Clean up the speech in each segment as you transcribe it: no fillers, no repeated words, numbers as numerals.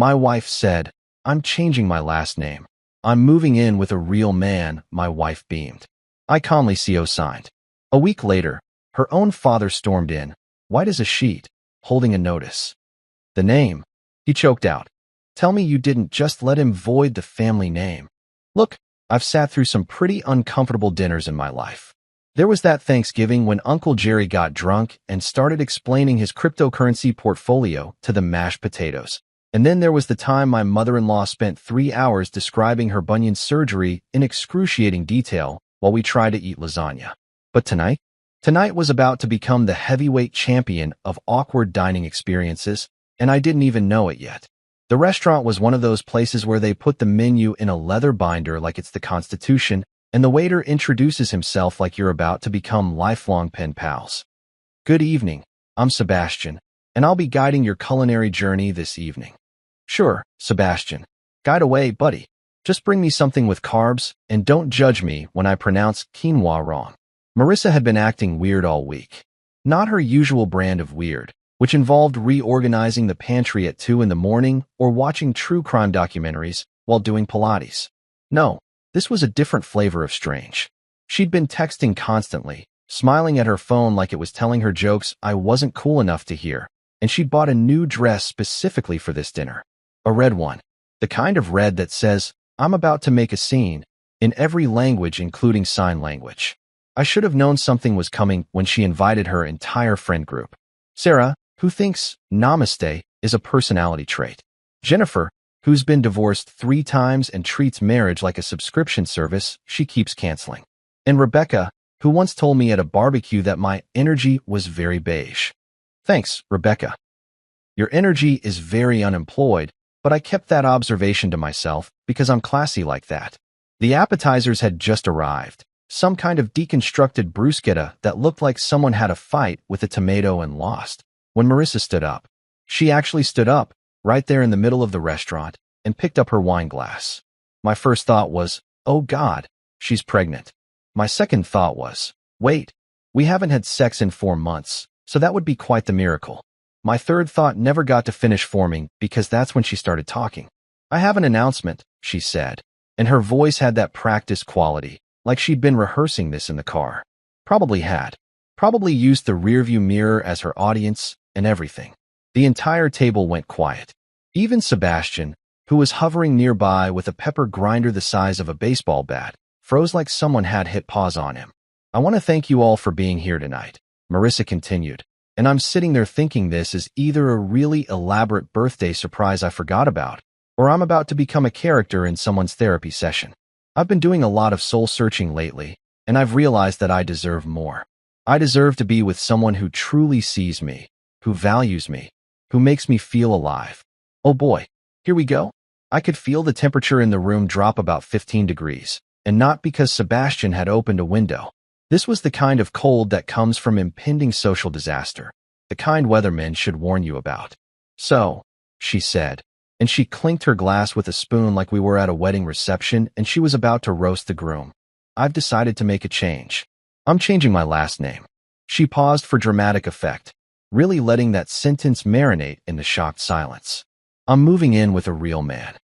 My wife said, "I'm changing my last name. I'm moving in with a real man," my wife beamed. I calmly co-signed. A week later, her own father stormed in, white as a sheet, holding a notice. "The name," he choked out. "Tell me you didn't just let him void the family name." Look, I've sat through some pretty uncomfortable dinners in my life. There was that Thanksgiving when Uncle Jerry got drunk and started explaining his cryptocurrency portfolio to the mashed potatoes. And then there was the time my mother-in-law spent 3 hours describing her bunion surgery in excruciating detail while we tried to eat lasagna. But tonight was about to become the heavyweight champion of awkward dining experiences, and I didn't even know it yet. The restaurant was one of those places where they put the menu in a leather binder like it's the Constitution, and the waiter introduces himself like you're about to become lifelong pen pals. "Good evening, I'm Sebastian, and I'll be guiding your culinary journey this evening." "Sure, Sebastian. Guide away, buddy. Just bring me something with carbs, and don't judge me when I pronounce quinoa wrong." Marissa had been acting weird all week. Not her usual brand of weird, which involved reorganizing the pantry at 2 in the morning or watching true crime documentaries while doing Pilates. No, this was a different flavor of strange. She'd been texting constantly, smiling at her phone like it was telling her jokes I wasn't cool enough to hear, and she'd bought a new dress specifically for this dinner. A red one. The kind of red that says, "I'm about to make a scene," in every language including sign language. I should have known something was coming when she invited her entire friend group. Sarah, who thinks namaste is a personality trait. Jennifer, who's been divorced 3 times and treats marriage like a subscription service she keeps canceling. And Rebecca, who once told me at a barbecue that my energy was very beige. Thanks, Rebecca. Your energy is very unemployed, but I kept that observation to myself because I'm classy like that. The appetizers had just arrived. Some kind of deconstructed bruschetta that looked like someone had a fight with a tomato and lost. When Marissa stood up, she actually stood up, right there in the middle of the restaurant, and picked up her wine glass. My first thought was, oh God, she's pregnant. My second thought was, wait, we haven't had sex in 4 months, so that would be quite the miracle. My third thought never got to finish forming because that's when she started talking. "I have an announcement," she said, and her voice had that practice quality, like she'd been rehearsing this in the car. Probably used the rearview mirror as her audience and everything. The entire table went quiet. Even Sebastian, who was hovering nearby with a pepper grinder the size of a baseball bat, froze like someone had hit pause on him. "I want to thank you all for being here tonight," Marissa continued. "And I'm sitting there thinking this is either a really elaborate birthday surprise I forgot about, or I'm about to become a character in someone's therapy session. I've been doing a lot of soul-searching lately, and I've realized that I deserve more. I deserve to be with someone who truly sees me, who values me, who makes me feel alive. Oh boy, here we go." I could feel the temperature in the room drop about 15 degrees, and not because Sebastian had opened a window. This was the kind of cold that comes from impending social disaster, the kind weathermen should warn you about. "So," she said, and she clinked her glass with a spoon like we were at a wedding reception and she was about to roast the groom. "I've decided to make a change. I'm changing my last name." She paused for dramatic effect, really letting that sentence marinate in the shocked silence. "I'm moving in with a real man."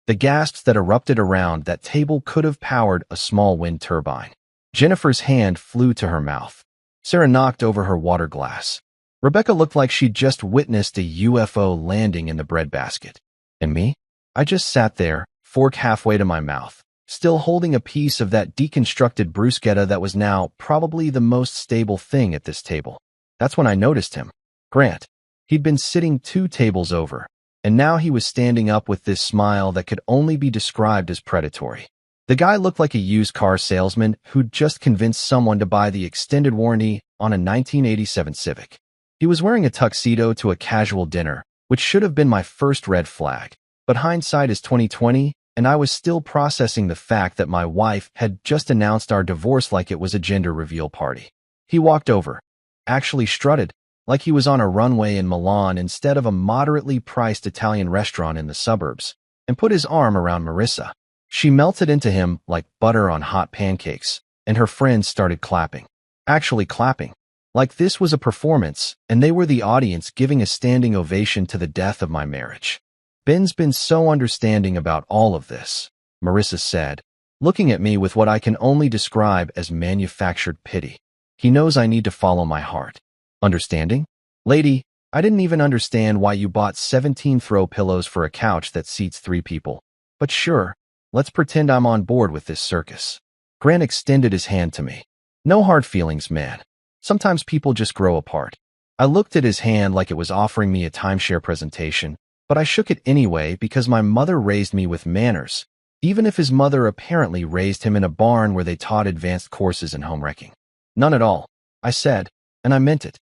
The gasps that erupted around that table could have powered a small wind turbine. Jennifer's hand flew to her mouth. Sarah knocked over her water glass. Rebecca looked like she'd just witnessed a UFO landing in the breadbasket. And me? I just sat there, fork halfway to my mouth, still holding a piece of that deconstructed bruschetta that was now probably the most stable thing at this table. That's when I noticed him. Grant. He'd been sitting 2 tables over, and now he was standing up with this smile that could only be described as predatory. The guy looked like a used car salesman who'd just convinced someone to buy the extended warranty on a 1987 Civic. He was wearing a tuxedo to a casual dinner, which should have been my first red flag. But hindsight is 2020, and I was still processing the fact that my wife had just announced our divorce like it was a gender reveal party. He walked over, actually strutted, like he was on a runway in Milan instead of a moderately priced Italian restaurant in the suburbs, and put his arm around Marissa. She melted into him like butter on hot pancakes, and her friends started clapping. Actually clapping. Like this was a performance, and they were the audience giving a standing ovation to the death of my marriage. Ben's been so understanding about all of this, Marissa said, looking at me with what I can only describe as manufactured pity. He knows I need to follow my heart. Understanding? Lady, I didn't even understand why you bought 17 throw pillows for a couch that seats 3 people. But sure, let's pretend I'm on board with this circus. Grant extended his hand to me. No hard feelings, man. Sometimes people just grow apart. I looked at his hand like it was offering me a timeshare presentation, but I shook it anyway because my mother raised me with manners, even if his mother apparently raised him in a barn where they taught advanced courses in home wrecking. None at all, I said, and I meant it.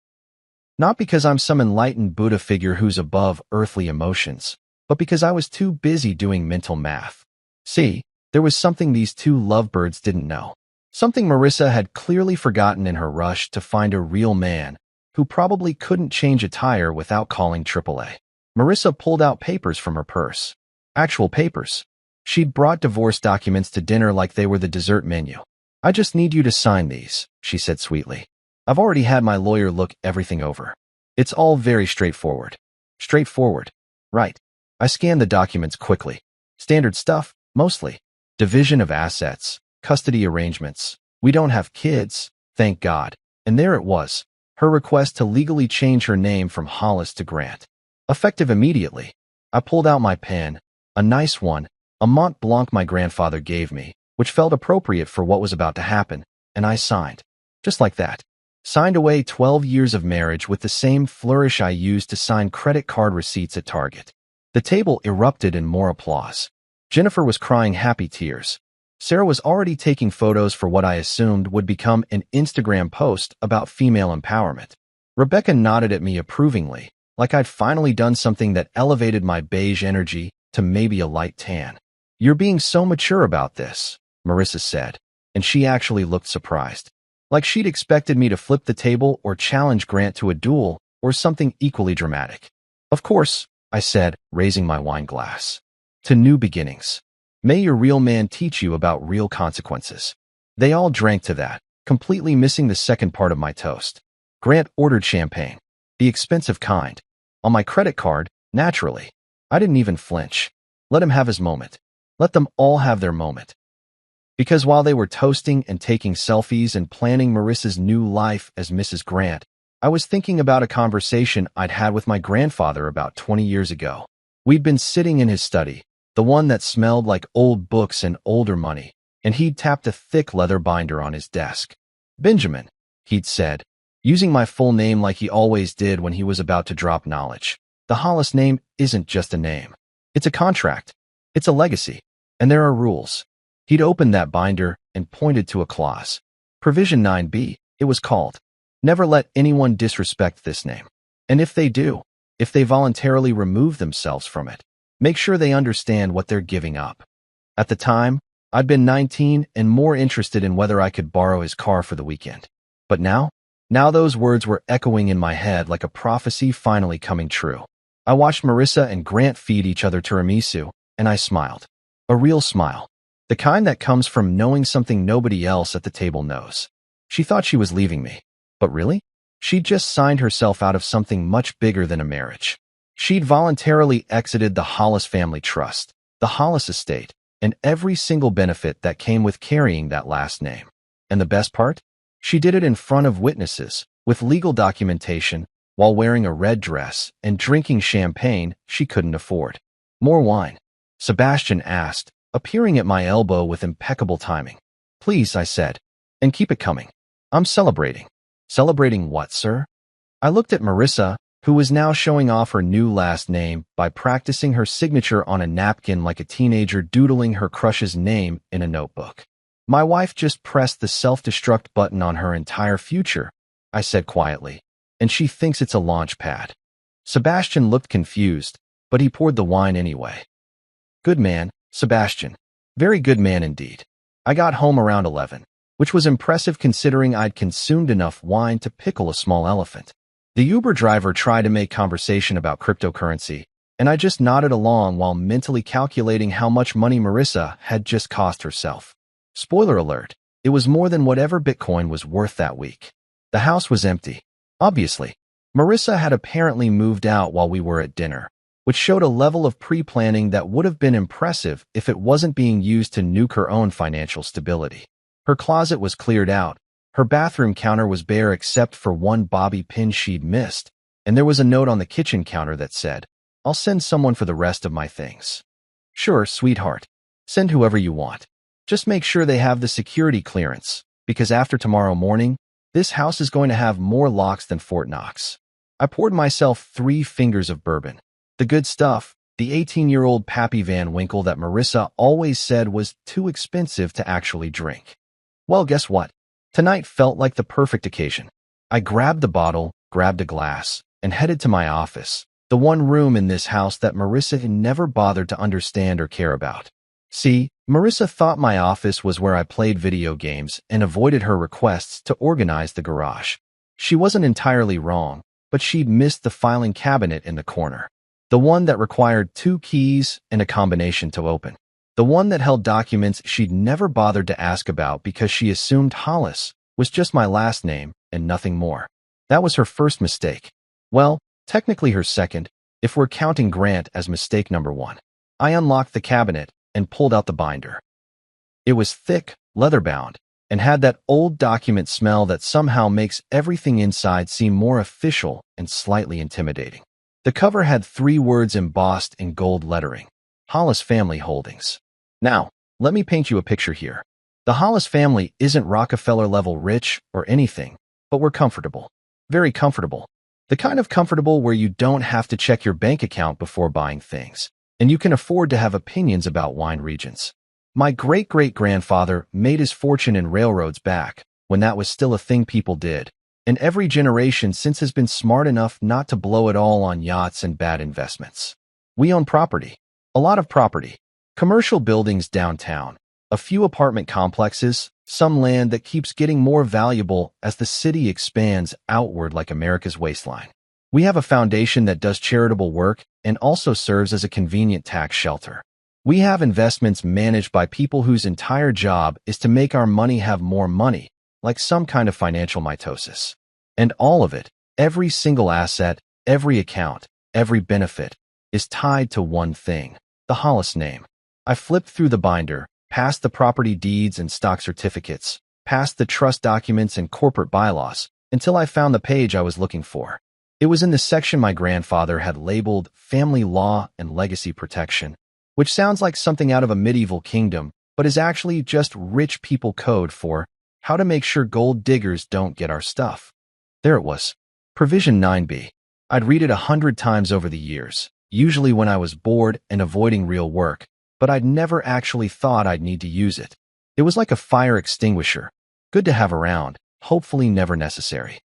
Not because I'm some enlightened Buddha figure who's above earthly emotions, but because I was too busy doing mental math. See, there was something these 2 lovebirds didn't know. Something Marissa had clearly forgotten in her rush to find a real man who probably couldn't change a tire without calling AAA. Marissa pulled out papers from her purse. Actual papers. She'd brought divorce documents to dinner like they were the dessert menu. I just need you to sign these, she said sweetly. I've already had my lawyer look everything over. It's all very straightforward. Straightforward. Right. I scanned the documents quickly. Standard stuff, mostly. Division of assets, custody arrangements. We don't have kids, thank God. And there it was, her request to legally change her name from Hollis to Grant. Effective immediately. I pulled out my pen, a nice one, a Mont Blanc my grandfather gave me, which felt appropriate for what was about to happen, and I signed. Just like that. Signed away 12 years of marriage with the same flourish I used to sign credit card receipts at Target. The table erupted in more applause. Jennifer was crying happy tears. Sarah was already taking photos for what I assumed would become an Instagram post about female empowerment. Rebecca nodded at me approvingly, like I'd finally done something that elevated my beige energy to maybe a light tan. You're being so mature about this, Marissa said, and she actually looked surprised. Like she'd expected me to flip the table or challenge Grant to a duel or something equally dramatic. Of course, I said, raising my wine glass. To new beginnings. May your real man teach you about real consequences. They all drank to that, completely missing the second part of my toast. Grant ordered champagne. The expensive kind. On my credit card, naturally. I didn't even flinch. Let him have his moment. Let them all have their moment. Because while they were toasting and taking selfies and planning Marissa's new life as Mrs. Grant, I was thinking about a conversation I'd had with my grandfather about 20 years ago. We'd been sitting in his study, the one that smelled like old books and older money, and he'd tapped a thick leather binder on his desk. Benjamin, he'd said, using my full name like he always did when he was about to drop knowledge. The Hollis name isn't just a name. It's a contract. It's a legacy. And there are rules. He'd opened that binder and pointed to a clause. Provision 9b, it was called. Never let anyone disrespect this name. And if they do, if they voluntarily remove themselves from it, make sure they understand what they're giving up. At the time, I'd been 19 and more interested in whether I could borrow his car for the weekend. But now those words were echoing in my head like a prophecy finally coming true. I watched Marissa and Grant feed each other tiramisu, and I smiled. A real smile. The kind that comes from knowing something nobody else at the table knows. She thought she was leaving me. But really? She'd just signed herself out of something much bigger than a marriage. She'd voluntarily exited the Hollis family trust, the Hollis estate, and every single benefit that came with carrying that last name. And the best part? She did it in front of witnesses, with legal documentation, while wearing a red dress and drinking champagne she couldn't afford. More wine? Sebastian asked, appearing at my elbow with impeccable timing. Please, I said, and keep it coming. I'm celebrating. Celebrating what, sir? I looked at Marissa, who was now showing off her new last name by practicing her signature on a napkin like a teenager doodling her crush's name in a notebook. My wife just pressed the self-destruct button on her entire future, I said quietly, and she thinks it's a launch pad. Sebastian looked confused, but he poured the wine anyway. Good man, Sebastian. Very good man indeed. I got home around 11, which was impressive considering I'd consumed enough wine to pickle a small elephant. The Uber driver tried to make conversation about cryptocurrency, and I just nodded along while mentally calculating how much money Marissa had just cost herself. Spoiler alert, it was more than whatever Bitcoin was worth that week. The house was empty. Obviously, Marissa had apparently moved out while we were at dinner. which showed a level of pre-planning that would have been impressive if it wasn't being used to nuke her own financial stability. Her closet was cleared out, her bathroom counter was bare except for one bobby pin she'd missed, and there was a note on the kitchen counter that said, "I'll send someone for the rest of my things." "Sure, sweetheart. Send whoever you want. Just make sure they have the security clearance, because after tomorrow morning, this house is going to have more locks than Fort Knox." I poured myself 3 fingers of bourbon. The good stuff, the 18-year-old Pappy Van Winkle that Marissa always said was too expensive to actually drink. Well, guess what? Tonight felt like the perfect occasion. I grabbed the bottle, grabbed a glass, and headed to my office, the one room in this house that Marissa had never bothered to understand or care about. See, Marissa thought my office was where I played video games and avoided her requests to organize the garage. She wasn't entirely wrong, but she'd missed the filing cabinet in the corner. The one that required 2 keys and a combination to open. The one that held documents she'd never bothered to ask about because she assumed Hollis was just my last name and nothing more. That was her first mistake. Well, technically her second, if we're counting Grant as mistake number 1. I unlocked the cabinet and pulled out the binder. It was thick, leather-bound, and had that old document smell that somehow makes everything inside seem more official and slightly intimidating. The cover had 3 words embossed in gold lettering: Hollis Family Holdings. Now, let me paint you a picture here. The Hollis family isn't Rockefeller-level rich or anything, but we're comfortable. Very comfortable. The kind of comfortable where you don't have to check your bank account before buying things, and you can afford to have opinions about wine regions. My great-great-grandfather made his fortune in railroads back when that was still a thing people did, and every generation since has been smart enough not to blow it all on yachts and bad investments. We own property. A lot of property. Commercial buildings downtown, a few apartment complexes, some land that keeps getting more valuable as the city expands outward like America's waistline. We have a foundation that does charitable work and also serves as a convenient tax shelter. We have investments managed by people whose entire job is to make our money have more money, like some kind of financial mitosis. And all of it, every single asset, every account, every benefit, is tied to one thing: the Hollis name. I flipped through the binder, past the property deeds and stock certificates, past the trust documents and corporate bylaws, until I found the page I was looking for. It was in the section my grandfather had labeled Family Law and Legacy Protection, which sounds like something out of a medieval kingdom, but is actually just rich people code for how to make sure gold diggers don't get our stuff. There it was. Provision 9B. I'd read it 100 times over the years, usually when I was bored and avoiding real work, but I'd never actually thought I'd need to use it. It was like a fire extinguisher, good to have around, hopefully never necessary.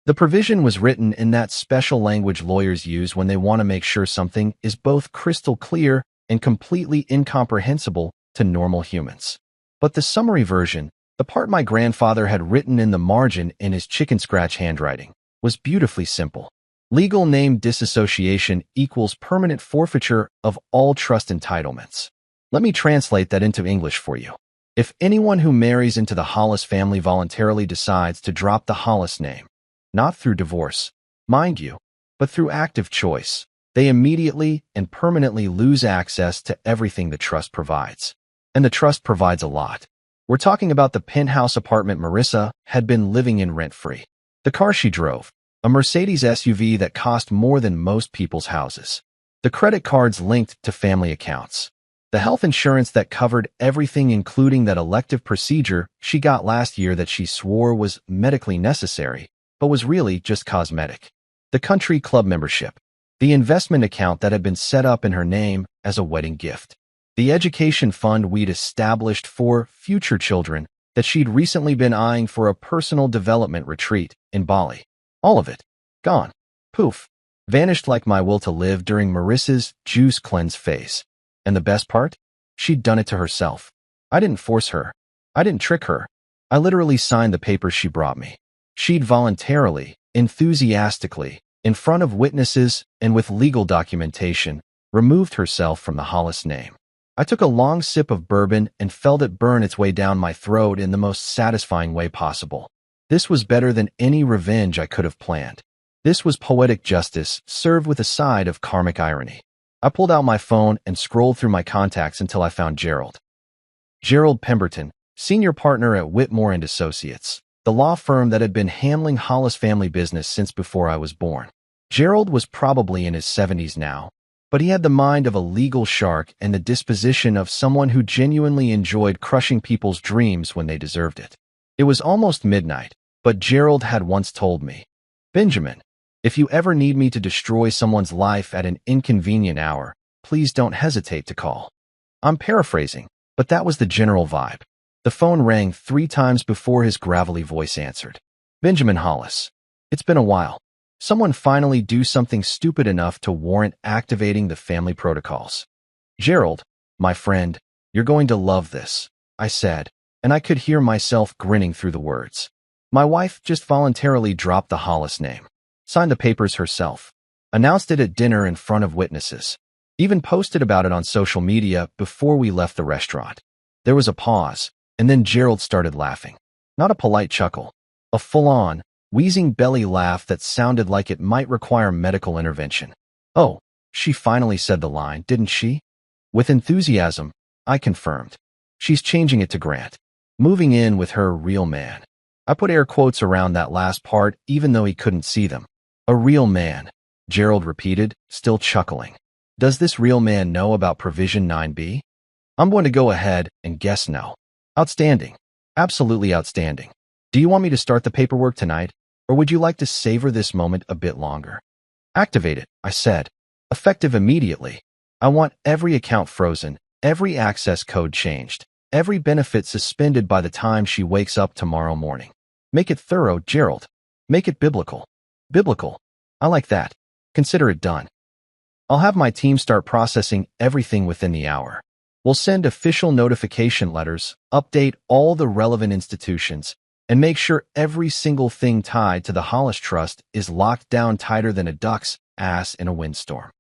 The provision was written in that special language lawyers use when they want to make sure something is both crystal clear and completely incomprehensible to normal humans. But the summary version, the part my grandfather had written in the margin in his chicken scratch handwriting, was beautifully simple. Legal name disassociation equals permanent forfeiture of all trust entitlements. Let me translate that into English for you. If anyone who marries into the Hollis family voluntarily decides to drop the Hollis name, not through divorce, mind you, but through active choice, they immediately and permanently lose access to everything the trust provides. And the trust provides a lot. We're talking about the penthouse apartment Marissa had been living in rent-free. The car she drove, a Mercedes SUV that cost more than most people's houses. The credit cards linked to family accounts. The health insurance that covered everything, including that elective procedure she got last year that she swore was medically necessary, but was really just cosmetic. The country club membership. The investment account that had been set up in her name as a wedding gift. The education fund we'd established for future children that she'd recently been eyeing for a personal development retreat in Bali. All of it. Gone. Poof. Vanished like my will to live during Marissa's juice cleanse phase. And the best part? She'd done it to herself. I didn't force her. I didn't trick her. I literally signed the papers she brought me. She'd voluntarily, enthusiastically, in front of witnesses and with legal documentation, removed herself from the Hollis name. I took a long sip of bourbon and felt it burn its way down my throat in the most satisfying way possible. This was better than any revenge I could have planned. This was poetic justice, served with a side of karmic irony. I pulled out my phone and scrolled through my contacts until I found Gerald. Gerald Pemberton, senior partner at Whitmore and Associates, the law firm that had been handling Hollis family business since before I was born. Gerald was probably in his 70s now, but he had the mind of a legal shark and the disposition of someone who genuinely enjoyed crushing people's dreams when they deserved it. It was almost midnight, but Gerald had once told me, "Benjamin, if you ever need me to destroy someone's life at an inconvenient hour, please don't hesitate to call." I'm paraphrasing, but that was the general vibe. The phone rang 3 times before his gravelly voice answered. "Benjamin Hollis. It's been a while. Someone finally do something stupid enough to warrant activating the family protocols." "Gerald, my friend, you're going to love this," I said, and I could hear myself grinning through the words. My wife just voluntarily dropped the Hollis name, signed the papers herself, announced it at dinner in front of witnesses, even posted about it on social media before we left the restaurant. There was a pause, and then Gerald started laughing. Not a polite chuckle, a full-on, wheezing belly laugh that sounded like it might require medical intervention. "Oh, she finally said the line, didn't she?" With enthusiasm, I confirmed. "She's changing it to Grant. Moving in with her real man." I put air quotes around that last part even though he couldn't see them. "A real man," Gerald repeated, still chuckling. "Does this real man know about Provision 9B? I'm going to go ahead and guess no." "Outstanding. Absolutely outstanding. Do you want me to start the paperwork tonight, or would you like to savor this moment a bit longer?" "Activate it," I said. "Effective immediately. I want every account frozen, every access code changed, every benefit suspended by the time she wakes up tomorrow morning. Make it thorough, Gerald. Make it biblical." "Biblical. I like that. Consider it done. I'll have my team start processing everything within the hour. We'll send official notification letters, update all the relevant institutions, and make sure every single thing tied to the Hollis Trust is locked down tighter than a duck's ass in a windstorm."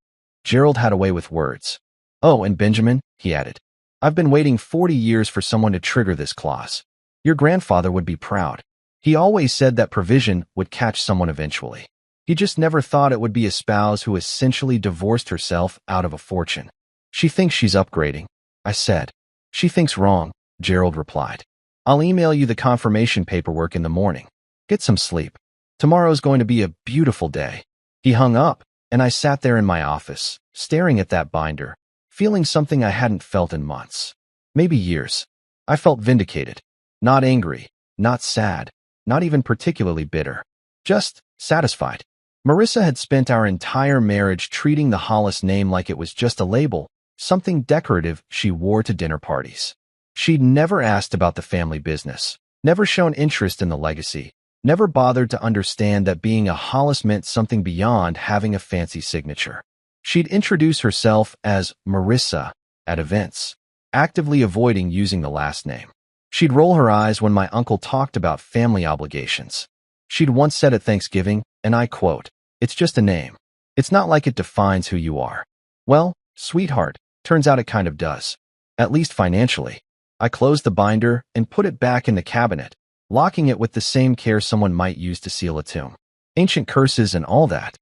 Gerald had a way with words. "Oh, and Benjamin," he added, "I've been waiting 40 years for someone to trigger this clause. Your grandfather would be proud. He always said that Provision would catch someone eventually. He just never thought it would be a spouse who essentially divorced herself out of a fortune." "She thinks she's upgrading," I said. "She thinks wrong," Gerald replied. "I'll email you the confirmation paperwork in the morning. Get some sleep. Tomorrow's going to be a beautiful day." He hung up, and I sat there in my office, staring at that binder, feeling something I hadn't felt in months, maybe years. I felt vindicated. Not angry, not sad, not even particularly bitter. Just satisfied. Marissa had spent our entire marriage treating the Hollis name like it was just a label, something decorative she wore to dinner parties. She'd never asked about the family business, never shown interest in the legacy, never bothered to understand that being a Hollis meant something beyond having a fancy signature. She'd introduce herself as Marissa at events, actively avoiding using the last name. She'd roll her eyes when my uncle talked about family obligations. She'd once said at Thanksgiving, and I quote, "It's just a name. It's not like it defines who you are." Well, sweetheart, turns out it kind of does. At least financially. I closed the binder and put it back in the cabinet, locking it with the same care someone might use to seal a tomb. Ancient curses and all that.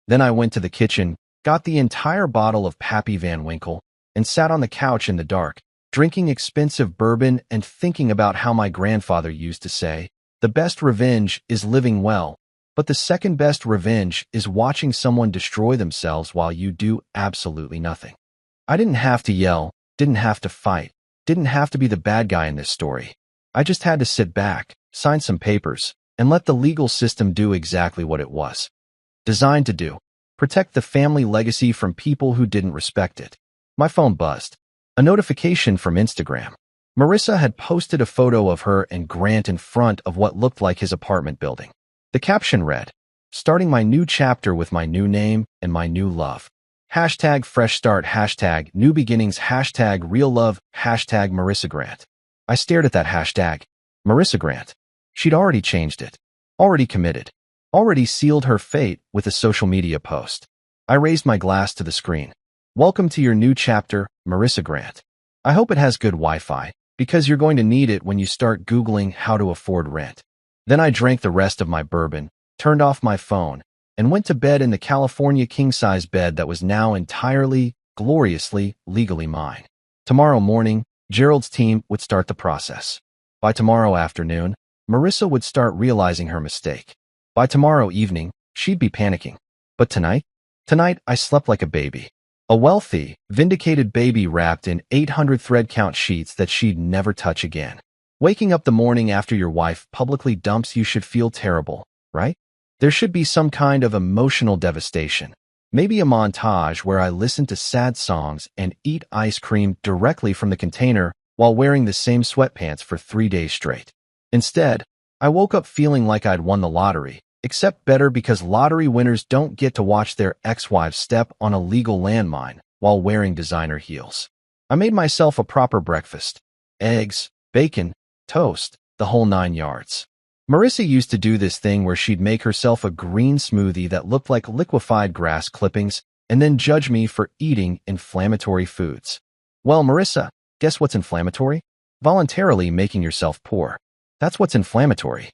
Then I went to the kitchen, got the entire bottle of Pappy Van Winkle, and sat on the couch in the dark, drinking expensive bourbon and thinking about how my grandfather used to say, "The best revenge is living well, but the second best revenge is watching someone destroy themselves while you do absolutely nothing." I didn't have to yell, didn't have to fight, didn't have to be the bad guy in this story. I just had to sit back, sign some papers, and let the legal system do exactly what it was designed to do: protect the family legacy from people who didn't respect it. My phone buzzed. A notification from Instagram. Marissa had posted a photo of her and Grant in front of what looked like his apartment building. The caption read, "Starting my new chapter with my new name and my new love. Hashtag fresh start, hashtag new beginnings, hashtag real love, hashtag Marissa Grant." I stared at that hashtag. Marissa Grant. She'd already changed it. Already committed. Already sealed her fate with a social media post. I raised my glass to the screen. "Welcome to your new chapter, Marissa Grant. I hope it has good Wi-Fi, because you're going to need it when you start Googling how to afford rent." Then I drank the rest of my bourbon, turned off my phone, and went to bed in the California king-size bed that was now entirely, gloriously, legally mine. Tomorrow morning, Gerald's team would start the process. By tomorrow afternoon, Marissa would start realizing her mistake. By tomorrow evening, she'd be panicking. But tonight? Tonight, I slept like a baby. A wealthy, vindicated baby wrapped in 800 thread-count sheets that she'd never touch again. Waking up the morning after your wife publicly dumps you should feel terrible, right? There should be some kind of emotional devastation. Maybe a montage where I listen to sad songs and eat ice cream directly from the container while wearing the same sweatpants for 3 days straight. Instead, I woke up feeling like I'd won the lottery, except better because lottery winners don't get to watch their ex-wives step on a legal landmine while wearing designer heels. I made myself a proper breakfast. Eggs, bacon, toast, the whole 9 yards. Marissa used to do this thing where she'd make herself a green smoothie that looked like liquefied grass clippings and then judge me for eating inflammatory foods. Well, Marissa, guess what's inflammatory? Voluntarily making yourself poor. That's what's inflammatory.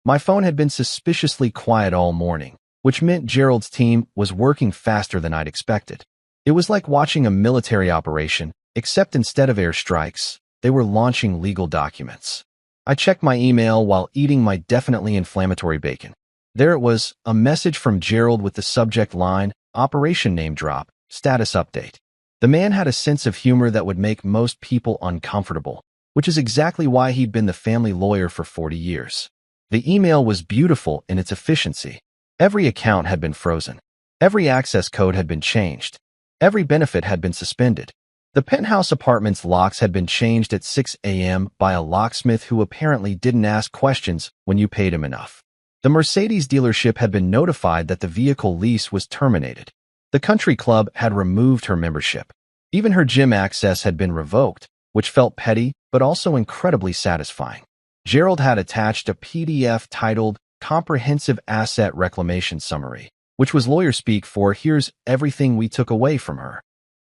My phone had been suspiciously quiet all morning, which meant Gerald's team was working faster than I'd expected. It was like watching a military operation, except instead of airstrikes, they were launching legal documents. I checked my email while eating my definitely inflammatory bacon. There it was, a message from Gerald with the subject line, Operation Name Drop, Status Update. The man had a sense of humor that would make most people uncomfortable, which is exactly why he'd been the family lawyer for 40 years. The email was beautiful in its efficiency. Every account had been frozen. Every access code had been changed. Every benefit had been suspended. The penthouse apartment's locks had been changed at 6 a.m. by a locksmith who apparently didn't ask questions when you paid him enough. The Mercedes dealership had been notified that the vehicle lease was terminated. The country club had removed her membership. Even her gym access had been revoked, which felt petty but also incredibly satisfying. Gerald had attached a PDF titled Comprehensive Asset Reclamation Summary, which was lawyer speak for here's everything we took away from her.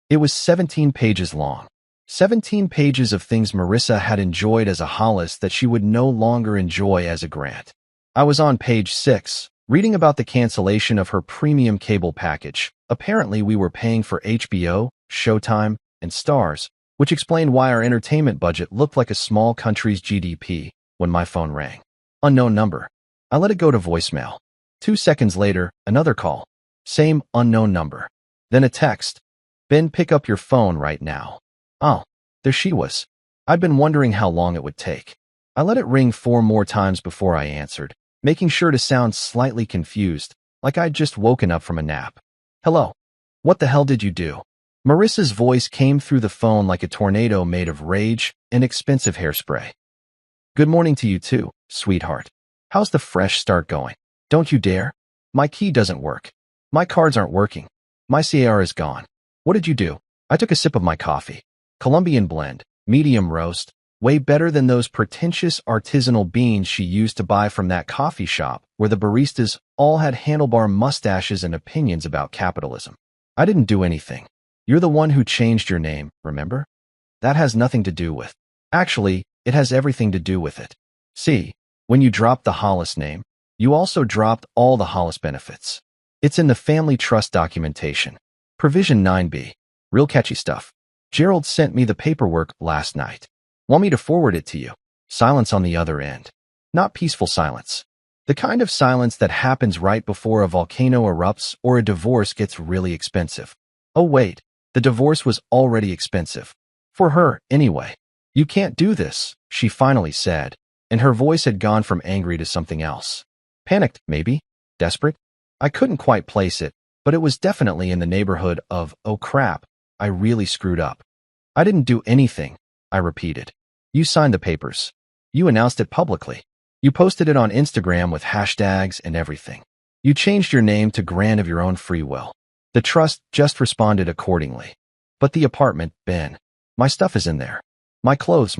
It was 17 pages long. 17 pages of things Marissa had enjoyed as a Hollis that she would no longer enjoy as a Grant. I was on page 6, reading about the cancellation of her premium cable package. Apparently, we were paying for HBO, Showtime, and Stars, which explained why our entertainment budget looked like a small country's GDP when my phone rang. Unknown number. I let it go to voicemail. 2 seconds later, another call. Same unknown number. Then a text. Ben, pick up your phone right now. Oh, there she was. I'd been wondering how long it would take. I let it ring 4 more times before I answered, making sure to sound slightly confused, like I'd just woken up from a nap. Hello. What the hell did you do? Marissa's voice came through the phone like a tornado made of rage and expensive hairspray. Good morning to you too, sweetheart. How's the fresh start going? Don't you dare. My key doesn't work. My cards aren't working. My CR is gone. What did you do? I took a sip of my coffee. Colombian blend, medium roast, way better than those pretentious artisanal beans she used to buy from that coffee shop where the baristas all had handlebar mustaches and opinions about capitalism. I didn't do anything. You're the one who changed your name, remember? That has nothing to do with. Actually, it has everything to do with it. See, when you dropped the Hollis name, you also dropped all the Hollis benefits. It's in the family trust documentation. Provision 9B. Real catchy stuff. Gerald sent me the paperwork last night. Want me to forward it to you? Silence on the other end. Not peaceful silence. The kind of silence that happens right before a volcano erupts or a divorce gets really expensive. Oh wait, the divorce was already expensive. For her, anyway. You can't do this, she finally said, and her voice had gone from angry to something else. Panicked, maybe? Desperate? I couldn't quite place it, but it was definitely in the neighborhood of, oh crap, I really screwed up. I didn't do anything, I repeated. You signed the papers. You announced it publicly. You posted it on Instagram with hashtags and everything. You changed your name to Grant of your own free will. The trust just responded accordingly. But the apartment, Ben. My stuff is in there. My clothes,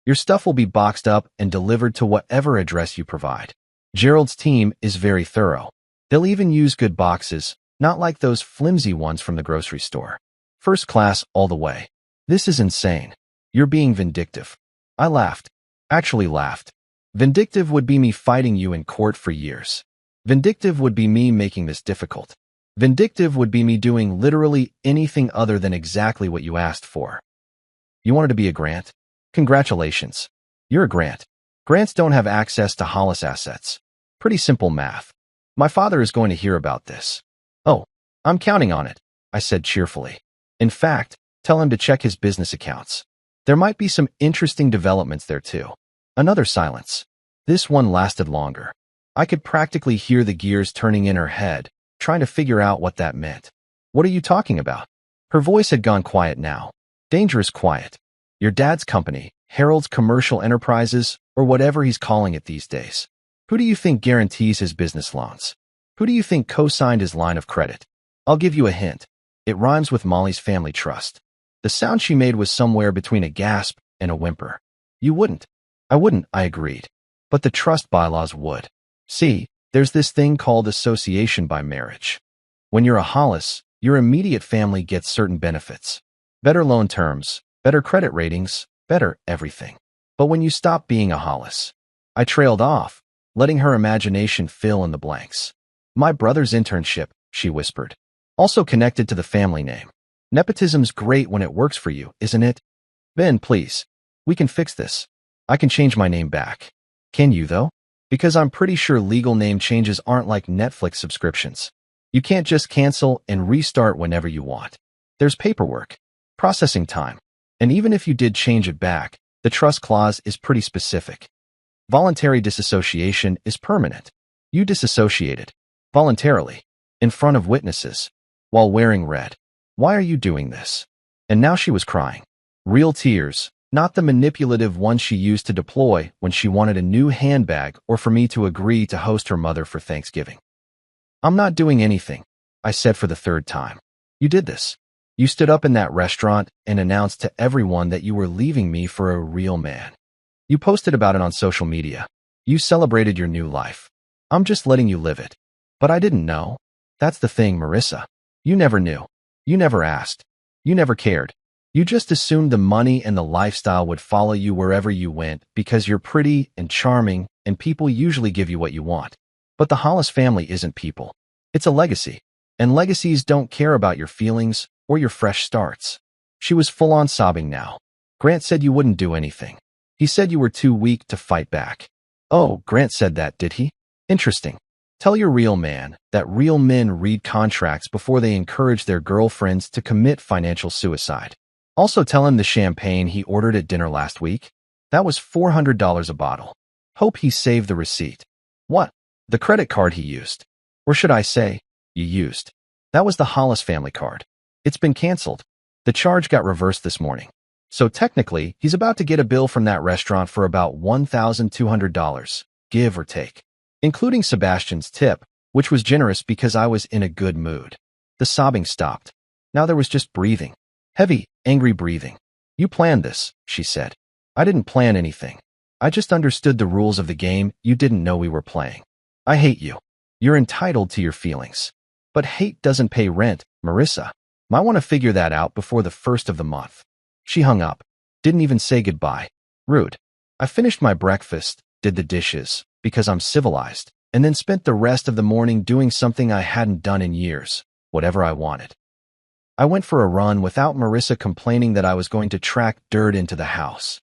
your stuff will be boxed up and delivered to whatever address you provide. Gerald's team is very thorough. They'll even use good boxes, not like those flimsy ones from the grocery store. First class all the way. This is insane. You're being vindictive. I laughed. Actually laughed. Vindictive would be me fighting you in court for years. Vindictive would be me making this difficult. Vindictive would be me doing literally anything other than exactly what you asked for. You wanted to be a Grant? Congratulations. You're a Grant. Grants don't have access to Hollis assets. Pretty simple math. My father is going to hear about this. Oh, I'm counting on it, I said cheerfully. In fact, tell him to check his business accounts. There might be some interesting developments there too. Another silence. This one lasted longer. I could practically hear the gears turning in her head, trying to figure out what that meant. What are you talking about? Her voice had gone quiet now. Dangerous quiet. Your dad's company, Harold's Commercial Enterprises, or whatever he's calling it these days. Who do you think guarantees his business loans? Who do you think co-signed his line of credit? I'll give you a hint. It rhymes with Molly's Family Trust. The sound she made was somewhere between a gasp and a whimper. You wouldn't. I wouldn't, I agreed. But the trust bylaws would. See, there's this thing called association by marriage. When you're a Hollis, your immediate family gets certain benefits. Better loan terms, better credit ratings, better everything. But when you stop being a Hollis, I trailed off, letting her imagination fill in the blanks. My brother's internship, she whispered. Also connected to the family name. Nepotism's great when it works for you, isn't it? Ben, please. We can fix this. I can change my name back. Can you, though? Because I'm pretty sure legal name changes aren't like Netflix subscriptions. You can't just cancel and restart whenever you want. There's paperwork, processing time, and even if you did change it back, the trust clause is pretty specific. Voluntary disassociation is permanent. You disassociated, voluntarily, in front of witnesses, while wearing red. Why are you doing this? And now she was crying. Real tears. Not the manipulative ones she used to deploy when she wanted a new handbag or for me to agree to host her mother for Thanksgiving. I'm not doing anything, I said for the third time. You did this. You stood up in that restaurant and announced to everyone that you were leaving me for a real man. You posted about it on social media. You celebrated your new life. I'm just letting you live it. But I didn't know. That's the thing, Marissa. You never knew. You never asked. You never cared. You just assumed the money and the lifestyle would follow you wherever you went because you're pretty and charming and people usually give you what you want. But the Hollis family isn't people. It's a legacy. And legacies don't care about your feelings or your fresh starts. She was full-on sobbing now. Grant said you wouldn't do anything. He said you were too weak to fight back. Oh, Grant said that, did he? Interesting. Tell your real man that real men read contracts before they encourage their girlfriends to commit financial suicide. Also tell him the champagne he ordered at dinner last week. That was $400 a bottle. Hope he saved the receipt. What? The credit card he used. Or should I say, you used. That was the Hollis family card. It's been canceled. The charge got reversed this morning. So technically, he's about to get a bill from that restaurant for about $1,200, give or take. Including Sebastian's tip, which was generous because I was in a good mood. The sobbing stopped. Now there was just breathing. Heavy, angry breathing. You planned this, she said. I didn't plan anything. I just understood the rules of the game you didn't know we were playing. I hate you. You're entitled to your feelings. But hate doesn't pay rent, Marissa. Might want to figure that out before the first of the month. She hung up. Didn't even say goodbye. Rude. I finished my breakfast, did the dishes, because I'm civilized, and then spent the rest of the morning doing something I hadn't done in years, whatever I wanted. I went for a run without Marissa complaining that I was going to track dirt into the house.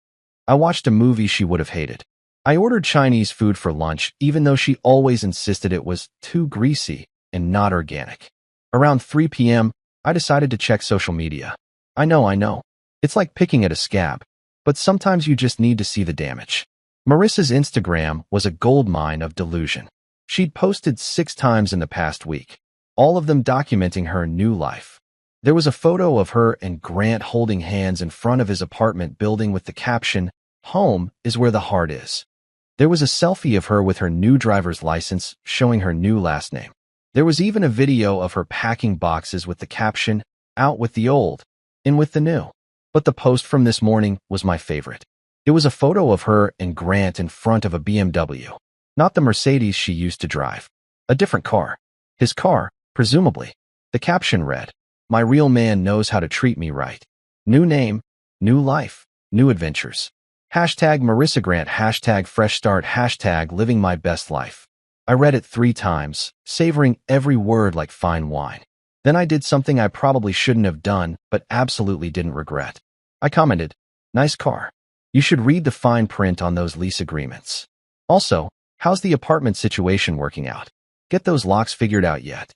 I watched a movie she would have hated. I ordered Chinese food for lunch even though she always insisted it was too greasy and not organic. Around 3 p.m., I decided to check social media. I know. It's like picking at a scab, but sometimes you just need to see the damage. Marissa's Instagram was a goldmine of delusion. She'd posted 6 times in the past week, all of them documenting her new life. There was a photo of her and Grant holding hands in front of his apartment building with the caption, "Home is where the heart is." There was a selfie of her with her new driver's license showing her new last name. There was even a video of her packing boxes with the caption, "Out with the old, in with the new." But the post from this morning was my favorite. It was a photo of her and Grant in front of a BMW. Not the Mercedes she used to drive. A different car. His car, presumably. The caption read, "My real man knows how to treat me right. New name, new life, new adventures. Hashtag Marissa Grant, hashtag fresh start, hashtag living my best life." I read it 3 times, savoring every word like fine wine. Then I did something I probably shouldn't have done, but absolutely didn't regret. I commented, "Nice car. You should read the fine print on those lease agreements. Also, how's the apartment situation working out? Get those locks figured out yet?"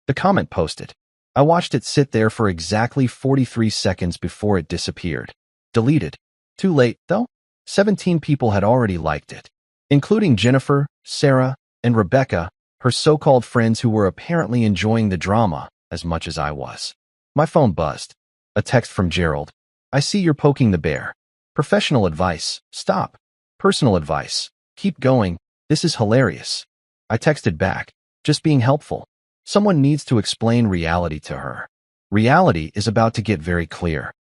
The comment posted. I watched it sit there for exactly 43 seconds before it disappeared. Deleted. Too late, though. 17 people had already liked it, including Jennifer, Sarah, and Rebecca, her so-called friends who were apparently enjoying the drama as much as I was. My phone buzzed. A text from Gerald. "I see you're poking the bear. Professional advice. Stop. Personal advice. Keep going. This is hilarious." I texted back. "Just being helpful. Someone needs to explain reality to her. Reality is about to get very clear.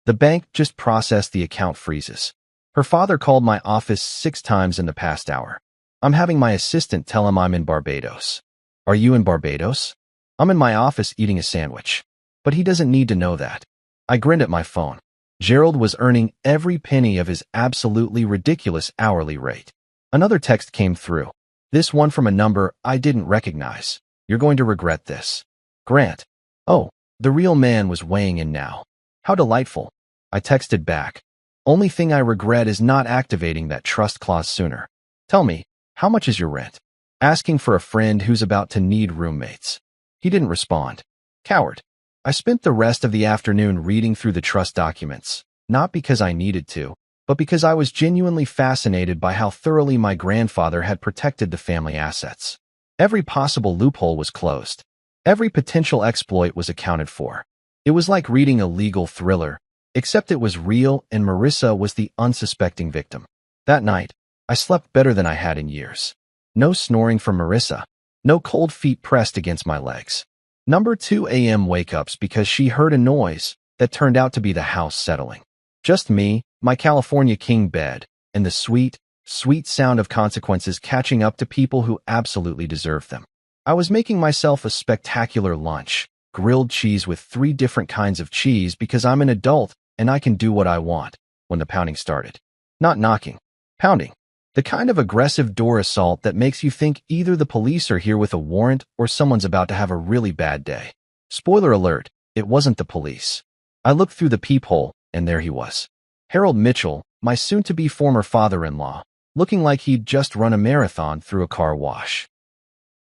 The bank just processed the account freezes. Her father called my office 6 times in the past hour. I'm having my assistant tell him I'm in Barbados." "Are you in Barbados?" "I'm in my office eating a sandwich." "But he doesn't need to know that." I grinned at my phone. Gerald was earning every penny of his absolutely ridiculous hourly rate. Another text came through. This one from a number I didn't recognize. "You're going to regret this. Grant." Oh, the real man was weighing in now. How delightful. I texted back. "Only thing I regret is not activating that trust clause sooner. Tell me, how much is your rent?" Asking for a friend who's about to need roommates. He didn't respond. Coward. I spent the rest of the afternoon reading through the trust documents, not because I needed to, but because I was genuinely fascinated by how thoroughly my grandfather had protected the family assets. Every possible loophole was closed. Every potential exploit was accounted for. It was like reading a legal thriller, except it was real and Marissa was the unsuspecting victim. That night, I slept better than I had in years. No snoring from Marissa. No cold feet pressed against my legs. Number 2 a.m. wake-ups because she heard a noise that turned out to be the house settling. Just me, my California king bed, and the sweet, sweet sound of consequences catching up to people who absolutely deserve them. I was making myself a spectacular lunch, grilled cheese with 3 different kinds of cheese because I'm an adult and I can do what I want, when the pounding started. Not knocking. Pounding. The kind of aggressive door assault that makes you think either the police are here with a warrant or someone's about to have a really bad day. Spoiler alert, it wasn't the police. I looked through the peephole, and there he was. Harold Mitchell, my soon-to-be former father-in-law, looking like he'd just run a marathon through a car wash.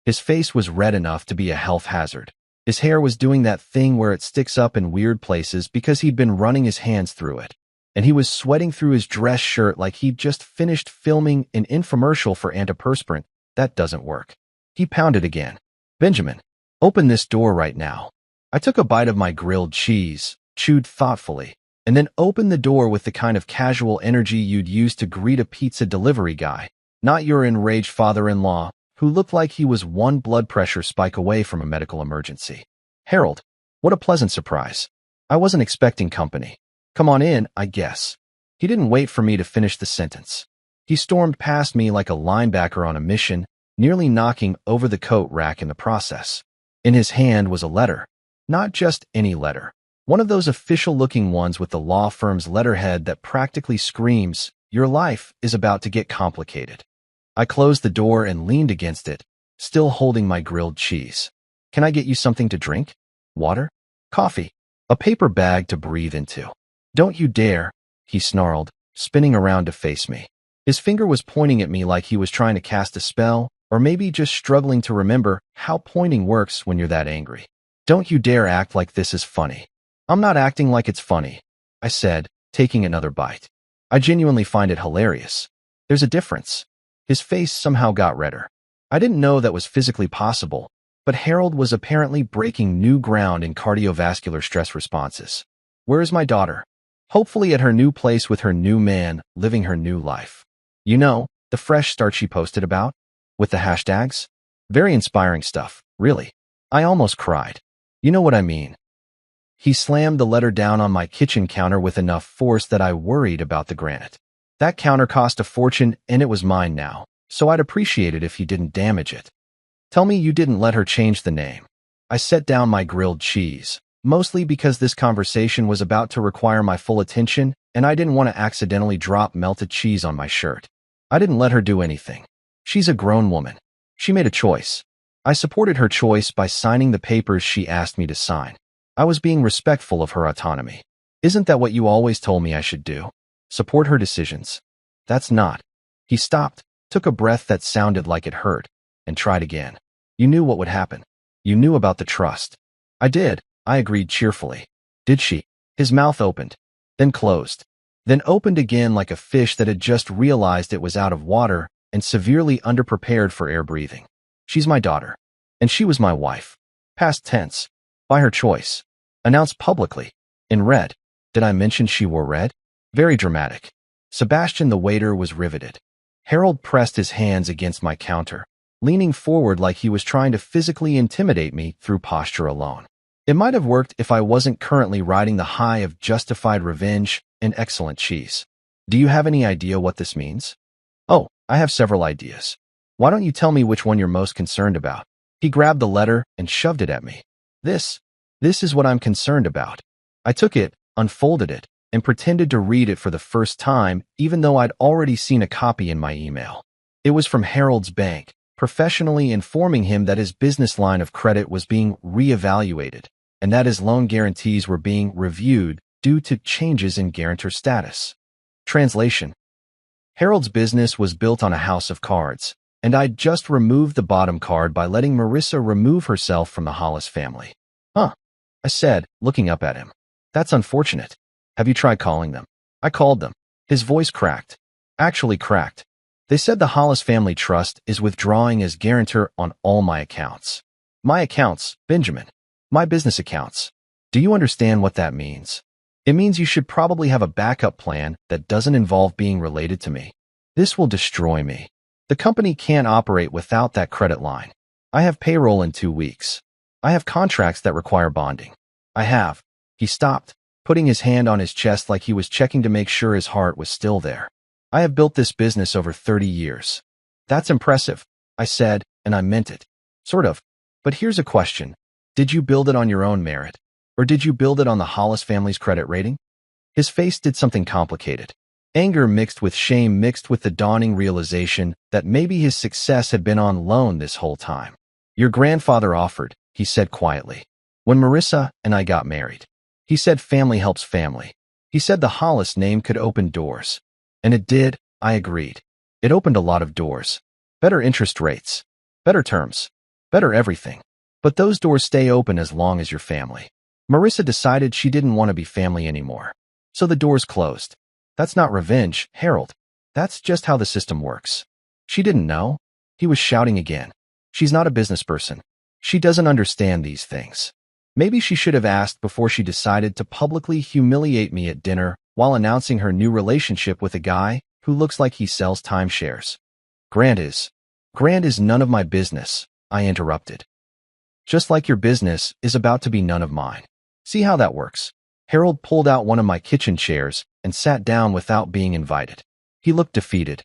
His face was red enough to be a health hazard. His hair was doing that thing where it sticks up in weird places because he'd been running his hands through it. And he was sweating through his dress shirt like he'd just finished filming an infomercial for antiperspirant. That doesn't work. He pounded again. "Benjamin, open this door right now." I took a bite of my grilled cheese, chewed thoughtfully, and then opened the door with the kind of casual energy you'd use to greet a pizza delivery guy, not your enraged father-in-law, who looked like he was one blood pressure spike away from a medical emergency. "Harold, what a pleasant surprise. I wasn't expecting company. Come on in, I guess." He didn't wait for me to finish the sentence. He stormed past me like a linebacker on a mission, nearly knocking over the coat rack in the process. In his hand was a letter. Not just any letter. One of those official-looking ones with the law firm's letterhead that practically screams, "Your life is about to get complicated." I closed the door and leaned against it, still holding my grilled cheese. "Can I get you something to drink? Water? Coffee? A paper bag to breathe into?" "Don't you dare," he snarled, spinning around to face me. His finger was pointing at me like he was trying to cast a spell, or maybe just struggling to remember how pointing works when you're that angry. "Don't you dare act like this is funny." "I'm not acting like it's funny," I said, taking another bite. "I genuinely find it hilarious. There's a difference." His face somehow got redder. I didn't know that was physically possible, but Harold was apparently breaking new ground in cardiovascular stress responses. "Where is my daughter?" "Hopefully at her new place with her new man, living her new life. You know, the fresh start she posted about? With the hashtags? Very inspiring stuff, really. I almost cried. You know what I mean." He slammed the letter down on my kitchen counter with enough force that I worried about the granite. That counter cost a fortune and it was mine now, so I'd appreciate it if he didn't damage it. "Tell me you didn't let her change the name." I set down my grilled cheese, mostly because this conversation was about to require my full attention and I didn't want to accidentally drop melted cheese on my shirt. "I didn't let her do anything. She's a grown woman. She made a choice. I supported her choice by signing the papers she asked me to sign. I was being respectful of her autonomy. Isn't that what you always told me I should do? Support her decisions. That's not. He stopped, took a breath that sounded like it hurt, and tried again. You knew what would happen. You knew about the trust. I did, I agreed cheerfully. Did she? His mouth opened, then closed, then opened again like a fish that had just realized it was out of water and severely underprepared for air breathing. She's my daughter. And she was my wife. Past tense. By her choice. Announced publicly. In red. Did I mention she wore red? Very dramatic. Sebastian the waiter was riveted. Harold pressed his hands against my counter, leaning forward like he was trying to physically intimidate me through posture alone. It might have worked if I wasn't currently riding the high of justified revenge and excellent cheese. Do you have any idea what this means? Oh, I have several ideas. Why don't you tell me which one you're most concerned about? He grabbed the letter and shoved it at me. This is what I'm concerned about. I took it, unfolded it, and pretended to read it for the first time, even though I'd already seen a copy in my email. It was from Harold's bank, professionally informing him that his business line of credit was being reevaluated, and that his loan guarantees were being reviewed due to changes in guarantor status. Translation: Harold's business was built on a house of cards, and I'd just removed the bottom card by letting Marissa remove herself from the Hollis family. Huh, I said, looking up at him. That's unfortunate. Have you tried calling them? I called them. His voice cracked. Actually cracked. They said the Hollis Family Trust is withdrawing as guarantor on all my accounts. My accounts, Benjamin. My business accounts. Do you understand what that means? It means you should probably have a backup plan that doesn't involve being related to me. This will destroy me. The company can't operate without that credit line. I have payroll in 2 weeks. I have contracts that require bonding. I have. He stopped, putting his hand on his chest like he was checking to make sure his heart was still there. I have built this business over 30 years. That's impressive, I said, and I meant it. Sort of. But here's a question. Did you build it on your own merit? Or did you build it on the Hollis family's credit rating? His face did something complicated. Anger mixed with shame mixed with the dawning realization that maybe his success had been on loan this whole time. Your grandfather offered, he said quietly. When Marissa and I got married. He said family helps family. He said the Hollis name could open doors. And it did, I agreed. It opened a lot of doors. Better interest rates. Better terms. Better everything. But those doors stay open as long as you're family. Marissa decided she didn't want to be family anymore. So the doors closed. That's not revenge, Harold. That's just how the system works. She didn't know. He was shouting again. She's not a business person. She doesn't understand these things. Maybe she should have asked before she decided to publicly humiliate me at dinner while announcing her new relationship with a guy who looks like he sells timeshares. Grant is none of my business, I interrupted. Just like your business is about to be none of mine. See how that works? Harold pulled out one of my kitchen chairs and sat down without being invited. He looked defeated.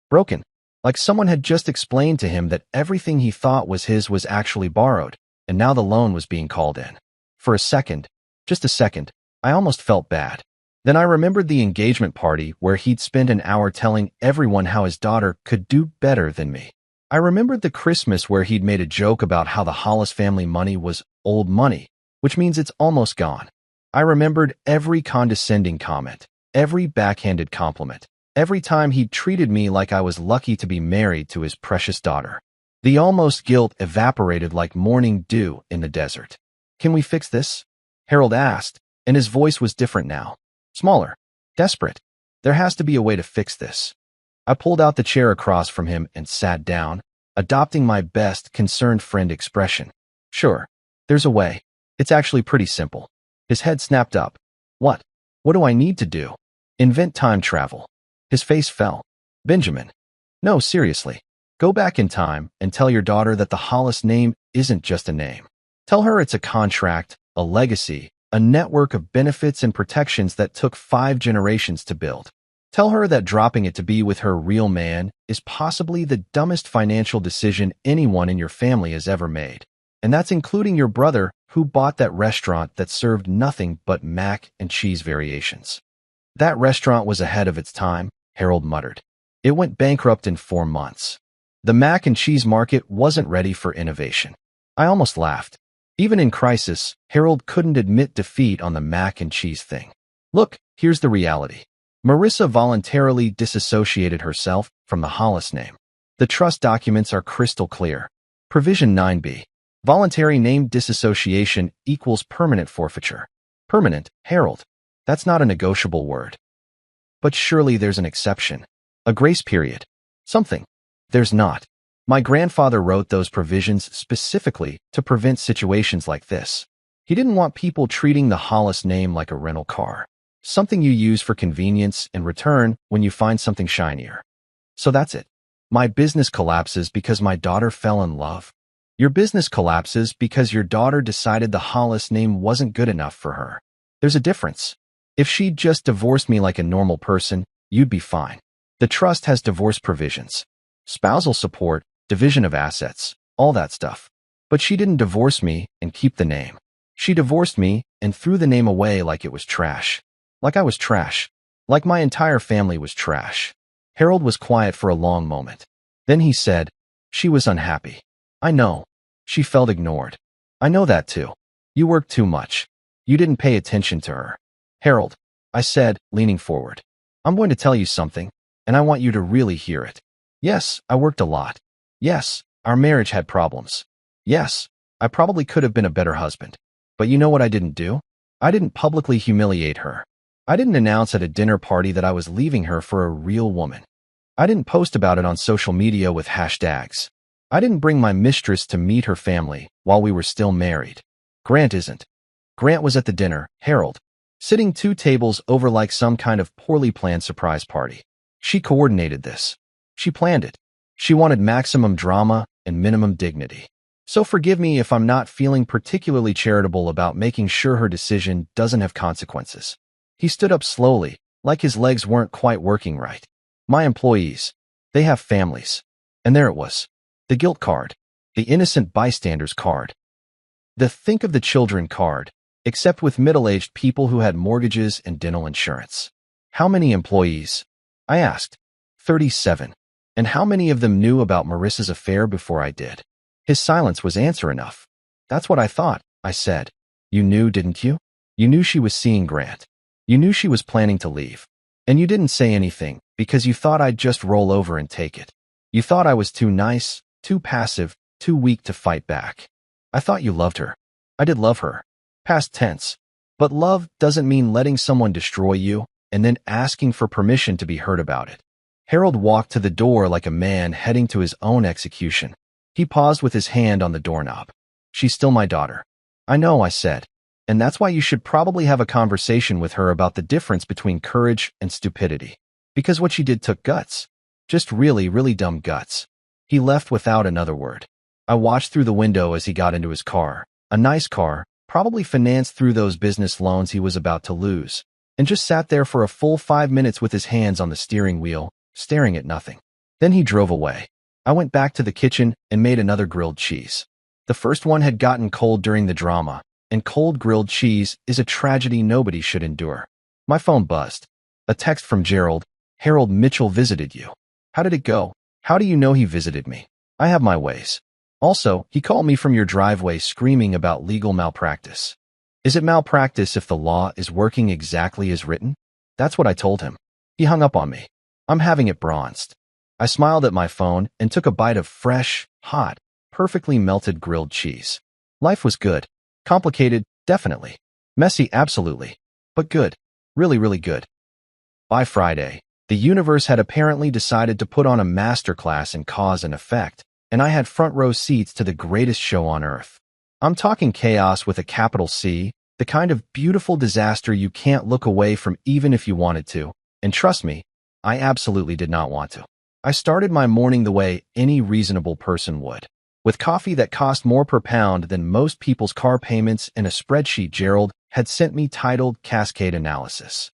Broken. Like someone had just explained to him that everything he thought was his was actually borrowed, and now the loan was being called in. For a second, just a second, I almost felt bad. Then I remembered the engagement party where he'd spent an hour telling everyone how his daughter could do better than me. I remembered the Christmas where he'd made a joke about how the Hollis family money was old money, which means it's almost gone. I remembered every condescending comment, every backhanded compliment, every time he'd treated me like I was lucky to be married to his precious daughter. The almost guilt evaporated like morning dew in the desert. Can we fix this? Harold asked, and his voice was different now. Smaller. Desperate. There has to be a way to fix this. I pulled out the chair across from him and sat down, adopting my best concerned friend expression. Sure. There's a way. It's actually pretty simple. His head snapped up. What? What do I need to do? Invent time travel. His face fell. Benjamin. No, seriously. Go back in time and tell your daughter that the Hollis name isn't just a name. Tell her it's a contract, a legacy, a network of benefits and protections that took 5 generations to build. Tell her that dropping it to be with her real man is possibly the dumbest financial decision anyone in your family has ever made. And that's including your brother who bought that restaurant that served nothing but mac and cheese variations. That restaurant was ahead of its time, Harold muttered. It went bankrupt in 4 months. The mac and cheese market wasn't ready for innovation. I almost laughed. Even in crisis, Harold couldn't admit defeat on the mac and cheese thing. Look, here's the reality. Marissa voluntarily disassociated herself from the Hollis name. The trust documents are crystal clear. Provision 9b. Voluntary name disassociation equals permanent forfeiture. Permanent, Harold. That's not a negotiable word. But surely there's an exception. A grace period. Something. There's not. My grandfather wrote those provisions specifically to prevent situations like this. He didn't want people treating the Hollis name like a rental car. Something you use for convenience and return when you find something shinier. So that's it. My business collapses because my daughter fell in love. Your business collapses because your daughter decided the Hollis name wasn't good enough for her. There's a difference. If she'd just divorced me like a normal person, you'd be fine. The trust has divorce provisions. Spousal support, division of assets, all that stuff. But she didn't divorce me and keep the name. She divorced me and threw the name away like it was trash. Like I was trash. Like my entire family was trash. Harold was quiet for a long moment. Then he said, "She was unhappy. I know. She felt ignored. I know that too. You worked too much. You didn't pay attention to her." "Harold," I said, leaning forward, "I'm going to tell you something, and I want you to really hear it. Yes, I worked a lot. Yes, our marriage had problems. Yes, I probably could have been a better husband. But you know what I didn't do? I didn't publicly humiliate her. I didn't announce at a dinner party that I was leaving her for a real woman. I didn't post about it on social media with hashtags. I didn't bring my mistress to meet her family while we were still married. Grant isn't. Grant was at the dinner, Harold, sitting 2 tables over like some kind of poorly planned surprise party. She coordinated this. She planned it. She wanted maximum drama and minimum dignity. So forgive me if I'm not feeling particularly charitable about making sure her decision doesn't have consequences." He stood up slowly, like his legs weren't quite working right. "My employees, they have families." And there it was. The guilt card. The innocent bystanders card. The think of the children card, except with middle-aged people who had mortgages and dental insurance. "How many employees?" I asked. 37. "And how many of them knew about Marissa's affair before I did?" His silence was answer enough. "That's what I thought," I said. "You knew, didn't you? You knew she was seeing Grant. You knew she was planning to leave. And you didn't say anything because you thought I'd just roll over and take it. You thought I was too nice, too passive, too weak to fight back. I thought you loved her. I did love her. Past tense. But love doesn't mean letting someone destroy you and then asking for permission to be heard about it." Harold walked to the door like a man heading to his own execution. He paused with his hand on the doorknob. "She's still my daughter." "I know," I said. "And that's why you should probably have a conversation with her about the difference between courage and stupidity. Because what she did took guts. Just really, really dumb guts." He left without another word. I watched through the window as he got into his car. A nice car, probably financed through those business loans he was about to lose. And just sat there for a full 5 minutes with his hands on the steering wheel, staring at nothing. Then he drove away. I went back to the kitchen and made another grilled cheese. The first one had gotten cold during the drama, and cold grilled cheese is a tragedy nobody should endure. My phone buzzed. A text from Gerald. "Harold Mitchell visited you. How did it go? How do you know he visited me? I have my ways. Also, he called me from your driveway screaming about legal malpractice. Is it malpractice if the law is working exactly as written?" That's what I told him. He hung up on me. I'm having it bronzed. I smiled at my phone and took a bite of fresh, hot, perfectly melted grilled cheese. Life was good. Complicated, definitely. Messy, absolutely. But good. Really, really good. By Friday, the universe had apparently decided to put on a masterclass in cause and effect, and I had front row seats to the greatest show on earth. I'm talking chaos with a capital C, the kind of beautiful disaster you can't look away from even if you wanted to. And trust me, I absolutely did not want to. I started my morning the way any reasonable person would, with coffee that cost more per pound than most people's car payments and a spreadsheet Gerald had sent me titled Cascade Analysis.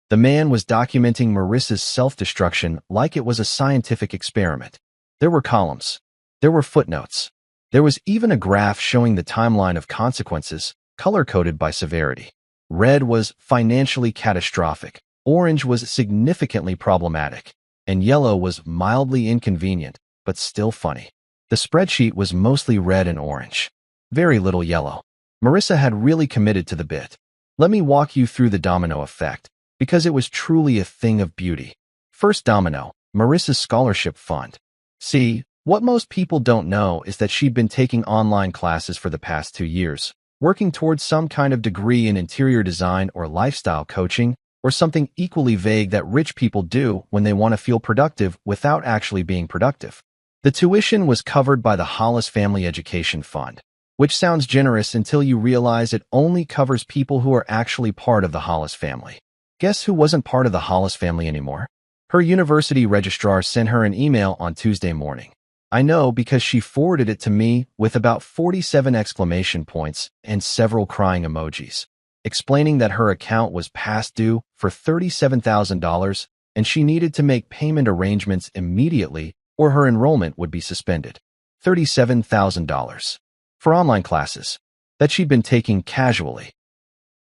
The man was documenting Marissa's self-destruction like it was a scientific experiment. There were columns. There were footnotes. There was even a graph showing the timeline of consequences, color-coded by severity. Red was financially catastrophic, orange was significantly problematic, and yellow was mildly inconvenient, but still funny. The spreadsheet was mostly red and orange. Very little yellow. Marissa had really committed to the bit. Let me walk you through the domino effect, because it was truly a thing of beauty. First domino, Marissa's scholarship fund. See, what most people don't know is that she'd been taking online classes for the past 2 years, working towards some kind of degree in interior design or lifestyle coaching, or something equally vague that rich people do when they want to feel productive without actually being productive. The tuition was covered by the Hollis Family Education Fund, which sounds generous until you realize it only covers people who are actually part of the Hollis family. Guess who wasn't part of the Hollis family anymore? Her university registrar sent her an email on Tuesday morning. I know because she forwarded it to me with about 47 exclamation points and several crying emojis, explaining that her account was past due for $37,000 and she needed to make payment arrangements immediately or her enrollment would be suspended. $37,000 for online classes that she'd been taking casually.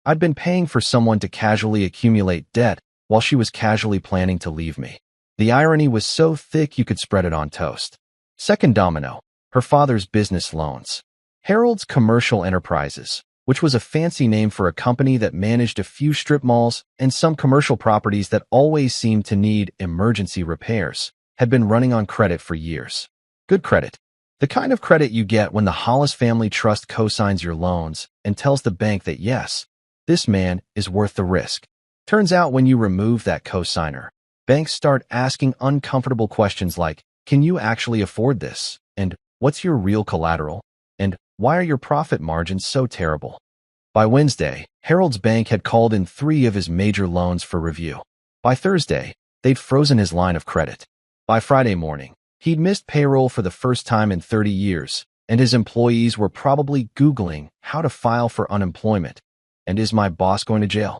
I'd been paying for someone to casually accumulate debt while she was casually planning to leave me. The irony was so thick you could spread it on toast. Second domino, her father's business loans. Harold's Commercial Enterprises, which was a fancy name for a company that managed a few strip malls and some commercial properties that always seemed to need emergency repairs, had been running on credit for years. Good credit. The kind of credit you get when the Hollis Family Trust co-signs your loans and tells the bank that yes, this man is worth the risk. Turns out when you remove that co-signer, banks start asking uncomfortable questions like, can you actually afford this? And what's your real collateral? And why are your profit margins so terrible? By Wednesday, Harold's bank had called in 3 of his major loans for review. By Thursday, they'd frozen his line of credit. By Friday morning, he'd missed payroll for the first time in 30 years, and his employees were probably Googling how to file for unemployment. And is my boss going to jail?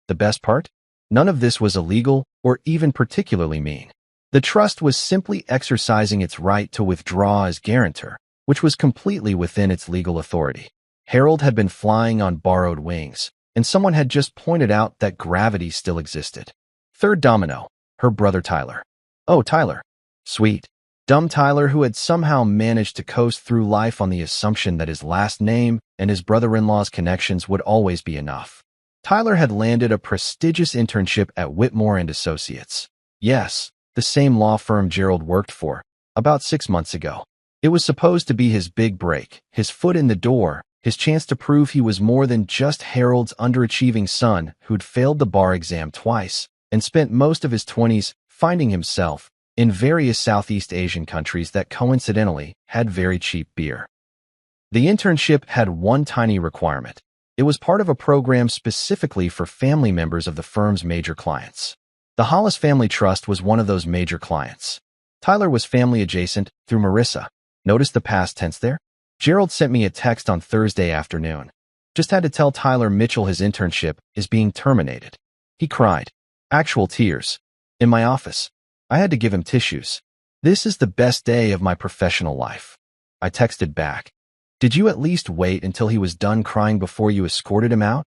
The best part? None of this was illegal or even particularly mean. The trust was simply exercising its right to withdraw as guarantor, which was completely within its legal authority. Harold had been flying on borrowed wings, and someone had just pointed out that gravity still existed. Third domino, her brother Tyler. Oh, Tyler. Sweet. Dumb Tyler, who had somehow managed to coast through life on the assumption that his last name and his brother-in-law's connections would always be enough. Tyler had landed a prestigious internship at Whitmore and Associates. Yes, the same law firm Gerald worked for, about 6 months ago. It was supposed to be his big break, his foot in the door, his chance to prove he was more than just Harold's underachieving son who'd failed the bar exam twice and spent most of his 20s finding himself in various Southeast Asian countries that coincidentally had very cheap beer. The internship had one tiny requirement. It was part of a program specifically for family members of the firm's major clients. The Hollis Family Trust was one of those major clients. Tyler was family adjacent through Marissa. Notice the past tense there? Gerald sent me a text on Thursday afternoon. Just had to tell Tyler Mitchell his internship is being terminated. He cried. Actual tears. In my office. I had to give him tissues. This is the best day of my professional life. I texted back. Did you at least wait until he was done crying before you escorted him out?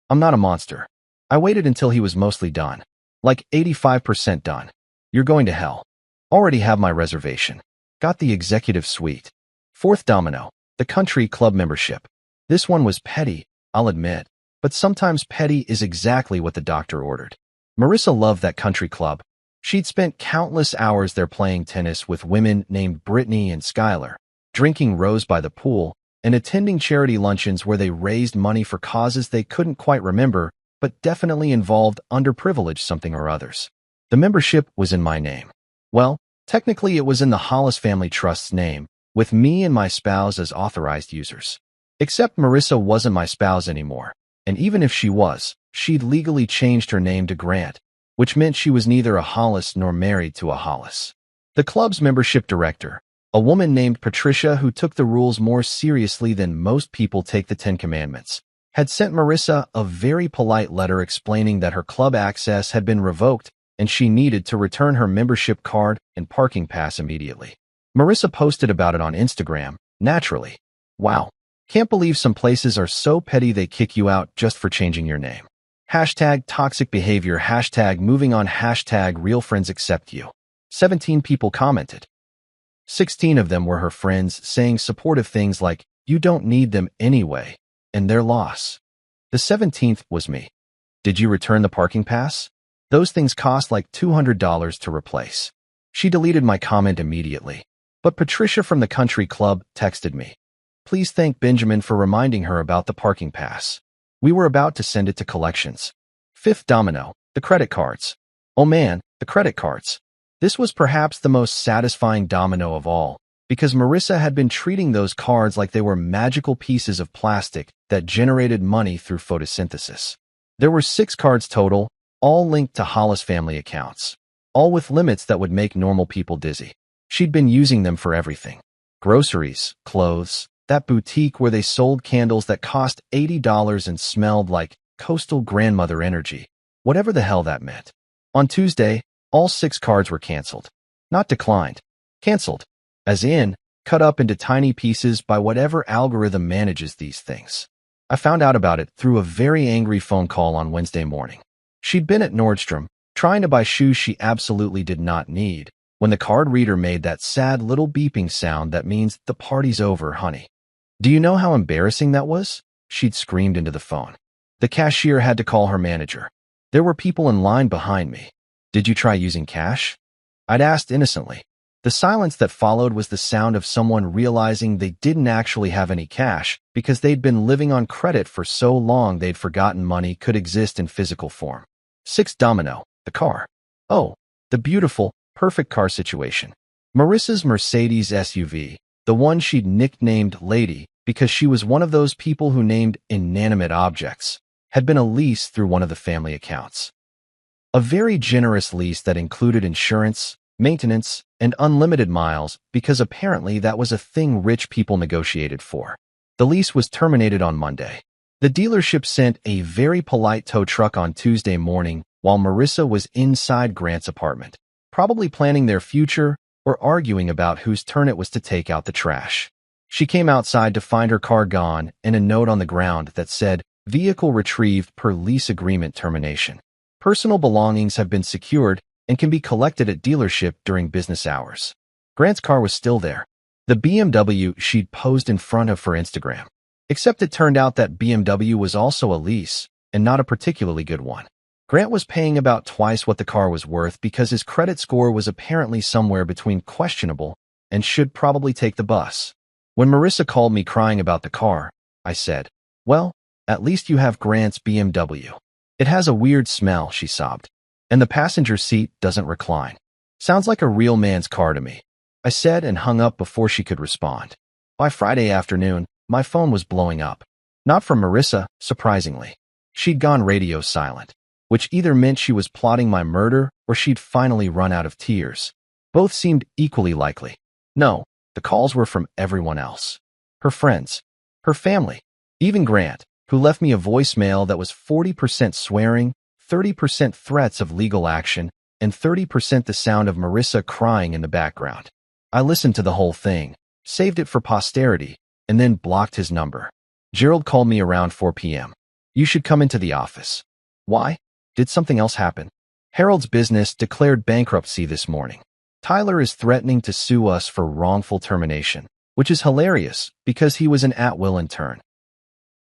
I'm not a monster. I waited until he was mostly done. Like 85% done. You're going to hell. Already have my reservation. Got the executive suite. Fourth domino, the country club membership. This one was petty, I'll admit, but sometimes petty is exactly what the doctor ordered. Marissa loved that country club. She'd spent countless hours there playing tennis with women named Brittany and Skylar, drinking rose by the pool, and attending charity luncheons where they raised money for causes they couldn't quite remember, but definitely involved underprivileged something or others. The membership was in my name. Well, technically it was in the Hollis Family Trust's name, with me and my spouse as authorized users. Except Marissa wasn't my spouse anymore, and even if she was, she'd legally changed her name to Grant, which meant she was neither a Hollis nor married to a Hollis. The club's membership director, a woman named Patricia who took the rules more seriously than most people take the 10 Commandments, had sent Marissa a very polite letter explaining that her club access had been revoked and she needed to return her membership card and parking pass immediately. Marissa posted about it on Instagram, naturally. Wow. Can't believe some places are so petty they kick you out just for changing your name. Hashtag toxic behavior, hashtag moving on, hashtag real friends accept you. 17 people commented. 16 of them were her friends saying supportive things like, "You don't need them anyway," and their loss. The 17th was me. "Did you return the parking pass? Those things cost like $200 to replace." She deleted my comment immediately. But Patricia from the country club texted me. "Please thank Benjamin for reminding her about the parking pass. We were about to send it to collections." Fifth domino, the credit cards. Oh man, the credit cards. This was perhaps the most satisfying domino of all, because Marissa had been treating those cards like they were magical pieces of plastic that generated money through photosynthesis. There were 6 cards total, all linked to Hollis family accounts, all with limits that would make normal people dizzy. She'd been using them for everything. Groceries, clothes, that boutique where they sold candles that cost $80 and smelled like coastal grandmother energy, whatever the hell that meant. On Tuesday, all 6 cards were canceled. Not declined. Canceled. As in, cut up into tiny pieces by whatever algorithm manages these things. I found out about it through a very angry phone call on Wednesday morning. She'd been at Nordstrom, trying to buy shoes she absolutely did not need, when the card reader made that sad little beeping sound that means the party's over, honey. "Do you know how embarrassing that was?" She'd screamed into the phone. The cashier had to call her manager. There were people in line behind me. "Did you try using cash?" I'd asked innocently. The silence that followed was the sound of someone realizing they didn't actually have any cash because they'd been living on credit for so long they'd forgotten money could exist in physical form. Sixth domino, the car. Oh, the beautiful, perfect car situation. Marissa's Mercedes SUV, the one she'd nicknamed Lady because she was one of those people who named inanimate objects, had been a lease through one of the family accounts. A very generous lease that included insurance, maintenance, and unlimited miles because apparently that was a thing rich people negotiated for. The lease was terminated on Monday. The dealership sent a very polite tow truck on Tuesday morning while Marissa was inside Grant's apartment, probably planning their future or arguing about whose turn it was to take out the trash. She came outside to find her car gone and a note on the ground that said, "Vehicle retrieved per lease agreement termination. Personal belongings have been secured and can be collected at dealership during business hours." Grant's car was still there, the BMW she'd posed in front of for Instagram. Except it turned out that BMW was also a lease, and not a particularly good one. Grant was paying about twice what the car was worth because his credit score was apparently somewhere between questionable and should probably take the bus. When Marissa called me crying about the car, I said, "Well, at least you have Grant's BMW. It has a weird smell," she sobbed. "And the passenger seat doesn't recline. Sounds like a real man's car to me," I said and hung up before she could respond. By Friday afternoon, my phone was blowing up. Not from Marissa, surprisingly. She'd gone radio silent, which either meant she was plotting my murder or she'd finally run out of tears. Both seemed equally likely. No, the calls were from everyone else. Her friends, her family, even Grant, who left me a voicemail that was 40% swearing, 30% threats of legal action, and 30% the sound of Marissa crying in the background. I listened to the whole thing, saved it for posterity, and then blocked his number. Gerald called me around 4 p.m. "You should come into the office." "Why? Did something else happen?" "Harold's business declared bankruptcy this morning. Tyler is threatening to sue us for wrongful termination, which is hilarious because he was an at-will intern.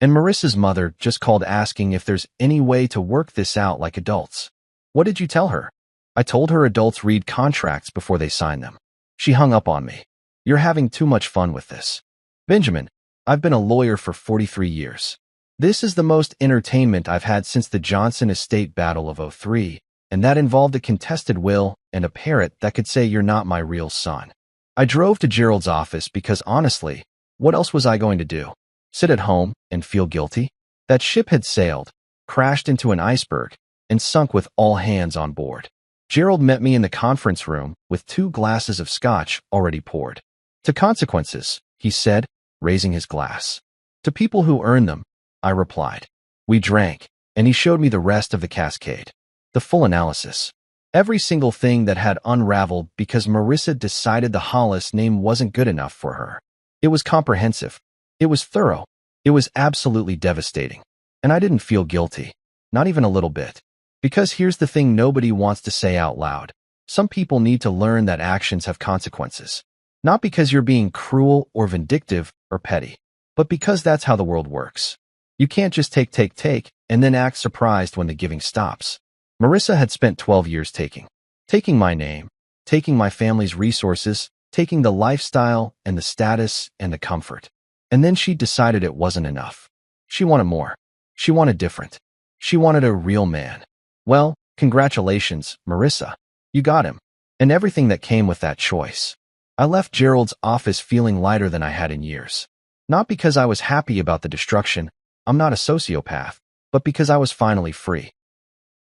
And Marissa's mother just called asking if there's any way to work this out like adults." "What did you tell her?" "I told her adults read contracts before they sign them." She hung up on me. "You're having too much fun with this." "Benjamin, I've been a lawyer for 43 years. This is the most entertainment I've had since the Johnson Estate Battle of '03, and that involved a contested will and a parrot that could say you're not my real son." I drove to Gerald's office because honestly, what else was I going to do? Sit at home and feel guilty? That ship had sailed, crashed into an iceberg, and sunk with all hands on board. Gerald met me in the conference room with 2 glasses of scotch already poured. "To consequences," he said, raising his glass. "To people who earn them," I replied. We drank, and he showed me the rest of the cascade. The full analysis. Every single thing that had unraveled because Marissa decided the Hollis name wasn't good enough for her. It was comprehensive. It was thorough. It was absolutely devastating. And I didn't feel guilty. Not even a little bit. Because here's the thing nobody wants to say out loud. Some people need to learn that actions have consequences. Not because you're being cruel or vindictive or petty, but because that's how the world works. You can't just take, and then act surprised when the giving stops. Marissa had spent 12 years taking my name, taking my family's resources, taking the lifestyle and the status and the comfort. And then she decided it wasn't enough. She wanted more. She wanted different. She wanted a real man. Well, congratulations, Marissa. You got him. And everything that came with that choice. I left Gerald's office feeling lighter than I had in years. Not because I was happy about the destruction, I'm not a sociopath, but because I was finally free.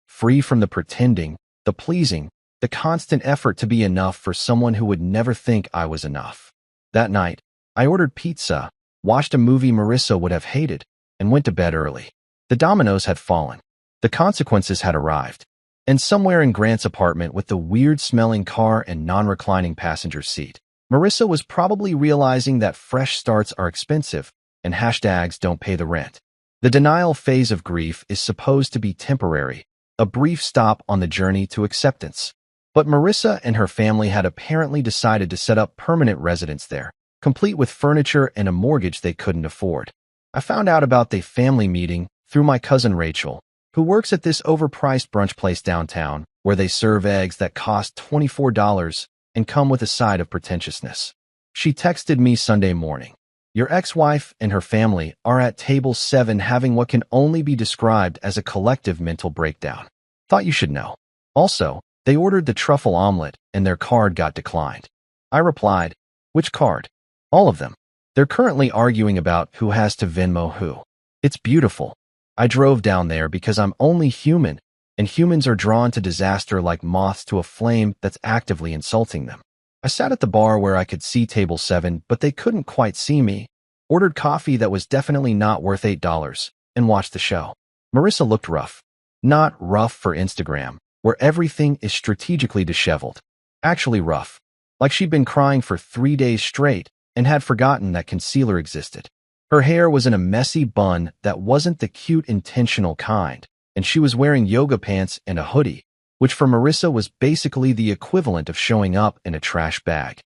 Free from the pretending, the pleasing, the constant effort to be enough for someone who would never think I was enough. That night, I ordered pizza, watched a movie Marissa would have hated, and went to bed early. The dominoes had fallen. The consequences had arrived. And somewhere in Grant's apartment with the weird-smelling car and non-reclining passenger seat, Marissa was probably realizing that fresh starts are expensive and hashtags don't pay the rent. The denial phase of grief is supposed to be temporary, a brief stop on the journey to acceptance. But Marissa and her family had apparently decided to set up permanent residence there, complete with furniture and a mortgage they couldn't afford. I found out about the family meeting through my cousin Rachel, who works at this overpriced brunch place downtown, where they serve eggs that cost $24 and come with a side of pretentiousness. She texted me Sunday morning. Your ex-wife and her family are at table 7 having what can only be described as a collective mental breakdown. Thought you should know. Also, they ordered the truffle omelet and their card got declined. I replied, which card? All of them. They're currently arguing about who has to Venmo who. It's beautiful. I drove down there because I'm only human, and humans are drawn to disaster like moths to a flame that's actively insulting them. I sat at the bar where I could see table 7, but they couldn't quite see me, ordered coffee that was definitely not worth $8, and watched the show. Marissa looked rough. Not rough for Instagram, where everything is strategically disheveled. Actually rough. Like she'd been crying for 3 days straight and had forgotten that concealer existed. Her hair was in a messy bun that wasn't the cute intentional kind, and she was wearing yoga pants and a hoodie, which for Marissa was basically the equivalent of showing up in a trash bag.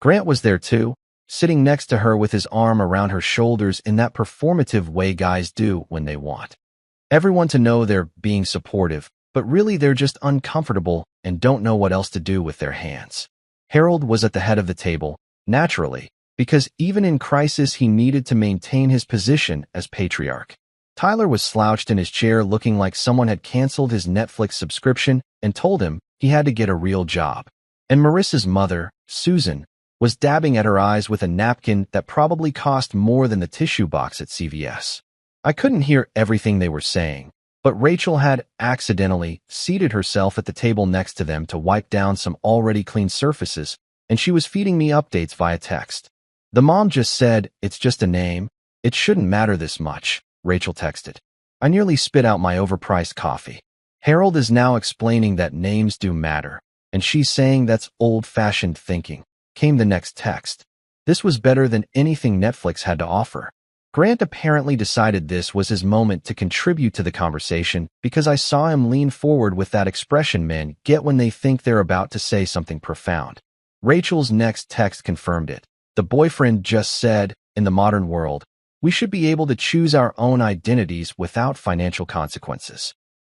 Grant was there too, sitting next to her with his arm around her shoulders in that performative way guys do when they want everyone to know they're being supportive, but really they're just uncomfortable and don't know what else to do with their hands. Harold was at the head of the table, naturally, because even in crisis he needed to maintain his position as patriarch. Tyler was slouched in his chair looking like someone had canceled his Netflix subscription and told him he had to get a real job. And Marissa's mother, Susan, was dabbing at her eyes with a napkin that probably cost more than the tissue box at CVS. I couldn't hear everything they were saying, but Rachel had accidentally seated herself at the table next to them to wipe down some already clean surfaces, and she was feeding me updates via text. The mom just said, it's just a name. It shouldn't matter this much, Rachel texted. I nearly spit out my overpriced coffee. Harold is now explaining that names do matter, and she's saying that's old-fashioned thinking. Came the next text. This was better than anything Netflix had to offer. Grant apparently decided this was his moment to contribute to the conversation because I saw him lean forward with that expression men get when they think they're about to say something profound. Rachel's next text confirmed it. The boyfriend just said, in the modern world, we should be able to choose our own identities without financial consequences.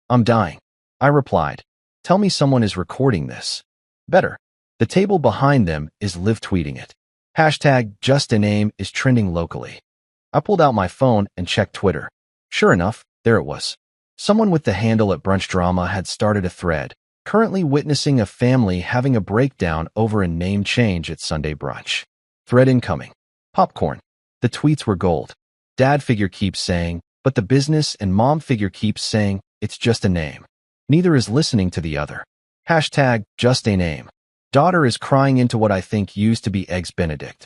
I'm dying. I replied. Tell me someone is recording this. Better. The table behind them is live tweeting it. Hashtag just a name is trending locally. I pulled out my phone and checked Twitter. Sure enough, there it was. Someone with the handle at Brunch Drama had started a thread, currently witnessing a family having a breakdown over a name change at Sunday brunch. Thread incoming. Popcorn. The tweets were gold. Dad figure keeps saying, but the business and mom figure keeps saying, it's just a name. Neither is listening to the other. Hashtag just a name. Daughter is crying into what I think used to be Eggs Benedict.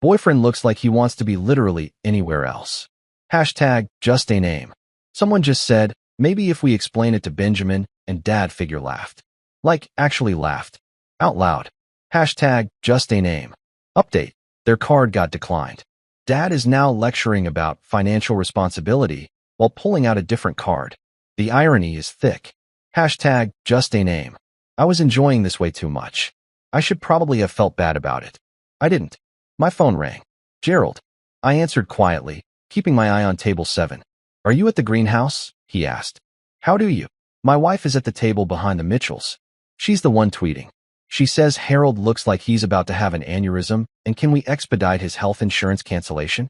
Boyfriend looks like he wants to be literally anywhere else. Hashtag just a name. Someone just said, maybe if we explain it to Benjamin, and dad figure laughed. Like, actually laughed. Out loud. Hashtag just a name. Update. Their card got declined. Dad is now lecturing about financial responsibility while pulling out a different card. The irony is thick. Hashtag just a name. I was enjoying this way too much. I should probably have felt bad about it. I didn't. My phone rang. Gerald. I answered quietly, keeping my eye on table 7. Are you at the greenhouse? He asked. How do you? My wife is at the table behind the Mitchells. She's the one tweeting. She says Harold looks like he's about to have an aneurysm, and can we expedite his health insurance cancellation?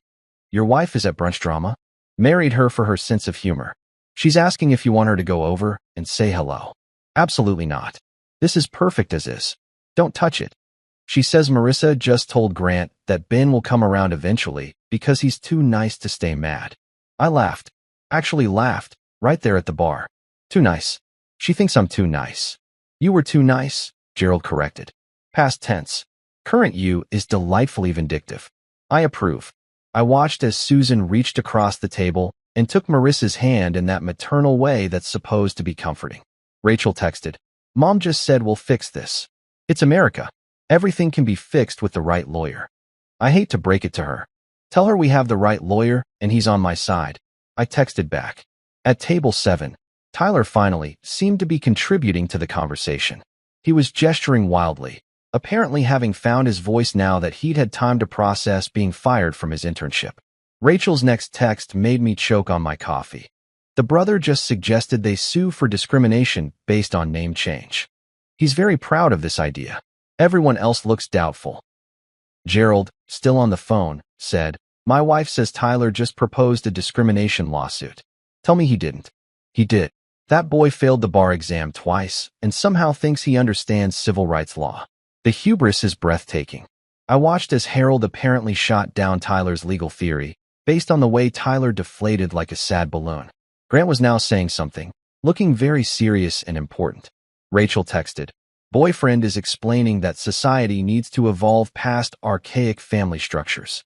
Your wife is at brunch drama? Married her for her sense of humor. She's asking if you want her to go over and say hello. Absolutely not. This is perfect as is. Don't touch it. She says Marissa just told Grant that Ben will come around eventually because he's too nice to stay mad. I laughed. Actually laughed, right there at the bar. Too nice. She thinks I'm too nice. You were too nice, Gerald corrected. Past tense. Current you is delightfully vindictive. I approve. I watched as Susan reached across the table and took Marissa's hand in that maternal way that's supposed to be comforting. Rachel texted, Mom just said we'll fix this. It's America. Everything can be fixed with the right lawyer. I hate to break it to her. Tell her we have the right lawyer and he's on my side. I texted back. At table 7, Tyler finally seemed to be contributing to the conversation. He was gesturing wildly, apparently having found his voice now that he'd had time to process being fired from his internship. Rachel's next text made me choke on my coffee. The brother just suggested they sue for discrimination based on name change. He's very proud of this idea. Everyone else looks doubtful. Gerald, still on the phone, said, My wife says Tyler just proposed a discrimination lawsuit. Tell me he didn't. He did. That boy failed the bar exam twice and somehow thinks he understands civil rights law. The hubris is breathtaking. I watched as Harold apparently shot down Tyler's legal theory, based on the way Tyler deflated like a sad balloon. Grant was now saying something, looking very serious and important. Rachel texted, Boyfriend is explaining that society needs to evolve past archaic family structures.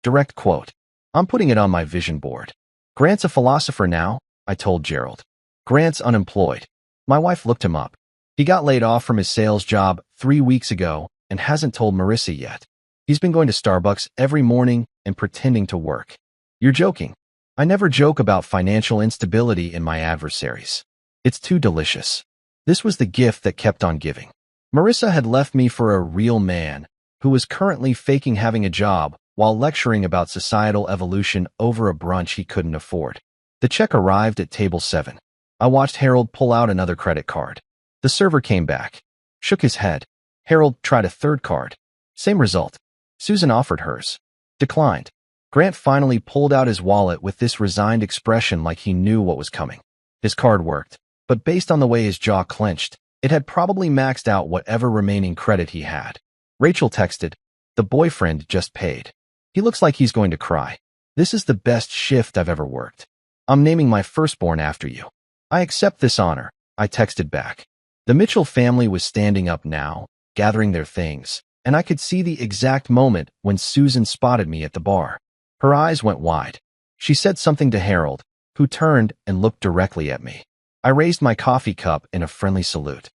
Direct quote. I'm putting it on my vision board. Grant's a philosopher now, I told Gerald. Grant's unemployed. My wife looked him up. He got laid off from his sales job 3 weeks ago and hasn't told Marissa yet. He's been going to Starbucks every morning and pretending to work. You're joking. I never joke about financial instability in my adversaries. It's too delicious. This was the gift that kept on giving. Marissa had left me for a real man who was currently faking having a job while lecturing about societal evolution over a brunch he couldn't afford. The check arrived at table 7. I watched Harold pull out another credit card. The server came back, shook his head. Harold tried a third card. Same result. Susan offered hers. Declined. Grant finally pulled out his wallet with this resigned expression like he knew what was coming. His card worked, but based on the way his jaw clenched, it had probably maxed out whatever remaining credit he had. Rachel texted, The boyfriend just paid. He looks like he's going to cry. This is the best shift I've ever worked. I'm naming my firstborn after you. I accept this honor, I texted back. The Mitchell family was standing up now, gathering their things, and I could see the exact moment when Susan spotted me at the bar. Her eyes went wide. She said something to Harold, who turned and looked directly at me. I raised my coffee cup in a friendly salute.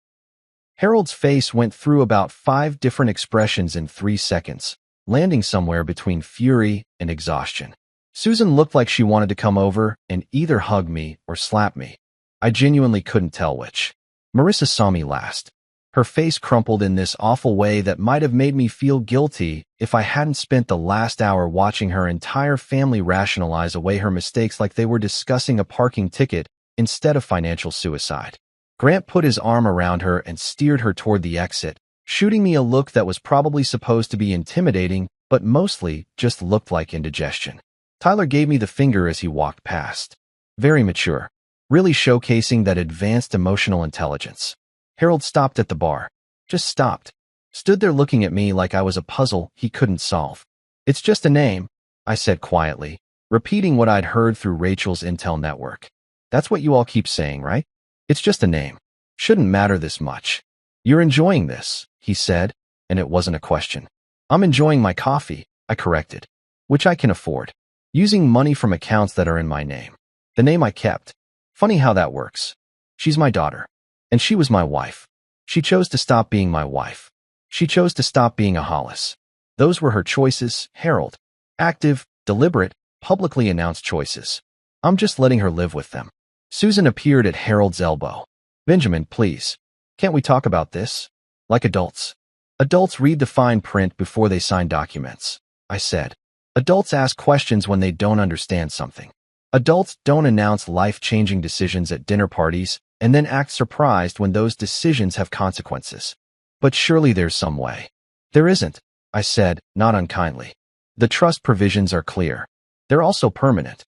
Harold's face went through about 5 different expressions in 3 seconds, landing somewhere between fury and exhaustion. Susan looked like she wanted to come over and either hug me or slap me. I genuinely couldn't tell which. Marissa saw me last. Her face crumpled in this awful way that might have made me feel guilty if I hadn't spent the last hour watching her entire family rationalize away her mistakes like they were discussing a parking ticket instead of financial suicide. Grant put his arm around her and steered her toward the exit, shooting me a look that was probably supposed to be intimidating, but mostly just looked like indigestion. Tyler gave me the finger as he walked past. Very mature, really showcasing that advanced emotional intelligence. Harold stopped at the bar. Just stopped. Stood there looking at me like I was a puzzle he couldn't solve. It's just a name, I said quietly, repeating what I'd heard through Rachel's intel network. That's what you all keep saying, right? It's just a name. Shouldn't matter this much. You're enjoying this, he said, and it wasn't a question. I'm enjoying my coffee, I corrected, which I can afford, using money from accounts that are in my name. The name I kept. Funny how that works. She's my daughter. And she was my wife. She chose to stop being my wife. She chose to stop being a Hollis. Those were her choices, Harold. Active, deliberate, publicly announced choices. I'm just letting her live with them. Susan appeared at Harold's elbow. Benjamin, please. Can't we talk about this? Like adults. Adults read the fine print before they sign documents, I said. Adults ask questions when they don't understand something. Adults don't announce life-changing decisions at dinner parties and then act surprised when those decisions have consequences. But surely there's some way. There isn't, I said, not unkindly. The trust provisions are clear. They're also permanent.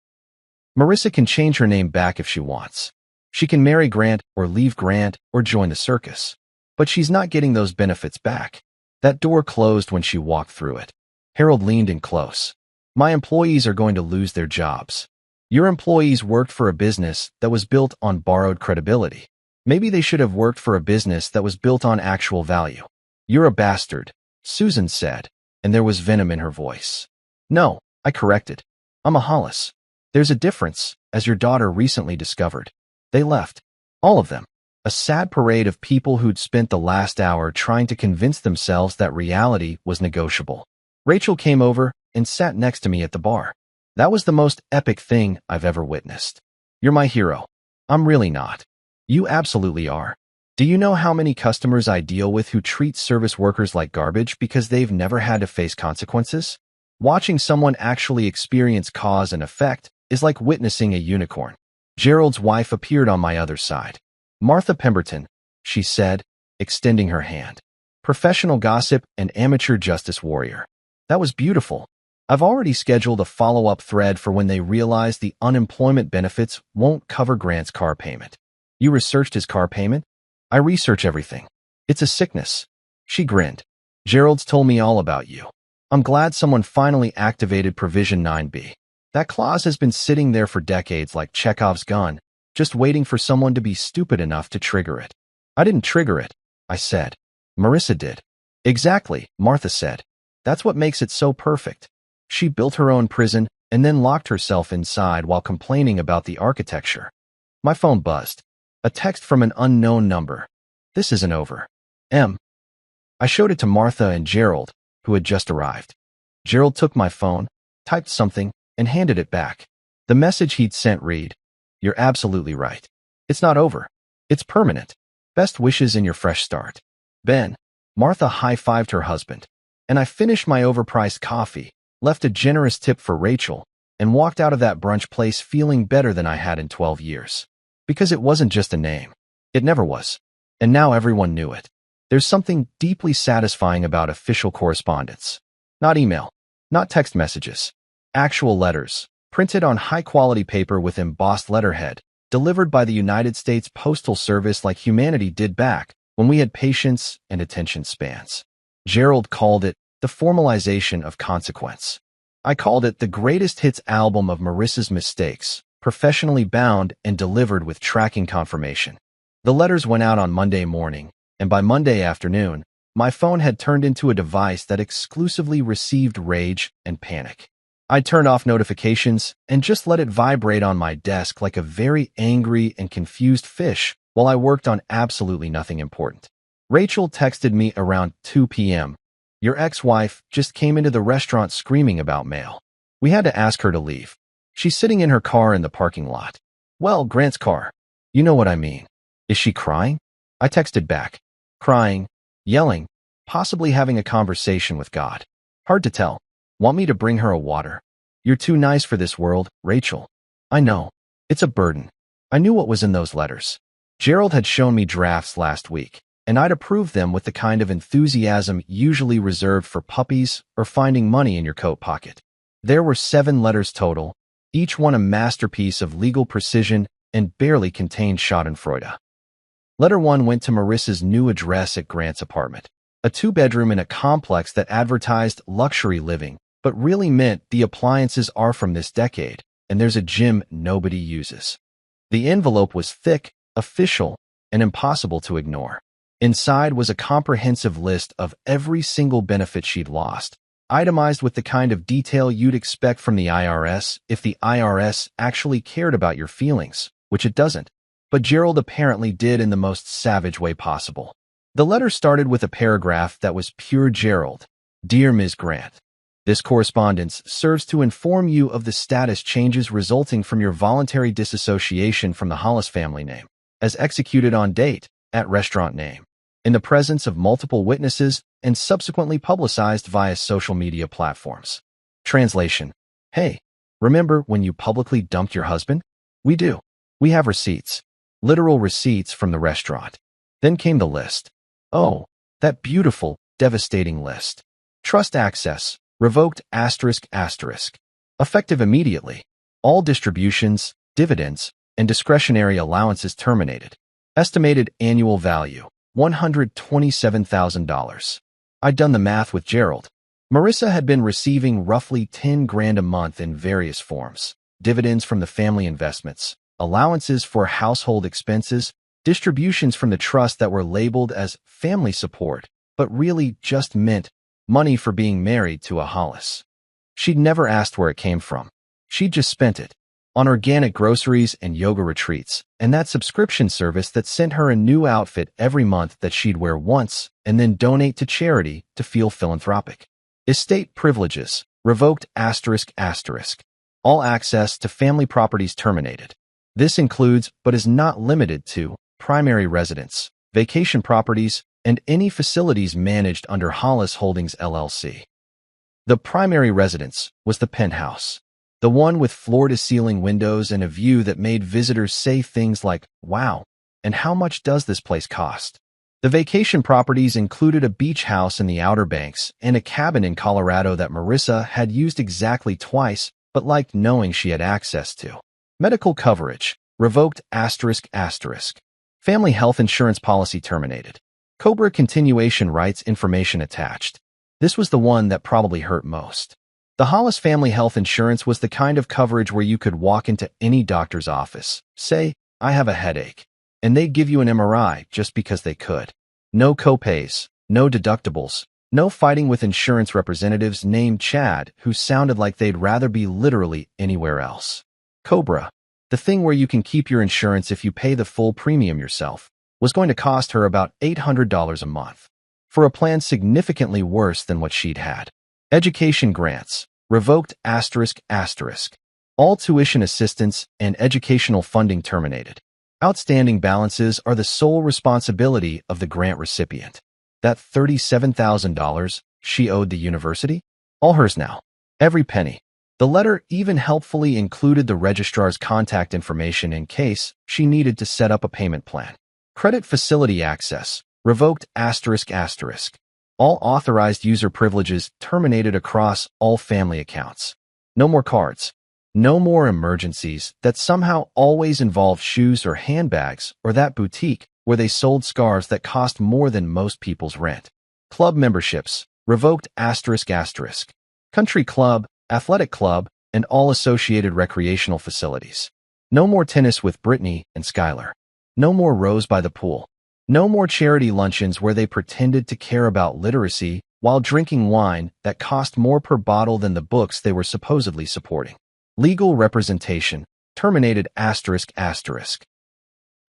Marissa can change her name back if she wants. She can marry Grant or leave Grant or join the circus. But she's not getting those benefits back. That door closed when she walked through it. Harold leaned in close. My employees are going to lose their jobs. Your employees worked for a business that was built on borrowed credibility. Maybe they should have worked for a business that was built on actual value. You're a bastard, Susan said, and there was venom in her voice. No, I corrected. I'm a Hollis. There's a difference, as your daughter recently discovered. They left. All of them. A sad parade of people who'd spent the last hour trying to convince themselves that reality was negotiable. Rachel came over and sat next to me at the bar. That was the most epic thing I've ever witnessed. You're my hero. I'm really not. You absolutely are. Do you know how many customers I deal with who treat service workers like garbage because they've never had to face consequences? Watching someone actually experience cause and effect is like witnessing a unicorn. Gerald's wife appeared on my other side. Martha Pemberton, she said, extending her hand. Professional gossip and amateur justice warrior. That was beautiful. I've already scheduled a follow-up thread for when they realize the unemployment benefits won't cover Grant's car payment. You researched his car payment? I research everything. It's a sickness. She grinned. Gerald's told me all about you. I'm glad someone finally activated Provision 9B. That clause has been sitting there for decades like Chekhov's gun, just waiting for someone to be stupid enough to trigger it. I didn't trigger it, I said. Marissa did. Exactly, Martha said. That's what makes it so perfect. She built her own prison and then locked herself inside while complaining about the architecture. My phone buzzed. A text from an unknown number. This isn't over. I showed it to Martha and Gerald, who had just arrived. Gerald took my phone, typed something, and handed it back. The message he'd sent read, "You're absolutely right. It's not over. It's permanent. Best wishes in your fresh start. Ben." Martha high-fived her husband. And I finished my overpriced coffee, left a generous tip for Rachel, and walked out of that brunch place feeling better than I had in 12 years. Because it wasn't just a name. It never was. And now everyone knew it. There's something deeply satisfying about official correspondence. Not email, not text messages. Actual letters, printed on high-quality paper with embossed letterhead, delivered by the United States Postal Service like humanity did back when we had patience and attention spans. Gerald called it the formalization of consequence. I called it the greatest hits album of Marissa's mistakes, professionally bound and delivered with tracking confirmation. The letters went out on Monday morning, and by Monday afternoon, my phone had turned into a device that exclusively received rage and panic. I turned off notifications and just let it vibrate on my desk like a very angry and confused fish while I worked on absolutely nothing important. Rachel texted me around 2 p.m. Your ex-wife just came into the restaurant screaming about mail. We had to ask her to leave. She's sitting in her car in the parking lot. Well, Grant's car. You know what I mean. Is she crying? I texted back. Crying, yelling, possibly having a conversation with God. Hard to tell. Want me to bring her a water? You're too nice for this world, Rachel. I know. It's a burden. I knew what was in those letters. Gerald had shown me drafts last week, and I'd approved them with the kind of enthusiasm usually reserved for puppies or finding money in your coat pocket. There were 7 letters total, each one a masterpiece of legal precision and barely contained schadenfreude. Letter 1 went to Marissa's new address at Grant's apartment, a 2-bedroom in a complex that advertised luxury living, but really meant the appliances are from this decade, and there's a gym nobody uses. The envelope was thick, official, and impossible to ignore. Inside was a comprehensive list of every single benefit she'd lost, itemized with the kind of detail you'd expect from the IRS if the IRS actually cared about your feelings, which it doesn't. But Gerald apparently did in the most savage way possible. The letter started with a paragraph that was pure Gerald. Dear Ms. Grant, this correspondence serves to inform you of the status changes resulting from your voluntary disassociation from the Hollis family name, as executed on date, at restaurant name. in the presence of multiple witnesses and subsequently publicized via social media platforms. Translation: Hey, remember when you publicly dumped your husband? We do. We have receipts. Literal receipts from the restaurant. Then came the list. Oh, that beautiful, devastating list. Trust access, revoked ***. Effective immediately. All distributions, dividends, and discretionary allowances terminated. Estimated annual value, $127,000. I'd done the math with Gerald. Marissa had been receiving roughly 10 grand a month in various forms. Dividends from the family investments, allowances for household expenses, distributions from the trust that were labeled as family support, but really just meant money for being married to a Hollis. She'd never asked where it came from. She'd just spent it on organic groceries and yoga retreats, and that subscription service that sent her a new outfit every month that she'd wear once and then donate to charity to feel philanthropic. Estate privileges, revoked ***. All access to family properties terminated. This includes, but is not limited to, primary residence, vacation properties, and any facilities managed under Hollis Holdings LLC. The primary residence was the penthouse, the one with floor-to-ceiling windows and a view that made visitors say things like, "Wow, and how much does this place cost?" The vacation properties included a beach house in the Outer Banks and a cabin in Colorado that Marissa had used exactly twice but liked knowing she had access to. Medical coverage, revoked ***. Family health insurance policy terminated. COBRA continuation rights information attached. This was the one that probably hurt most. The Hollis family health insurance was the kind of coverage where you could walk into any doctor's office, say, "I have a headache," and they'd give you an MRI just because they could. No copays, no deductibles, no fighting with insurance representatives named Chad who sounded like they'd rather be literally anywhere else. COBRA, the thing where you can keep your insurance if you pay the full premium yourself, was going to cost her about $800 a month, for a plan significantly worse than what she'd had. Education grants, revoked ***. All tuition assistance and educational funding terminated. Outstanding balances are the sole responsibility of the grant recipient. That $37,000 she owed the university? All hers now. Every penny. The letter even helpfully included the registrar's contact information in case she needed to set up a payment plan. Credit facility access, revoked ***. All authorized user privileges terminated across all family accounts. No more cards. No more emergencies that somehow always involved shoes or handbags or that boutique where they sold scarves that cost more than most people's rent. Club memberships, revoked ***. Country club, athletic club, and all associated recreational facilities. No more tennis with Brittany and Skylar. No more rows by the pool. No more charity luncheons where they pretended to care about literacy while drinking wine that cost more per bottle than the books they were supposedly supporting. Legal representation, terminated ***. The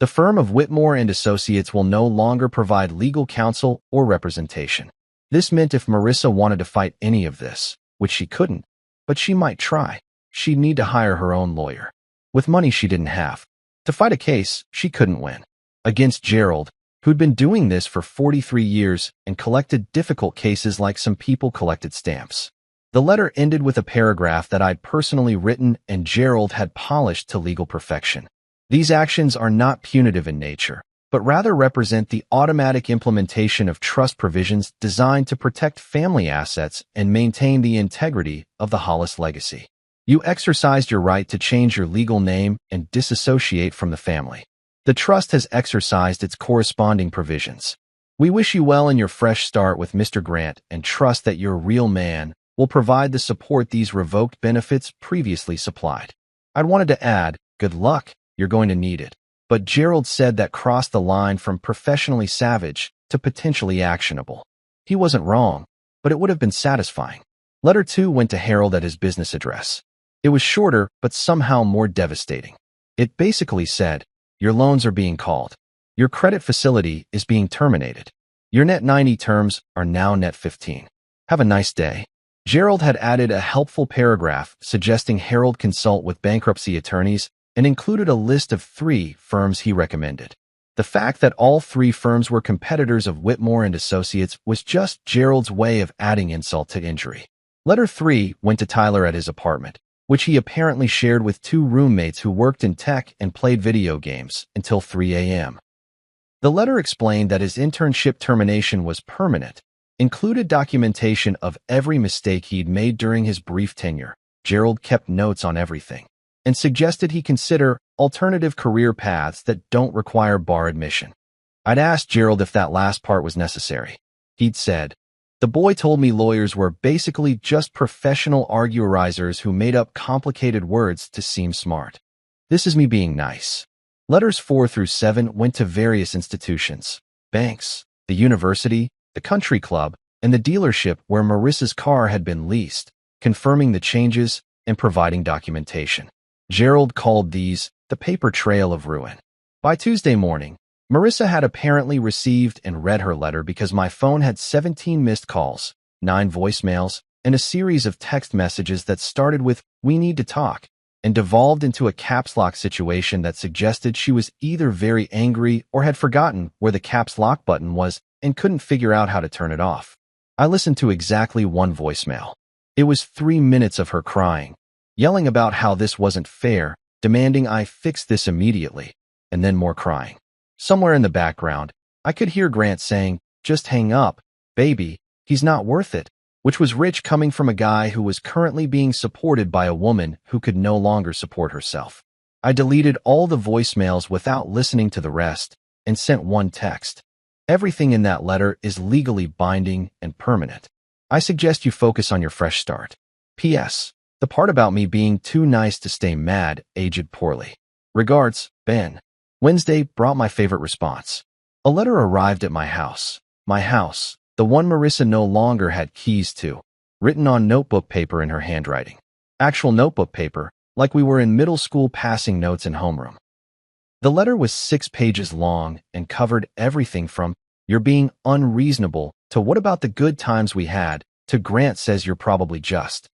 firm of Whitmore and Associates will no longer provide legal counsel or representation. This meant if Marissa wanted to fight any of this, which she couldn't, but she might try, she'd need to hire her own lawyer. With money she didn't have. To fight a case she couldn't win. Against Gerald, who'd been doing this for 43 years and collected difficult cases like some people collected stamps. The letter ended with a paragraph that I'd personally written and Gerald had polished to legal perfection. These actions are not punitive in nature, but rather represent the automatic implementation of trust provisions designed to protect family assets and maintain the integrity of the Hollis legacy. You exercised your right to change your legal name and disassociate from the family. The trust has exercised its corresponding provisions. We wish you well in your fresh start with Mr. Grant and trust that your real man will provide the support these revoked benefits previously supplied. I'd wanted to add, good luck, you're going to need it. But Gerald said that crossed the line from professionally savage to potentially actionable. He wasn't wrong, but it would have been satisfying. Letter 2 went to Harold at his business address. It was shorter, but somehow more devastating. It basically said, your loans are being called. Your credit facility is being terminated. Your net 90 terms are now net 15. Have a nice day. Gerald had added a helpful paragraph suggesting Harold consult with bankruptcy attorneys and included a list of 3 firms he recommended. The fact that all three firms were competitors of Whitmore and Associates was just Gerald's way of adding insult to injury. Letter 3 went to Tyler at his apartment, which he apparently shared with two roommates who worked in tech and played video games until 3 a.m. The letter explained that his internship termination was permanent, included documentation of every mistake he'd made during his brief tenure. Gerald kept notes on everything, and suggested he consider alternative career paths that don't require bar admission. I'd asked Gerald if that last part was necessary. He'd said, "The boy told me lawyers were basically just professional arguerizers who made up complicated words to seem smart." This is me being nice. Letters 4 through 7 went to various institutions: banks, the university, the country club, and the dealership where Marissa's car had been leased, confirming the changes and providing documentation. Gerald called these the paper trail of ruin. By Tuesday morning, Marissa had apparently received and read her letter because my phone had 17 missed calls, 9 voicemails, and a series of text messages that started with "We need to talk" and devolved into a caps lock situation that suggested she was either very angry or had forgotten where the caps lock button was and couldn't figure out how to turn it off. I listened to exactly one voicemail. It was 3 minutes of her crying, yelling about how this wasn't fair, demanding I fix this immediately, and then more crying. Somewhere in the background, I could hear Grant saying, "Just hang up, baby, he's not worth it," which was rich coming from a guy who was currently being supported by a woman who could no longer support herself. I deleted all the voicemails without listening to the rest and sent one text. Everything in that letter is legally binding and permanent. I suggest you focus on your fresh start. P.S. The part about me being too nice to stay mad aged poorly. Regards, Ben. Wednesday brought my favorite response. A letter arrived at my house. My house, the one Marissa no longer had keys to, written on notebook paper in her handwriting. Actual notebook paper, like we were in middle school passing notes in homeroom. The letter was 6 pages long and covered everything from "You're being unreasonable" to "What about the good times we had" to "Grant says you're probably just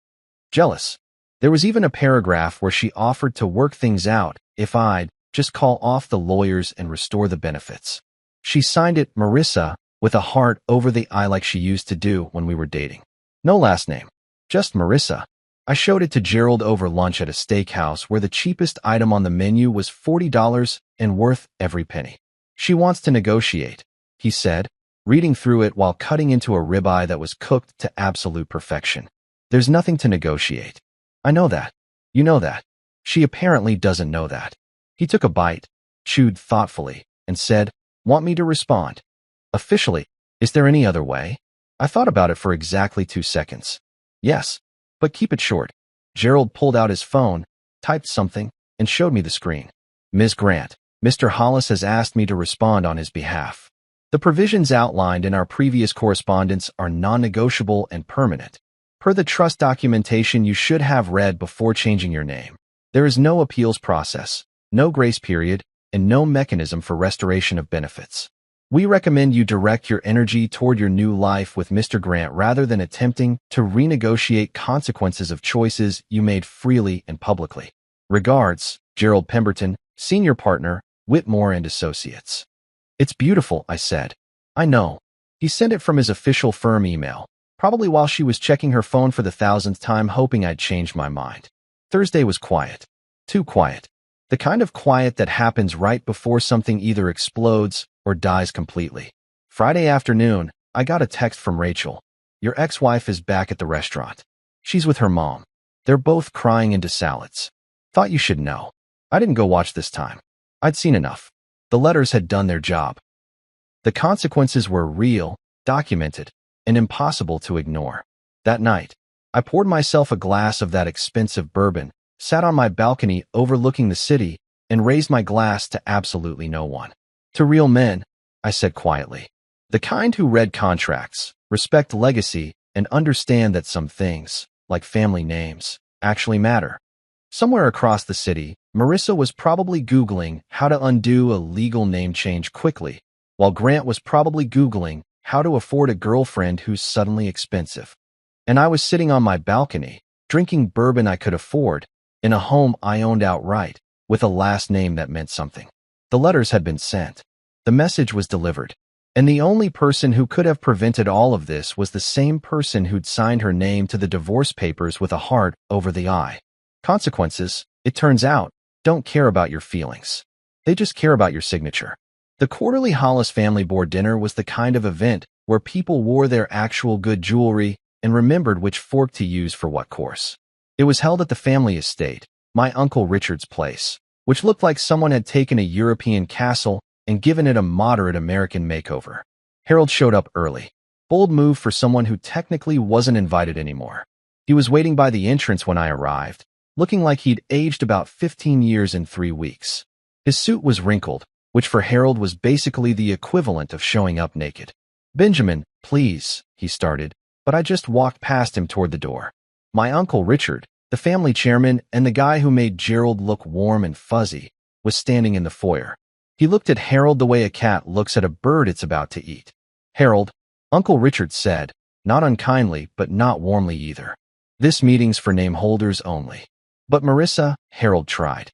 jealous." There was even a paragraph where she offered to work things out if I'd just call off the lawyers and restore the benefits. She signed it Marissa with a heart over the I like she used to do when we were dating. No last name, just Marissa. I showed it to Gerald over lunch at a steakhouse where the cheapest item on the menu was $40 and worth every penny. "She wants to negotiate," he said, reading through it while cutting into a ribeye that was cooked to absolute perfection. "There's nothing to negotiate. I know that. You know that. She apparently doesn't know that." He took a bite, chewed thoughtfully, and said, "Want me to respond?" "Officially, is there any other way?" I thought about it for exactly 2 seconds. "Yes, but keep it short." Gerald pulled out his phone, typed something, and showed me the screen. "Ms. Grant, Mr. Hollis has asked me to respond on his behalf. The provisions outlined in our previous correspondence are non-negotiable and permanent. Per the trust documentation you should have read before changing your name, there is no appeals process, no grace period, and no mechanism for restoration of benefits. We recommend you direct your energy toward your new life with Mr. Grant rather than attempting to renegotiate consequences of choices you made freely and publicly. Regards, Gerald Pemberton, Senior Partner, Whitmore and Associates." "It's beautiful," I said. "I know." He sent it from his official firm email, probably while she was checking her phone for the 1,000th time hoping I'd changed my mind. Thursday was quiet. Too quiet. The kind of quiet that happens right before something either explodes or dies completely. Friday afternoon, I got a text from Rachel. "Your ex-wife is back at the restaurant. She's with her mom. They're both crying into salads. Thought you should know." I didn't go watch this time. I'd seen enough. The letters had done their job. The consequences were real, documented, and impossible to ignore. That night, I poured myself a glass of that expensive bourbon, sat on my balcony overlooking the city, and raised my glass to absolutely no one. "To real men," I said quietly. "The kind who read contracts, respect legacy, and understand that some things, like family names, actually matter." Somewhere across the city, Marissa was probably Googling how to undo a legal name change quickly, while Grant was probably Googling how to afford a girlfriend who's suddenly expensive. And I was sitting on my balcony, drinking bourbon I could afford, in a home I owned outright, with a last name that meant something. The letters had been sent. The message was delivered. And the only person who could have prevented all of this was the same person who'd signed her name to the divorce papers with a heart over the I. Consequences, it turns out, don't care about your feelings. They just care about your signature. The quarterly Hollis family board dinner was the kind of event where people wore their actual good jewelry and remembered which fork to use for what course. It was held at the family estate, my Uncle Richard's place, which looked like someone had taken a European castle and given it a moderate American makeover. Harold showed up early. Bold move for someone who technically wasn't invited anymore. He was waiting by the entrance when I arrived, looking like he'd aged about 15 years in 3 weeks. His suit was wrinkled, which for Harold was basically the equivalent of showing up naked. "Benjamin, please," he started, but I just walked past him toward the door. My Uncle Richard, the family chairman and the guy who made Gerald look warm and fuzzy, was standing in the foyer. He looked at Harold the way a cat looks at a bird it's about to eat. "Harold," Uncle Richard said, not unkindly but not warmly either. "This meeting's for name holders only." "But Marissa," Harold tried.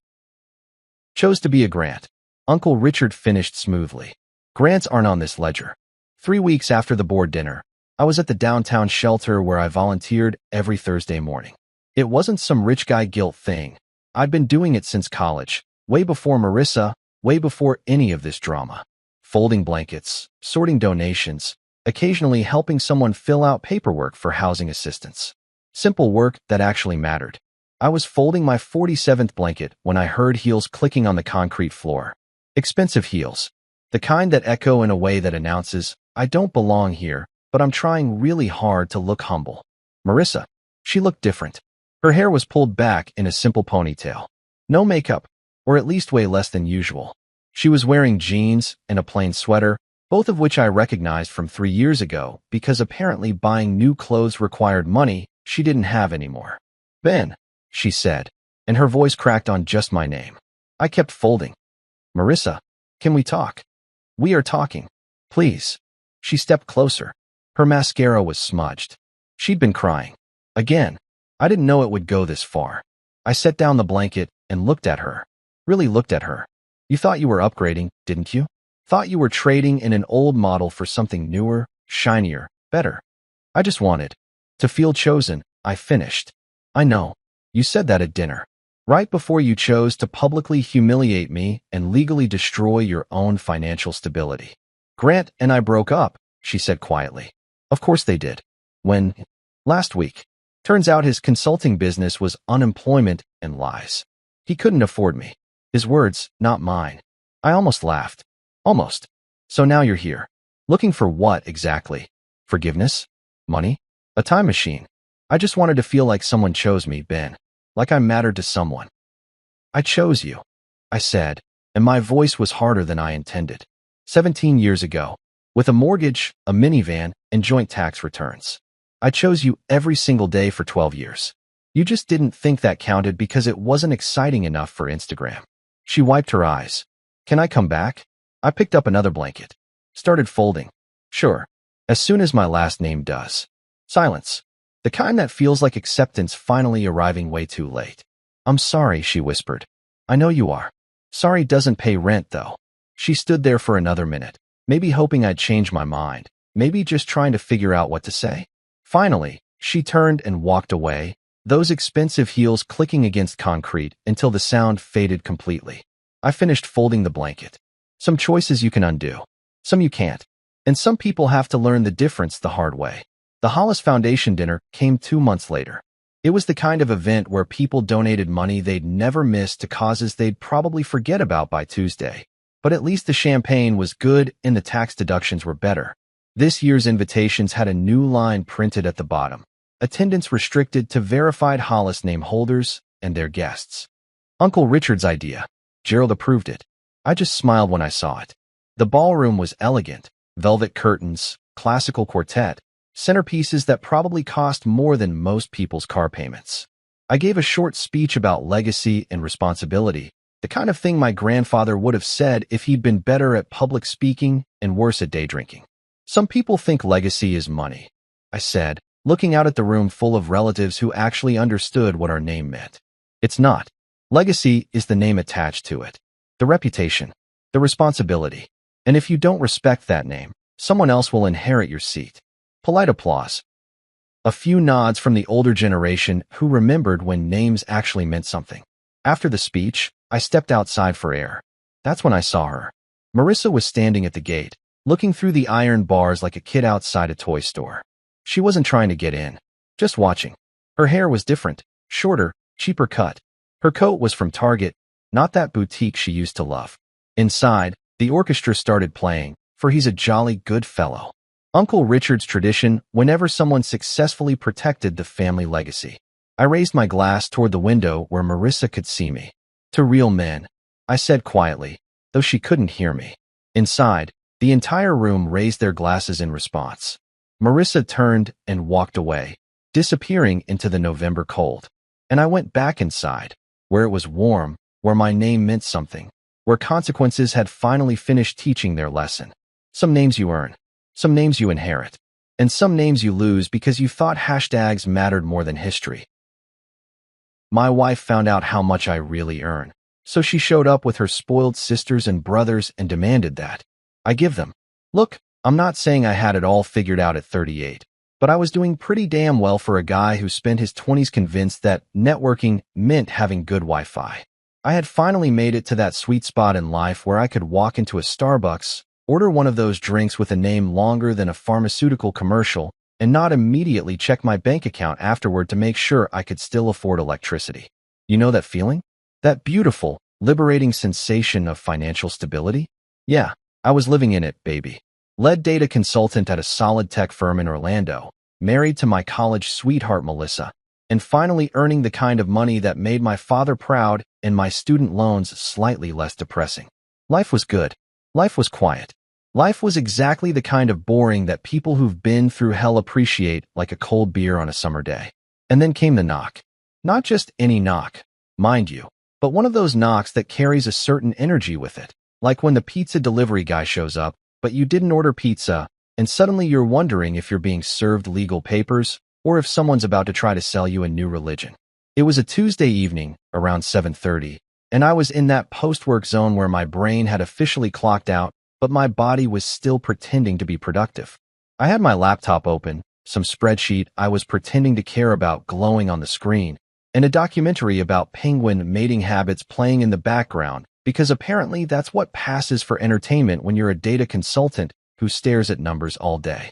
"Chose to be a grant," Uncle Richard finished smoothly. "Grants aren't on this ledger." 3 weeks after the board dinner, I was at the downtown shelter where I volunteered every Thursday morning. It wasn't some rich guy guilt thing. I'd been doing it since college, way before Marissa, way before any of this drama. Folding blankets, sorting donations, occasionally helping someone fill out paperwork for housing assistance. Simple work that actually mattered. I was folding my 47th blanket when I heard heels clicking on the concrete floor. Expensive heels. The kind that echo in a way that announces, "I don't belong here, but I'm trying really hard to look humble." Marissa. She looked different. Her hair was pulled back in a simple ponytail. No makeup, or at least way less than usual. She was wearing jeans and a plain sweater, both of which I recognized from 3 years ago because apparently buying new clothes required money she didn't have anymore. "Ben," she said, and her voice cracked on just my name. I kept folding. "Marissa, can we talk?" "We are talking. Please." She stepped closer. Her mascara was smudged. She'd been crying. Again. I didn't know it would go this far. I set down the blanket and looked at her. Really looked at her. "You thought you were upgrading, didn't you? Thought you were trading in an old model for something newer, shinier, better." "I just wanted to feel chosen," I finished. "I know. You said that at dinner. Right before you chose to publicly humiliate me and legally destroy your own financial stability." "Grant and I broke up," she said quietly. "Of course they did. When? Last week. Turns out his consulting business was unemployment and lies. He couldn't afford me." His words, not mine. I almost laughed. "Almost. So now you're here. Looking for what exactly? Forgiveness? Money? A time machine?" "I just wanted to feel like someone chose me, Ben. Like I mattered to someone." "I chose you," I said, and my voice was harder than I intended. 17 years ago. With a mortgage, a minivan, and joint tax returns. I chose you every single day for 12 years. You just didn't think that counted because it wasn't exciting enough for Instagram." She wiped her eyes. "Can I come back?" I picked up another blanket. Started folding. "Sure. As soon as my last name does." Silence. The kind that feels like acceptance finally arriving way too late. "I'm sorry," she whispered. "I know you are. Sorry doesn't pay rent, though." She stood there for another minute, maybe hoping I'd change my mind, maybe just trying to figure out what to say. Finally, she turned and walked away, those expensive heels clicking against concrete until the sound faded completely. I finished folding the blanket. Some choices you can undo. Some you can't. And some people have to learn the difference the hard way. The Hollis Foundation dinner came 2 months later. It was the kind of event where people donated money they'd never miss to causes they'd probably forget about by Tuesday. But at least the champagne was good and the tax deductions were better. This year's invitations had a new line printed at the bottom. Attendance restricted to verified Hollis name holders and their guests. Uncle Richard's idea. Gerald approved it. I just smiled when I saw it. The ballroom was elegant. Velvet curtains, classical quartet, centerpieces that probably cost more than most people's car payments. I gave a short speech about legacy and responsibility, the kind of thing my grandfather would have said if he'd been better at public speaking and worse at day drinking. "Some people think legacy is money," I said, looking out at the room full of relatives who actually understood what our name meant. "It's not. Legacy is the name attached to it. The reputation. The responsibility. And if you don't respect that name, someone else will inherit your seat. Polite applause. A few nods from the older generation who remembered when names actually meant something. After the speech, I stepped outside for air. That's when I saw her. Marissa was standing at the gate, looking through the iron bars like a kid outside a toy store. She wasn't trying to get in, just watching. Her hair was different, shorter, cheaper cut. Her coat was from Target, not that boutique she used to love. Inside, the orchestra started playing, for he's a jolly good fellow. Uncle Richard's tradition whenever someone successfully protected the family legacy. I raised my glass toward the window where Marissa could see me. To real men, I said quietly, though she couldn't hear me. Inside, the entire room raised their glasses in response. Marissa turned and walked away, disappearing into the November cold. And I went back inside, where it was warm, where my name meant something, where consequences had finally finished teaching their lesson. Some names you earn, some names you inherit, and some names you lose because you thought hashtags mattered more than history. My wife found out how much I really earn, so she showed up with her spoiled sisters and brothers and demanded that I give them. Look, I'm not saying I had it all figured out at 38, but I was doing pretty damn well for a guy who spent his 20s convinced that networking meant having good Wi-Fi. I had finally made it to that sweet spot in life where I could walk into a Starbucks, order one of those drinks with a name longer than a pharmaceutical commercial, and not immediately check my bank account afterward to make sure I could still afford electricity. You know that feeling? That beautiful, liberating sensation of financial stability? Yeah, I was living in it, baby. Lead data consultant at a solid tech firm in Orlando, married to my college sweetheart Melissa, and finally earning the kind of money that made my father proud and my student loans slightly less depressing. Life was good. Life was quiet. Life was exactly the kind of boring that people who've been through hell appreciate, like a cold beer on a summer day. And then came the knock. Not just any knock, mind you, but one of those knocks that carries a certain energy with it. Like when the pizza delivery guy shows up, but you didn't order pizza, and suddenly you're wondering if you're being served legal papers or if someone's about to try to sell you a new religion. It was a Tuesday evening, around 7:30, and I was in that post-work zone where my brain had officially clocked out, but my body was still pretending to be productive. I had my laptop open, some spreadsheet I was pretending to care about glowing on the screen, and a documentary about penguin mating habits playing in the background, because apparently that's what passes for entertainment when you're a data consultant who stares at numbers all day.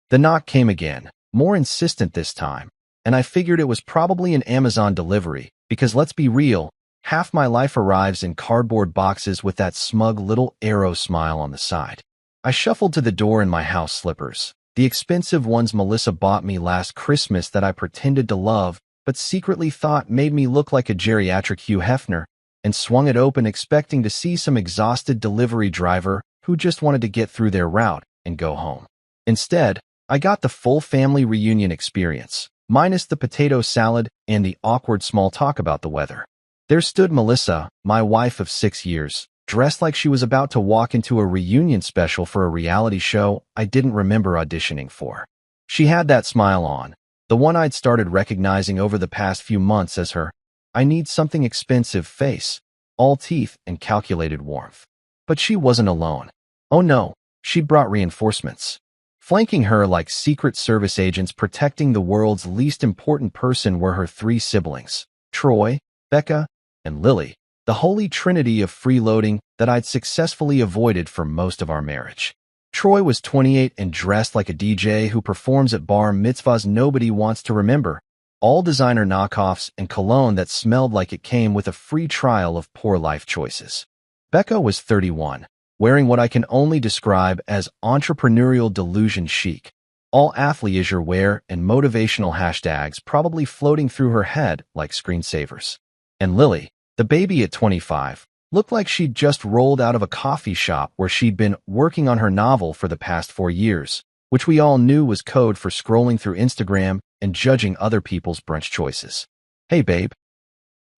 The knock came again, more insistent this time, and I figured it was probably an Amazon delivery, because let's be real, half my life arrives in cardboard boxes with that smug little arrow smile on the side. I shuffled to the door in my house slippers, the expensive ones Melissa bought me last Christmas that I pretended to love, but secretly thought made me look like a geriatric Hugh Hefner, and swung it open expecting to see some exhausted delivery driver who just wanted to get through their route and go home. Instead, I got the full family reunion experience, minus the potato salad and the awkward small talk about the weather. There stood Melissa, my wife of 6 years, dressed like she was about to walk into a reunion special for a reality show I didn't remember auditioning for. She had that smile on, the one I'd started recognizing over the past few months as her "I need something expensive" face, all teeth and calculated warmth. But she wasn't alone. Oh no, she'd brought reinforcements. Flanking her like Secret Service agents protecting the world's least important person were her 3 siblings, Troy, Becca, and Lily, the holy trinity of freeloading that I'd successfully avoided for most of our marriage. Troy was 28 and dressed like a DJ who performs at bar mitzvahs nobody wants to remember, all designer knockoffs and cologne that smelled like it came with a free trial of poor life choices. Becca was 31, wearing what I can only describe as entrepreneurial delusion chic, all athleisure wear and motivational hashtags probably floating through her head like screensavers. And Lily, the baby at 25, looked like she'd just rolled out of a coffee shop where she'd been working on her novel for the past 4 years, which we all knew was code for scrolling through Instagram and judging other people's brunch choices. "Hey, babe,"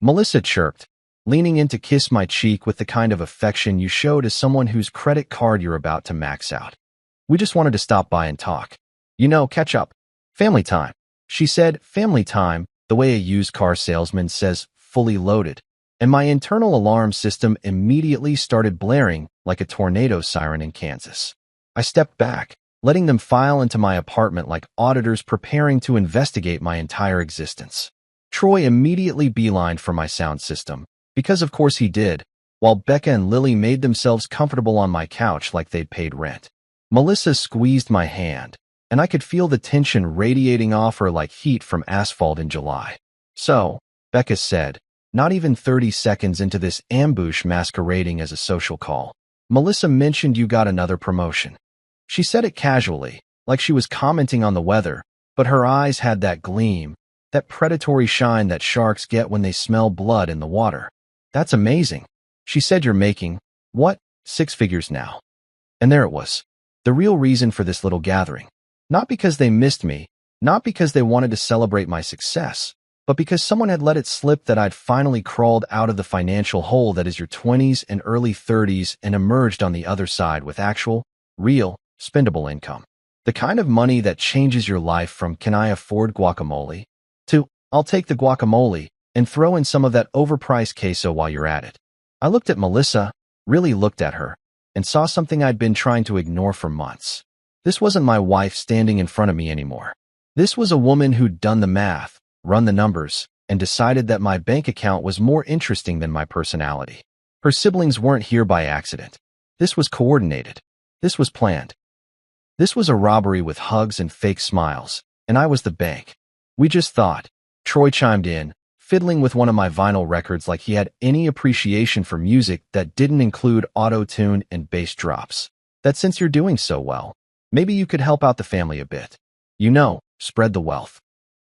Melissa chirped, leaning in to kiss my cheek with the kind of affection you show to someone whose credit card you're about to max out. "We just wanted to stop by and talk. You know, catch up. Family time." She said family time the way a used car salesman says fully loaded. and my internal alarm system immediately started blaring like a tornado siren in Kansas. I stepped back, letting them file into my apartment like auditors preparing to investigate my entire existence. Troy immediately beelined for my sound system, because of course he did, while Becca and Lily made themselves comfortable on my couch like they'd paid rent. Melissa squeezed my hand, and I could feel the tension radiating off her like heat from asphalt in July. "So," Becca said, not even 30 seconds into this ambush masquerading as a social call, "Melissa mentioned you got another promotion." She said it casually, like she was commenting on the weather, but her eyes had that gleam, that predatory shine that sharks get when they smell blood in the water. "That's amazing." She said, "You're making, what, 6 figures now?" And there it was. The real reason for this little gathering. Not because they missed me, not because they wanted to celebrate my success, but because someone had let it slip that I'd finally crawled out of the financial hole that is your 20s and early 30s and emerged on the other side with actual, real, spendable income. The kind of money that changes your life from "can I afford guacamole?" to "I'll take the guacamole and throw in some of that overpriced queso while you're at it." I looked at Melissa, really looked at her, and saw something I'd been trying to ignore for months. This wasn't my wife standing in front of me anymore. This was a woman who'd done the math, run the numbers, and decided that my bank account was more interesting than my personality. Her siblings weren't here by accident. This was coordinated. This was planned. This was a robbery with hugs and fake smiles, and I was the bank. "We just thought," Troy chimed in, fiddling with one of my vinyl records like he had any appreciation for music that didn't include auto-tune and bass drops, "that since you're doing so well, maybe you could help out the family a bit. You know, spread the wealth."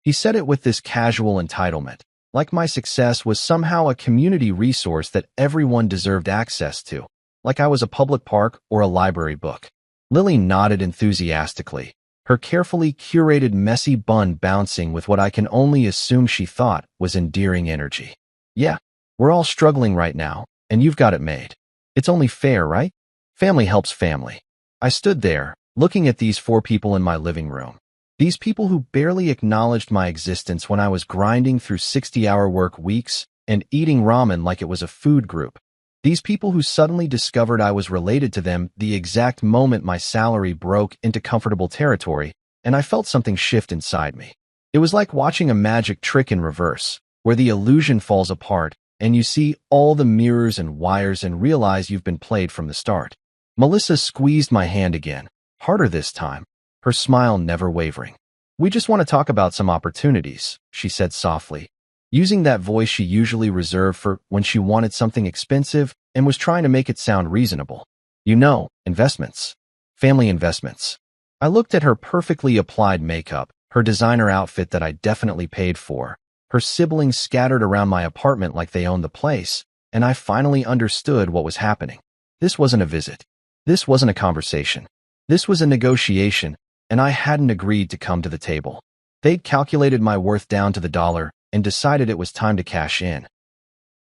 He said it with this casual entitlement, like my success was somehow a community resource that everyone deserved access to, like I was a public park or a library book. Lily nodded enthusiastically, her carefully curated messy bun bouncing with what I can only assume she thought was endearing energy. "Yeah, we're all struggling right now, and you've got it made. It's only fair, right? Family helps family." I stood there, looking at these 4 people in my living room. These people who barely acknowledged my existence when I was grinding through 60-hour work weeks and eating ramen like it was a food group. These people who suddenly discovered I was related to them the exact moment my salary broke into comfortable territory, and I felt something shift inside me. It was like watching a magic trick in reverse, where the illusion falls apart and you see all the mirrors and wires and realize you've been played from the start. Melissa squeezed my hand again, harder this time, her smile never wavering. "We just want to talk about some opportunities," she said softly, using that voice she usually reserved for when she wanted something expensive and was trying to make it sound reasonable. "You know, investments. Family investments." I looked at her perfectly applied makeup, her designer outfit that I definitely paid for, her siblings scattered around my apartment like they owned the place, and I finally understood what was happening. This wasn't a visit. This wasn't a conversation. This was a negotiation, and I hadn't agreed to come to the table. They'd calculated my worth down to the dollar and decided it was time to cash in.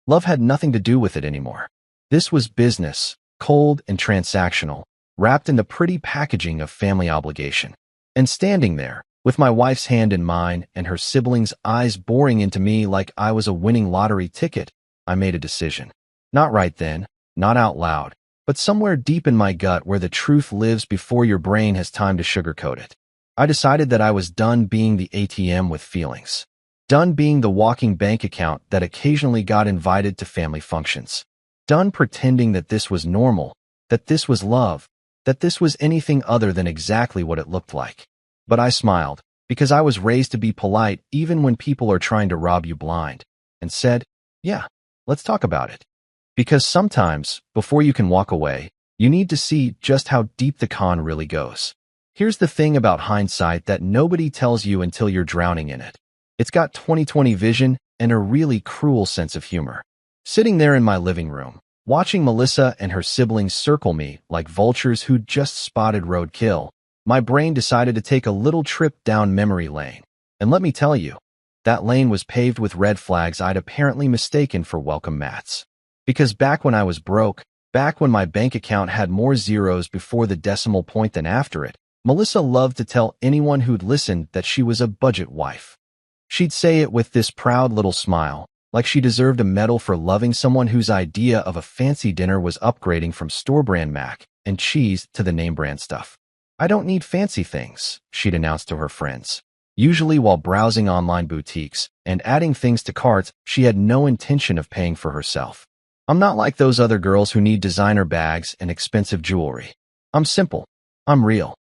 Love had nothing to do with it anymore. This was business, cold and transactional, wrapped in the pretty packaging of family obligation. And standing there, with my wife's hand in mine and her siblings' eyes boring into me like I was a winning lottery ticket, I made a decision. Not right then, not out loud, but somewhere deep in my gut where the truth lives before your brain has time to sugarcoat it. I decided that I was done being the ATM with feelings. Done being the walking bank account that occasionally got invited to family functions. Done pretending that this was normal, that this was love, that this was anything other than exactly what it looked like. But I smiled, because I was raised to be polite even when people are trying to rob you blind, and said, "Yeah, let's talk about it." Because sometimes, before you can walk away, you need to see just how deep the con really goes. Here's the thing about hindsight that nobody tells you until you're drowning in it. It's got 20/20 vision and a really cruel sense of humor. Sitting there in my living room, watching Melissa and her siblings circle me like vultures who'd just spotted roadkill, my brain decided to take a little trip down memory lane. And let me tell you, that lane was paved with red flags I'd apparently mistaken for welcome mats. Because back when I was broke, back when my bank account had more zeros before the decimal point than after it, Melissa loved to tell anyone who'd listened that she was a budget wife. She'd say it with this proud little smile, like she deserved a medal for loving someone whose idea of a fancy dinner was upgrading from store-brand mac and cheese to the name-brand stuff. "I don't need fancy things," she'd announced to her friends, usually while browsing online boutiques and adding things to carts she had no intention of paying for herself. "I'm not like those other girls who need designer bags and expensive jewelry. I'm simple. I'm real."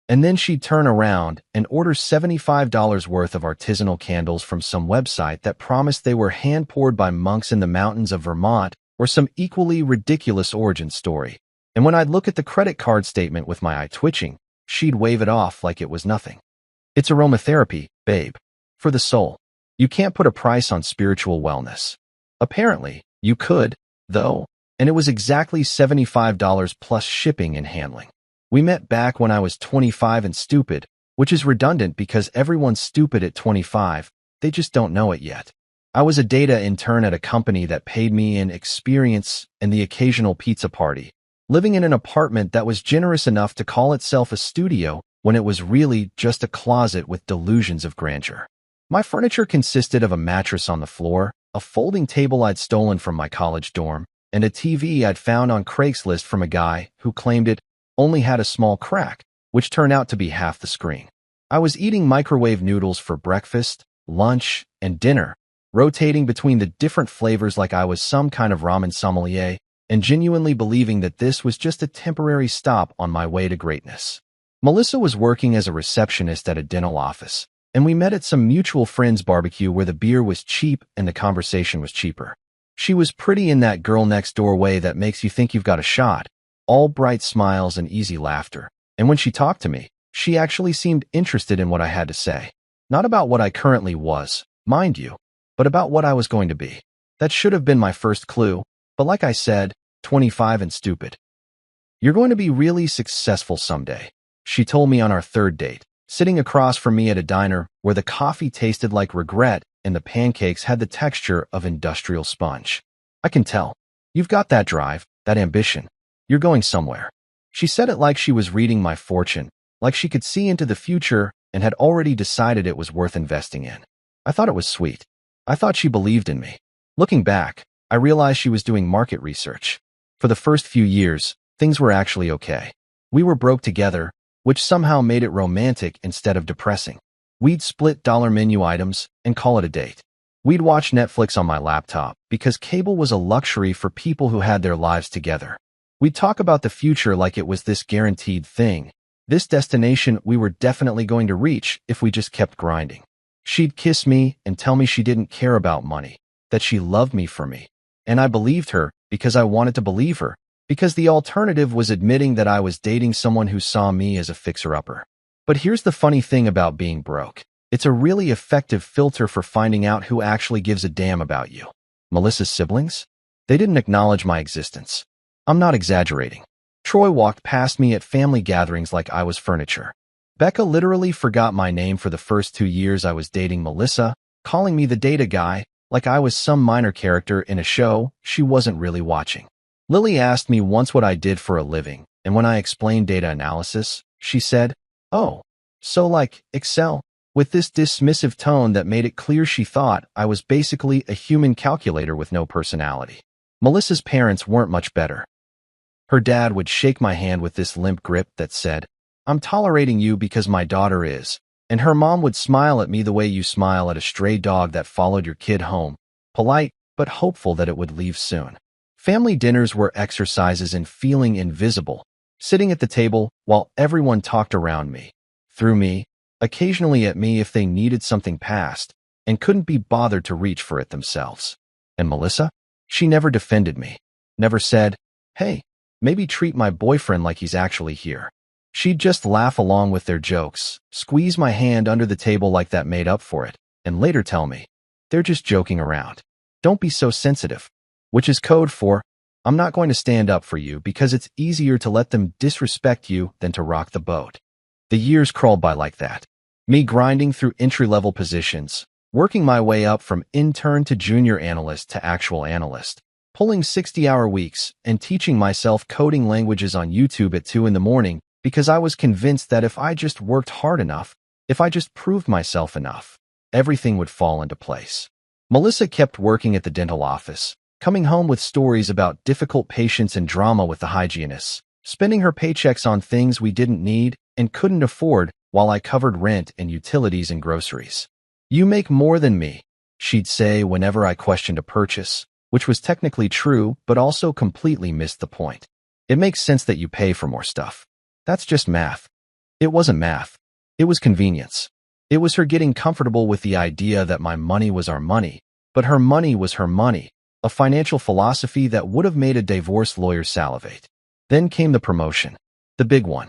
And then she'd turn around and order $75 worth of artisanal candles from some website that promised they were hand-poured by monks in the mountains of Vermont or some equally ridiculous origin story. And when I'd look at the credit card statement with my eye twitching, she'd wave it off like it was nothing. "It's aromatherapy, babe. For the soul. You can't put a price on spiritual wellness." Apparently, you could, though, and it was exactly $75 plus shipping and handling. We met back when I was 25 and stupid, which is redundant because everyone's stupid at 25, they just don't know it yet. I was a data intern at a company that paid me in experience and the occasional pizza party, living in an apartment that was generous enough to call itself a studio when it was really just a closet with delusions of grandeur. My furniture consisted of a mattress on the floor, a folding table I'd stolen from my college dorm, and a TV I'd found on Craigslist from a guy who claimed it only had a small crack, which turned out to be half the screen. I was eating microwave noodles for breakfast, lunch, and dinner, rotating between the different flavors like I was some kind of ramen sommelier, and genuinely believing that this was just a temporary stop on my way to greatness. Melissa was working as a receptionist at a dental office, and we met at some mutual friends' barbecue where the beer was cheap and the conversation was cheaper. She was pretty in that girl next door way that makes you think you've got a shot, all bright smiles and easy laughter. And when she talked to me, she actually seemed interested in what I had to say. Not about what I currently was, mind you, but about what I was going to be. That should have been my first clue, but like I said, 25 and stupid. "You're going to be really successful someday," she told me on our third date, sitting across from me at a diner where the coffee tasted like regret and the pancakes had the texture of industrial sponge. "I can tell. You've got that drive, that ambition. You're going somewhere." She said it like she was reading my fortune, like she could see into the future and had already decided it was worth investing in. I thought it was sweet. I thought she believed in me. Looking back, I realized she was doing market research. For the first few years, things were actually okay. We were broke together, which somehow made it romantic instead of depressing. We'd split dollar menu items and call it a date. We'd watch Netflix on my laptop because cable was a luxury for people who had their lives together. We'd talk about the future like it was this guaranteed thing, this destination we were definitely going to reach if we just kept grinding. She'd kiss me and tell me she didn't care about money, that she loved me for me. And I believed her because I wanted to believe her, because the alternative was admitting that I was dating someone who saw me as a fixer-upper. But here's the funny thing about being broke. It's a really effective filter for finding out who actually gives a damn about you. Melissa's siblings? They didn't acknowledge my existence. I'm not exaggerating. Troy walked past me at family gatherings like I was furniture. Becca literally forgot my name for the first 2 years I was dating Melissa, calling me the data guy like I was some minor character in a show she wasn't really watching. Lily asked me once what I did for a living, and when I explained data analysis, she said, "Oh, so like Excel?" with this dismissive tone that made it clear she thought I was basically a human calculator with no personality. Melissa's parents weren't much better. Her dad would shake my hand with this limp grip that said, "I'm tolerating you because my daughter is," and her mom would smile at me the way you smile at a stray dog that followed your kid home, polite but hopeful that it would leave soon. Family dinners were exercises in feeling invisible, sitting at the table while everyone talked around me, through me, occasionally at me if they needed something passed, and couldn't be bothered to reach for it themselves. And Melissa? She never defended me, never said, "Hey, maybe treat my boyfriend like he's actually here." She'd just laugh along with their jokes, squeeze my hand under the table like that made up for it, and later tell me, "They're just joking around. Don't be so sensitive," which is code for, "I'm not going to stand up for you because it's easier to let them disrespect you than to rock the boat." The years crawled by like that. Me grinding through entry-level positions, working my way up from intern to junior analyst to actual analyst, pulling 60-hour weeks, and teaching myself coding languages on YouTube at 2 in the morning because I was convinced that if I just worked hard enough, if I just proved myself enough, everything would fall into place. Melissa kept working at the dental office, coming home with stories about difficult patients and drama with the hygienists, spending her paychecks on things we didn't need and couldn't afford while I covered rent and utilities and groceries. "You make more than me," she'd say whenever I questioned a purchase, which was technically true but also completely missed the point. "It makes sense that you pay for more stuff. That's just math." It wasn't math. It was convenience. It was her getting comfortable with the idea that my money was our money, but her money was her money, a financial philosophy that would have made a divorce lawyer salivate. Then came the promotion. The big one.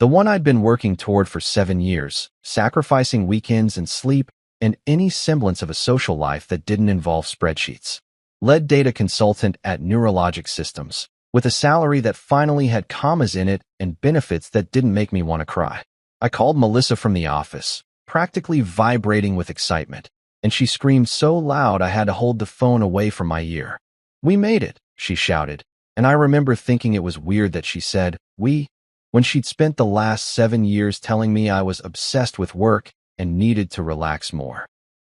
The one I'd been working toward for 7 years, sacrificing weekends and sleep and any semblance of a social life that didn't involve spreadsheets. Lead data consultant at Neurologic Systems, with a salary that finally had commas in it and benefits that didn't make me want to cry. I called Melissa from the office, practically vibrating with excitement, and she screamed so loud I had to hold the phone away from my ear. "We made it," she shouted, and I remember thinking it was weird that she said, "we," when she'd spent the last 7 years telling me I was obsessed with work and needed to relax more.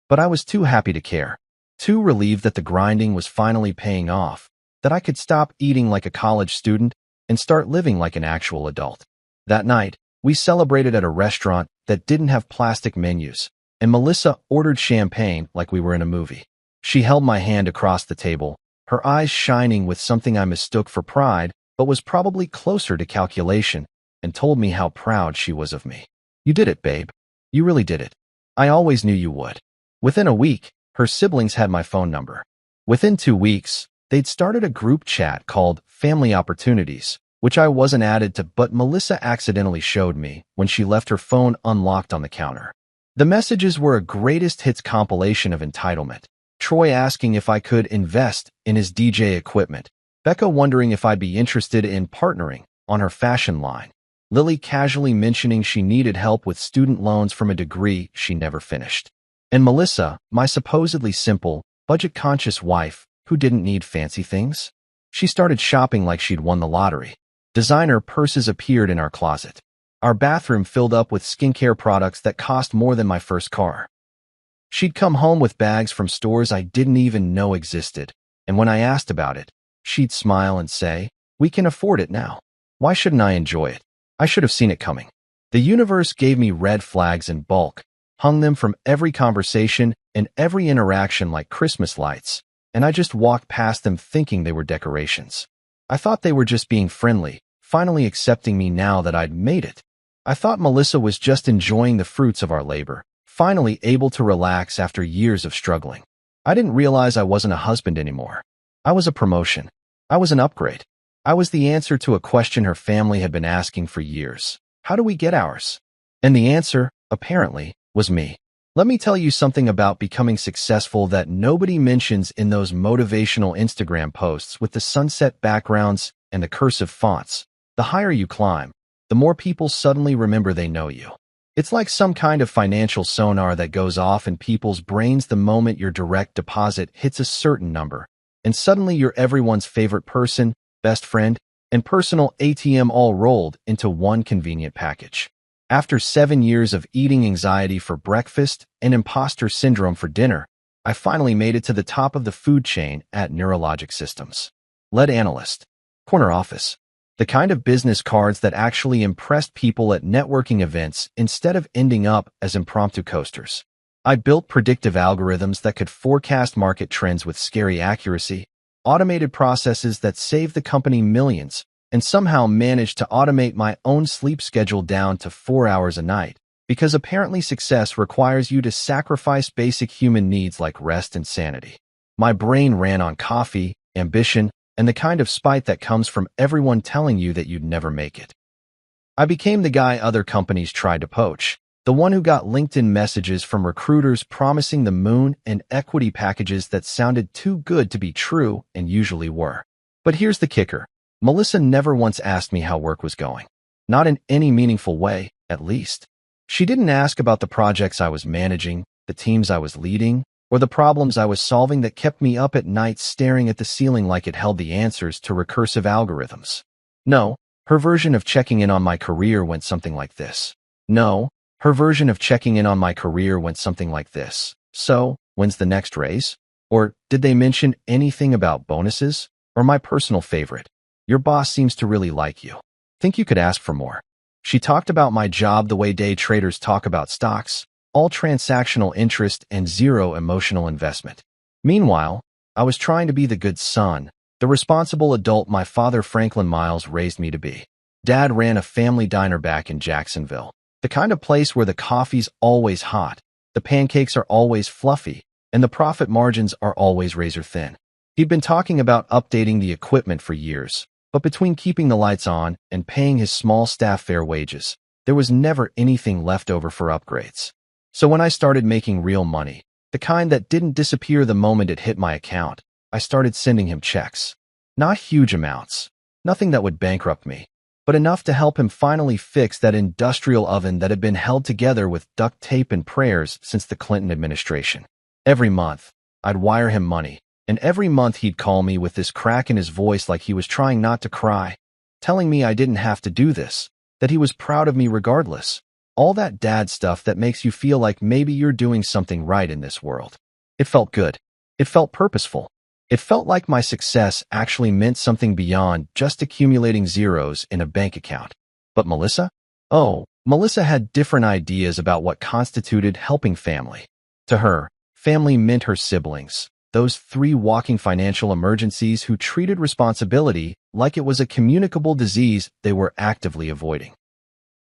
But I was too happy to care, too relieved that the grinding was finally paying off, that I could stop eating like a college student and start living like an actual adult. That night, we celebrated at a restaurant that didn't have plastic menus, and Melissa ordered champagne like we were in a movie. She held my hand across the table, her eyes shining with something I mistook for pride, but was probably closer to calculation, and told me how proud she was of me. "You did it, babe. You really did it. I always knew you would." Within a week, her siblings had my phone number. Within 2 weeks, they'd started a group chat called Family Opportunities, which I wasn't added to, but Melissa accidentally showed me when she left her phone unlocked on the counter. The messages were a greatest hits compilation of entitlement. Troy asking if I could invest in his DJ equipment, Becca wondering if I'd be interested in partnering on her fashion line, Lily casually mentioning she needed help with student loans from a degree she never finished, and Melissa, my supposedly simple, budget-conscious wife who didn't need fancy things. She started shopping like she'd won the lottery. Designer purses appeared in our closet. Our bathroom filled up with skincare products that cost more than my first car. She'd come home with bags from stores I didn't even know existed, and when I asked about it, she'd smile and say, "We can afford it now. Why shouldn't I enjoy it? I should have seen it coming." The universe gave me red flags in bulk, hung them from every conversation and every interaction like Christmas lights, and I just walked past them thinking they were decorations. I thought they were just being friendly, finally accepting me now that I'd made it. I thought Melissa was just enjoying the fruits of our labor, finally able to relax after years of struggling. I didn't realize I wasn't a husband anymore. I was a promotion. I was an upgrade. I was the answer to a question her family had been asking for years. How do we get ours? And the answer, apparently, was me. Let me tell you something about becoming successful that nobody mentions in those motivational Instagram posts with the sunset backgrounds and the cursive fonts. The higher you climb, the more people suddenly remember they know you. It's like some kind of financial sonar that goes off in people's brains the moment your direct deposit hits a certain number, and suddenly you're everyone's favorite person, best friend, and personal ATM all rolled into one convenient package. After 7 years of eating anxiety for breakfast and imposter syndrome for dinner, I finally made it to the top of the food chain at Neurologic Systems. Lead analyst. Corner office. The kind of business cards that actually impressed people at networking events instead of ending up as impromptu coasters. I built predictive algorithms that could forecast market trends with scary accuracy, automated processes that saved the company millions, and somehow managed to automate my own sleep schedule down to 4 hours a night, because apparently success requires you to sacrifice basic human needs like rest and sanity. My brain ran on coffee, ambition, and the kind of spite that comes from everyone telling you that you'd never make it. I became the guy other companies tried to poach, the one who got LinkedIn messages from recruiters promising the moon and equity packages that sounded too good to be true and usually were. But here's the kicker. Melissa never once asked me how work was going. Not in any meaningful way, at least. She didn't ask about the projects I was managing, the teams I was leading, or the problems I was solving that kept me up at night staring at the ceiling like it held the answers to recursive algorithms. No, her version of checking in on my career went something like this. No, her version of checking in on my career went something like this. "So, When's the next raise? Or did they mention anything about bonuses? Or my personal favorite, your boss seems to really like you. Think you could ask for more. She talked about my job the way day traders talk about stocks, all transactional interest and zero emotional investment. Meanwhile, I was trying to be the good son, the responsible adult my father Franklin Miles raised me to be. Dad ran a family diner back in Jacksonville, the kind of place where the coffee's always hot, the pancakes are always fluffy, and the profit margins are always razor thin. He'd been talking about updating the equipment for years, but between keeping the lights on and paying his small staff fair wages, there was never anything left over for upgrades. So when I started making real money, the kind that didn't disappear the moment it hit my account, I started sending him checks. Not huge amounts, nothing that would bankrupt me, but enough to help him finally fix that industrial oven that had been held together with duct tape and prayers since the Clinton administration. Every month, I'd wire him money, and every month he'd call me with this crack in his voice like he was trying not to cry, telling me I didn't have to do this, that he was proud of me regardless. All that dad stuff that makes you feel like maybe you're doing something right in this world. It felt good. It felt purposeful. It felt like my success actually meant something beyond just accumulating zeros in a bank account. But Melissa? Oh, Melissa had different ideas about what constituted helping family. To her, family meant her siblings, those 3 walking financial emergencies who treated responsibility like it was a communicable disease they were actively avoiding.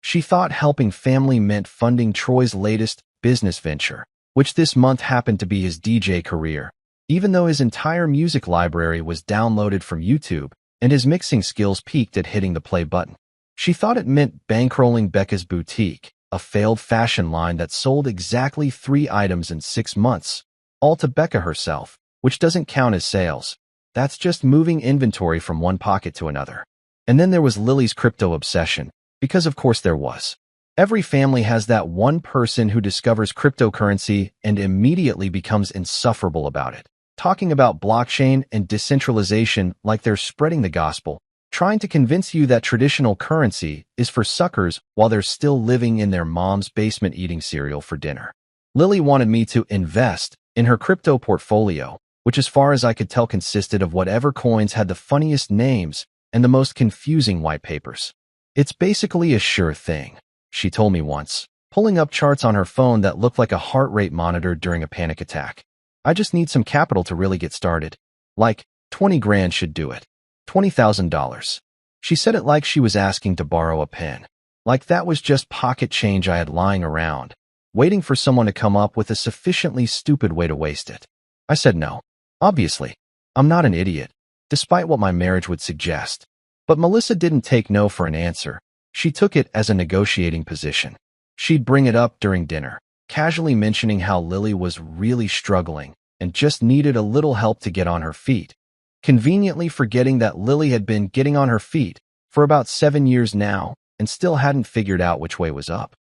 She thought helping family meant funding Troy's latest business venture, which this month happened to be his DJ career, even though his entire music library was downloaded from YouTube and his mixing skills peaked at hitting the play button. She thought it meant bankrolling Becca's Boutique, a failed fashion line that sold exactly 3 items in 6 months, all to Becca herself, which doesn't count as sales. That's just moving inventory from one pocket to another. And then there was Lily's crypto obsession, because of course there was. Every family has that one person who discovers cryptocurrency and immediately becomes insufferable about it, talking about blockchain and decentralization like they're spreading the gospel, trying to convince you that traditional currency is for suckers while they're still living in their mom's basement eating cereal for dinner. Lily wanted me to invest in her crypto portfolio, which as far as I could tell consisted of whatever coins had the funniest names and the most confusing white papers. It's basically a sure thing, she told me once, pulling up charts on her phone that looked like a heart rate monitor during a panic attack. I just need some capital to really get started. Like, 20 grand should do it. $20,000. She said it like she was asking to borrow a pen. Like that was just pocket change I had lying around, waiting for someone to come up with a sufficiently stupid way to waste it. I said no. Obviously, I'm not an idiot, despite what my marriage would suggest. But Melissa didn't take no for an answer. She took it as a negotiating position. She'd bring it up during dinner, casually mentioning how Lily was really struggling and just needed a little help to get on her feet, conveniently forgetting that Lily had been getting on her feet for about 7 years now and still hadn't figured out which way was up.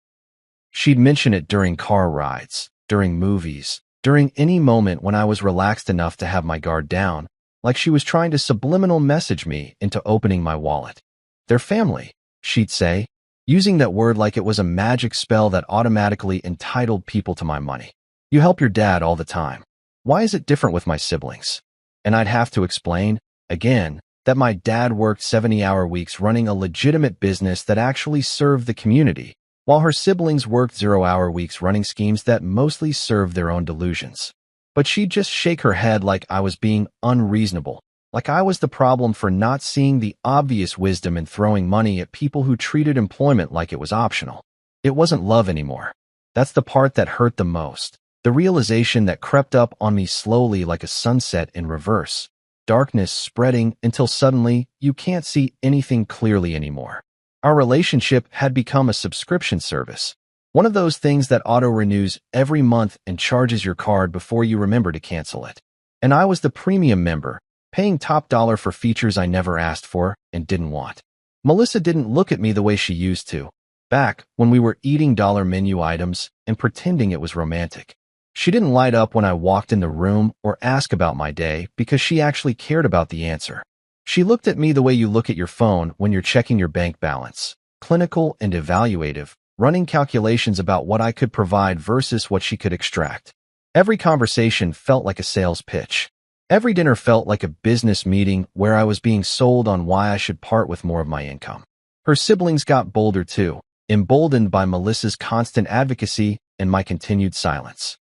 She'd mention it during car rides, during movies, during any moment when I was relaxed enough to have my guard down, like she was trying to subliminal message me into opening my wallet. They're family, she'd say, using that word like it was a magic spell that automatically entitled people to my money. You help your dad all the time. Why is it different with my siblings? And I'd have to explain, again, that my dad worked 70-hour weeks running a legitimate business that actually served the community, while her siblings worked 0-hour weeks running schemes that mostly served their own delusions. But she'd just shake her head like I was being unreasonable, like I was the problem for not seeing the obvious wisdom in throwing money at people who treated employment like it was optional. It wasn't love anymore. That's the part that hurt the most, the realization that crept up on me slowly like a sunset in reverse, darkness spreading until suddenly you can't see anything clearly anymore. Our relationship had become a subscription service. One of those things that auto-renews every month and charges your card before you remember to cancel it. And I was the premium member, paying top dollar for features I never asked for and didn't want. Melissa didn't look at me the way she used to, back when we were eating dollar menu items and pretending it was romantic. She didn't light up when I walked in the room or ask about my day because she actually cared about the answer. She looked at me the way you look at your phone when you're checking your bank balance, clinical and evaluative, running calculations about what I could provide versus what she could extract. Every conversation felt like a sales pitch. Every dinner felt like a business meeting where I was being sold on why I should part with more of my income. Her siblings got bolder too, emboldened by Melissa's constant advocacy and my continued silence.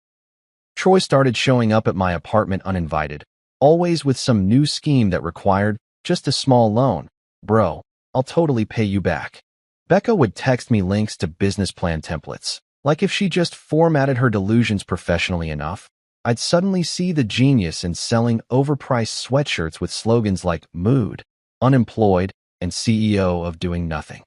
Troy started showing up at my apartment uninvited, always with some new scheme that required just a small loan. Bro, I'll totally pay you back. Becca would text me links to business plan templates. Like if she just formatted her delusions professionally enough, I'd suddenly see the genius in selling overpriced sweatshirts with slogans like Mood, Unemployed, and CEO of Doing Nothing.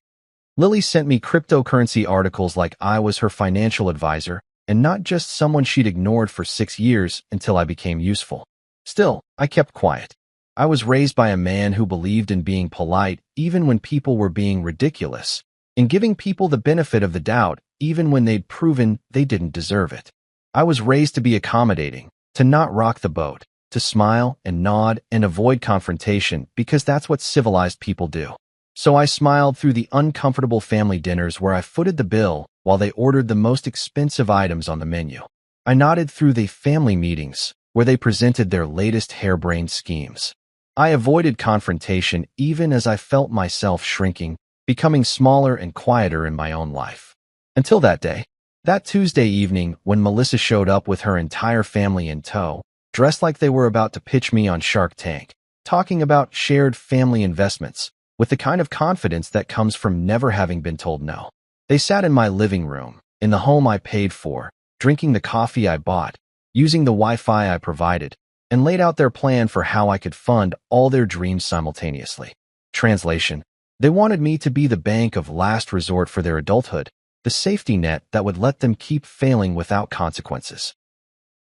Lily sent me cryptocurrency articles like I was her financial advisor and not just someone she'd ignored for 6 years until I became useful. Still, I kept quiet. I was raised by a man who believed in being polite even when people were being ridiculous, in giving people the benefit of the doubt even when they'd proven they didn't deserve it. I was raised to be accommodating, to not rock the boat, to smile and nod and avoid confrontation because that's what civilized people do. So I smiled through the uncomfortable family dinners where I footed the bill while they ordered the most expensive items on the menu. I nodded through the family meetings where they presented their latest harebrained schemes. I avoided confrontation even as I felt myself shrinking, becoming smaller and quieter in my own life. Until that day. That Tuesday evening when Melissa showed up with her entire family in tow, dressed like they were about to pitch me on Shark Tank, talking about shared family investments, with the kind of confidence that comes from never having been told no. They sat in my living room, in the home I paid for, drinking the coffee I bought, using the Wi-Fi I provided, and laid out their plan for how I could fund all their dreams simultaneously. Translation: they wanted me to be the bank of last resort for their adulthood, the safety net that would let them keep failing without consequences.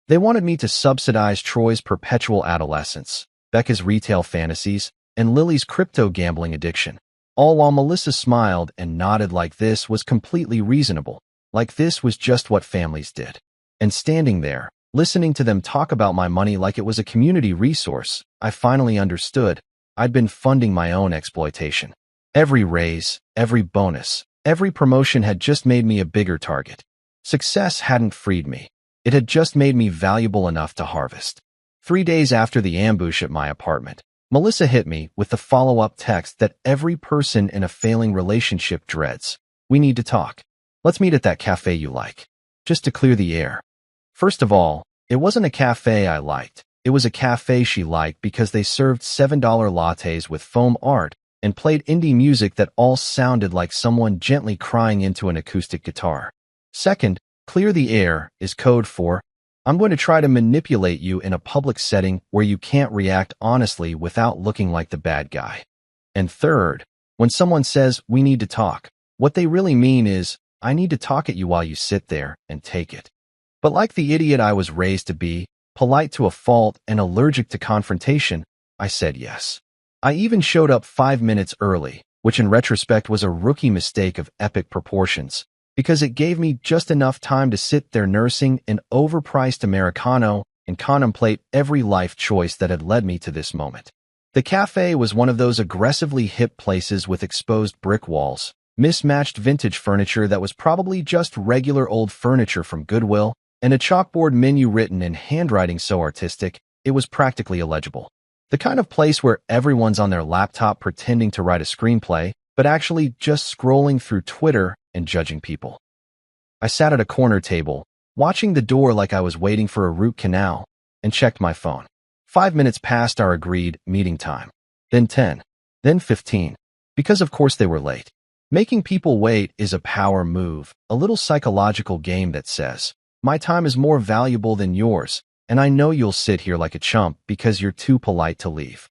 They wanted me to subsidize Troy's perpetual adolescence, Becca's retail fantasies, and Lily's crypto gambling addiction, all while Melissa smiled and nodded like this was completely reasonable, like this was just what families did. And standing there, listening to them talk about my money like it was a community resource, I finally understood I'd been funding my own exploitation. Every raise, every bonus, every promotion had just made me a bigger target. Success hadn't freed me. It had just made me valuable enough to harvest. 3 days after the ambush at my apartment, Melissa hit me with the follow-up text that every person in a failing relationship dreads. We need to talk. Let's meet at that cafe you like. Just to clear the air. First of all, it wasn't a cafe I liked. It was a cafe she liked because they served $7 lattes with foam art and played indie music that all sounded like someone gently crying into an acoustic guitar. Second, clear the air is code for, I'm going to try to manipulate you in a public setting where you can't react honestly without looking like the bad guy. And third, when someone says, we need to talk, what they really mean is, I need to talk at you while you sit there and take it. But like the idiot I was raised to be, polite to a fault and allergic to confrontation, I said yes. I even showed up 5 minutes early, which in retrospect was a rookie mistake of epic proportions, because it gave me just enough time to sit there nursing an overpriced Americano and contemplate every life choice that had led me to this moment. The cafe was one of those aggressively hip places with exposed brick walls, mismatched vintage furniture that was probably just regular old furniture from Goodwill, and a chalkboard menu written in handwriting so artistic, it was practically illegible. The kind of place where everyone's on their laptop pretending to write a screenplay, but actually just scrolling through Twitter and judging people. I sat at a corner table, watching the door like I was waiting for a root canal, and checked my phone. 5 minutes past our agreed meeting time. Then 10. Then 15. Because of course they were late. Making people wait is a power move, a little psychological game that says, my time is more valuable than yours, and I know you'll sit here like a chump because you're too polite to leave.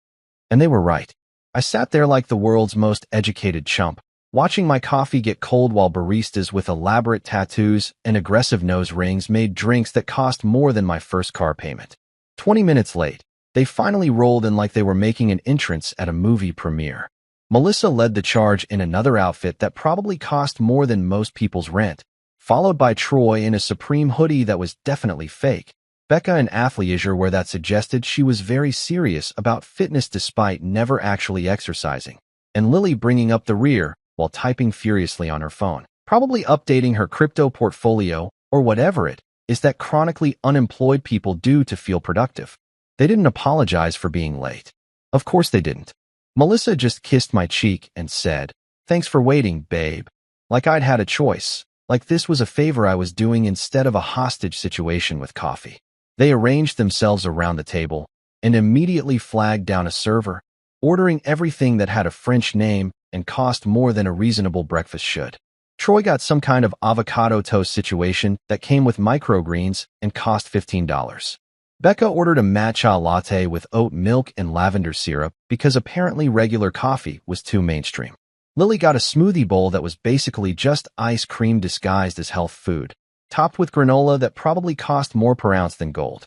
And they were right. I sat there like the world's most educated chump, watching my coffee get cold while baristas with elaborate tattoos and aggressive nose rings made drinks that cost more than my first car payment. 20 minutes late, they finally rolled in like they were making an entrance at a movie premiere. Melissa led the charge in another outfit that probably cost more than most people's rent, followed by Troy in a Supreme hoodie that was definitely fake, Becca in athleisure where that suggested she was very serious about fitness despite never actually exercising, and Lily bringing up the rear while typing furiously on her phone, probably updating her crypto portfolio or whatever it is that chronically unemployed people do to feel productive. They didn't apologize for being late. Of course they didn't. Melissa just kissed my cheek and said, "Thanks for waiting, babe." Like I'd had a choice. Like this was a favor I was doing instead of a hostage situation with coffee. They arranged themselves around the table and immediately flagged down a server, ordering everything that had a French name and cost more than a reasonable breakfast should. Troy got some kind of avocado toast situation that came with microgreens and cost $15. Becca ordered a matcha latte with oat milk and lavender syrup because apparently regular coffee was too mainstream. Lily got a smoothie bowl that was basically just ice cream disguised as health food, topped with granola that probably cost more per ounce than gold.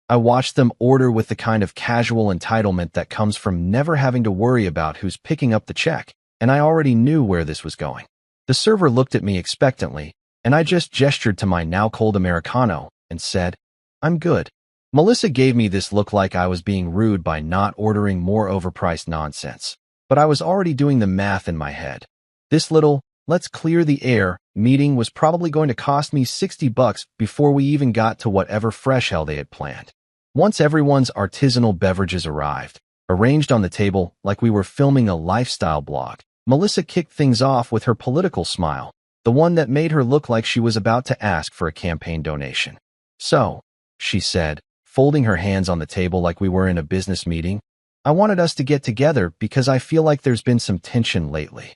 I watched them order with the kind of casual entitlement that comes from never having to worry about who's picking up the check, and I already knew where this was going. The server looked at me expectantly, and I just gestured to my now cold Americano and said, "I'm good." Melissa gave me this look like I was being rude by not ordering more overpriced nonsense, but I was already doing the math in my head. This little, "let's clear the air" meeting was probably going to cost me $60 before we even got to whatever fresh hell they had planned. Once everyone's artisanal beverages arrived, arranged on the table like we were filming a lifestyle blog, Melissa kicked things off with her political smile, the one that made her look like she was about to ask for a campaign donation. "So," she said, folding her hands on the table like we were in a business meeting, "I wanted us to get together because I feel like there's been some tension lately."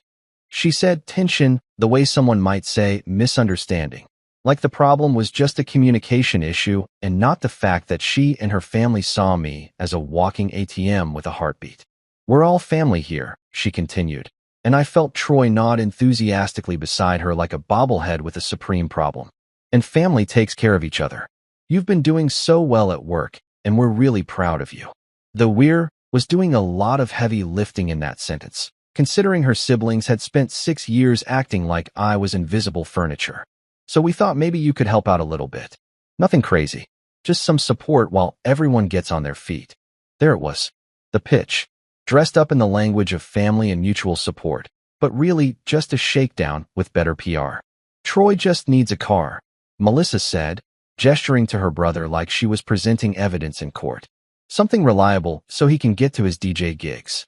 She said tension the way someone might say misunderstanding, like the problem was just a communication issue and not the fact that she and her family saw me as a walking ATM with a heartbeat. "We're all family here," she continued, and I felt Troy nod enthusiastically beside her like a bobblehead with a supreme problem. "And family takes care of each other. You've been doing so well at work, and we're really proud of you." The "we're" was doing a lot of heavy lifting in that sentence, considering her siblings had spent 6 years acting like I was invisible furniture. "So we thought maybe you could help out a little bit. Nothing crazy, just some support while everyone gets on their feet." There it was, the pitch, dressed up in the language of family and mutual support, but really just a shakedown with better PR. "Troy just needs a car," Melissa said, gesturing to her brother like she was presenting evidence in court. "Something reliable so he can get to his DJ gigs.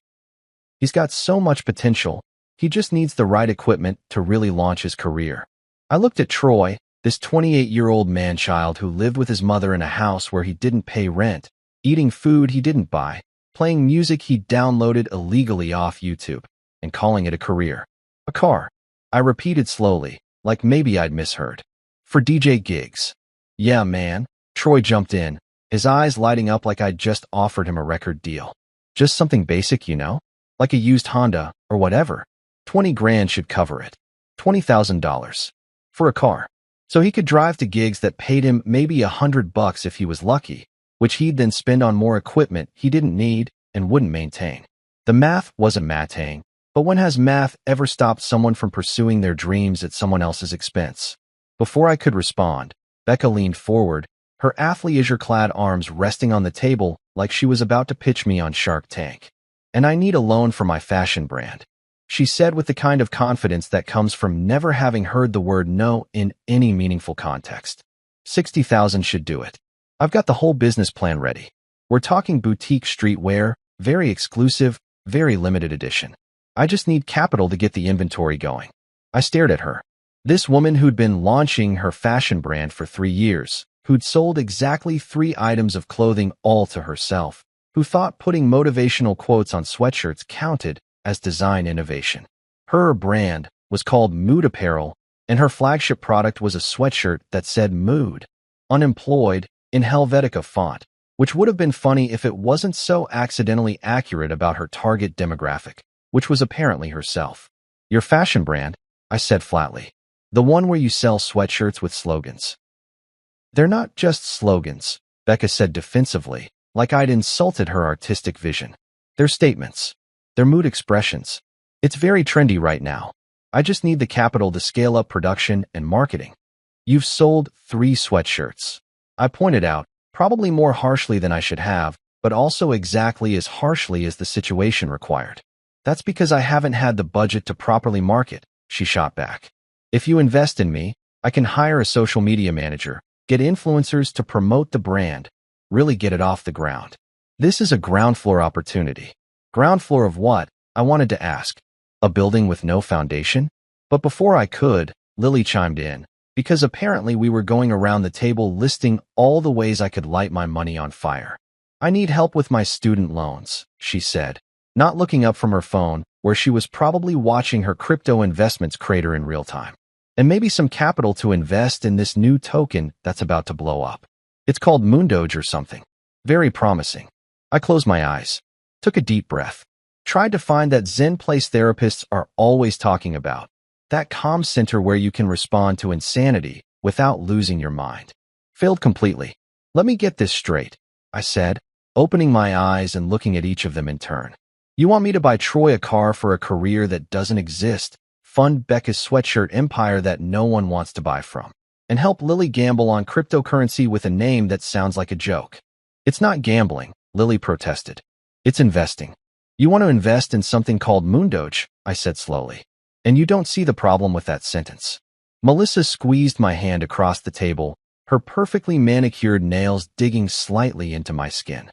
He's got so much potential, he just needs the right equipment to really launch his career." I looked at Troy, this 28-year-old man-child who lived with his mother in a house where he didn't pay rent, eating food he didn't buy, playing music he downloaded illegally off YouTube, and calling it a career. "A car," I repeated slowly, like maybe I'd misheard. "For DJ gigs." "Yeah, man," Troy jumped in, his eyes lighting up like I'd just offered him a record deal. "Just something basic, you know? Like a used Honda, or whatever. 20 grand should cover it. $20,000. For a car. So he could drive to gigs that paid him maybe $100 if he was lucky, which he'd then spend on more equipment he didn't need and wouldn't maintain." The math wasn't mathing, but when has math ever stopped someone from pursuing their dreams at someone else's expense? Before I could respond, Becca leaned forward, her athleisure-clad arms resting on the table like she was about to pitch me on Shark Tank. "And I need a loan for my fashion brand," she said with the kind of confidence that comes from never having heard the word no in any meaningful context. $60,000 should do it. I've got the whole business plan ready. We're talking boutique streetwear, very exclusive, very limited edition. I just need capital to get the inventory going." I stared at her. This woman who'd been launching her fashion brand for 3 years, who'd sold exactly 3 items of clothing all to herself, who thought putting motivational quotes on sweatshirts counted as design innovation. Her brand was called Mood Apparel, and her flagship product was a sweatshirt that said Mood, unemployed, in Helvetica font, which would have been funny if it wasn't so accidentally accurate about her target demographic, which was apparently herself. "Your fashion brand," I said flatly. "The one where you sell sweatshirts with slogans." "They're not just slogans," Becca said defensively, like I'd insulted her artistic vision. "They're statements. They're mood expressions. It's very trendy right now. I just need the capital to scale up production and marketing." "You've sold 3 sweatshirts," I pointed out, probably more harshly than I should have, but also exactly as harshly as the situation required. "That's because I haven't had the budget to properly market," she shot back. "If you invest in me, I can hire a social media manager, get influencers to promote the brand, really get it off the ground. This is a ground floor opportunity. Ground floor of what? I wanted to ask. A building with no foundation? But before I could, Lily chimed in, because apparently we were going around the table listing all the ways I could light my money on fire. I need help with my student loans, she said, not looking up from her phone, where she was probably watching her crypto investments crater in real time. And maybe some capital to invest in this new token that's about to blow up. It's called Moondoge or something. Very promising. I closed my eyes, took a deep breath, tried to find that Zen place therapists are always talking about. That calm center where you can respond to insanity without losing your mind. Failed completely. Let me get this straight, I said, opening my eyes and looking at each of them in turn. You want me to buy Troy a car for a career that doesn't exist, fund Becca's sweatshirt empire that no one wants to buy from, and help Lily gamble on cryptocurrency with a name that sounds like a joke? It's not gambling, Lily protested. It's investing. You want to invest in something called Moondoge, I said slowly. And you don't see the problem with that sentence. Melissa squeezed my hand across the table, her perfectly manicured nails digging slightly into my skin.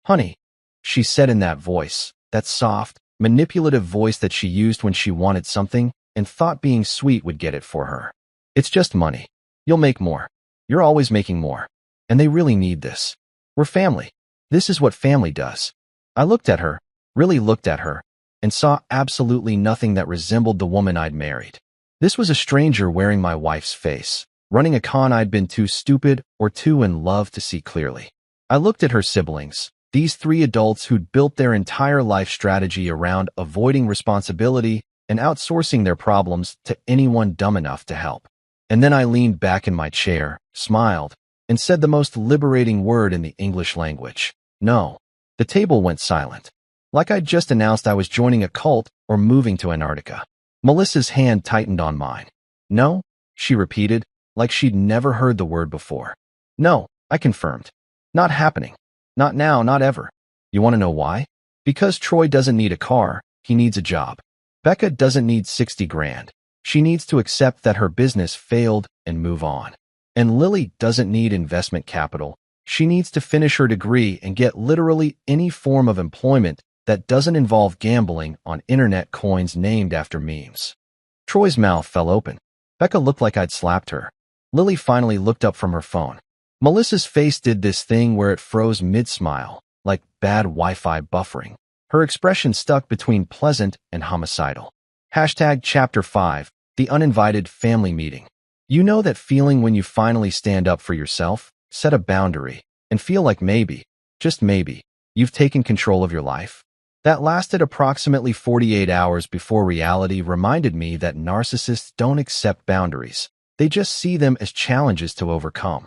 Honey, she said in that voice, that soft, manipulative voice that she used when she wanted something and thought being sweet would get it for her. It's just money. You'll make more. You're always making more. And they really need this. We're family. This is what family does. I looked at her, really looked at her, and saw absolutely nothing that resembled the woman I'd married. This was a stranger wearing my wife's face, running a con I'd been too stupid or too in love to see clearly. I looked at her siblings, these three adults who'd built their entire life strategy around avoiding responsibility and outsourcing their problems to anyone dumb enough to help. And then I leaned back in my chair, smiled, and said the most liberating word in the English language. No. The table went silent. Like I'd just announced I was joining a cult or moving to Antarctica. Melissa's hand tightened on mine. No, she repeated, like she'd never heard the word before. No, I confirmed. Not happening. Not now, not ever. You want to know why? Because Troy doesn't need a car, he needs a job. Becca doesn't need 60 grand. She needs to accept that her business failed and move on. And Lily doesn't need investment capital. She needs to finish her degree and get literally any form of employment that doesn't involve gambling on internet coins named after memes. Troy's mouth fell open. Becca looked like I'd slapped her. Lily finally looked up from her phone. Melissa's face did this thing where it froze mid-smile, like bad Wi-Fi buffering. Her expression stuck between pleasant and homicidal. Chapter 5, The Uninvited Family Meeting. You know that feeling when you finally stand up for yourself, set a boundary, and feel like maybe, just maybe, you've taken control of your life? That lasted approximately 48 hours before reality reminded me that narcissists don't accept boundaries. They just see them as challenges to overcome.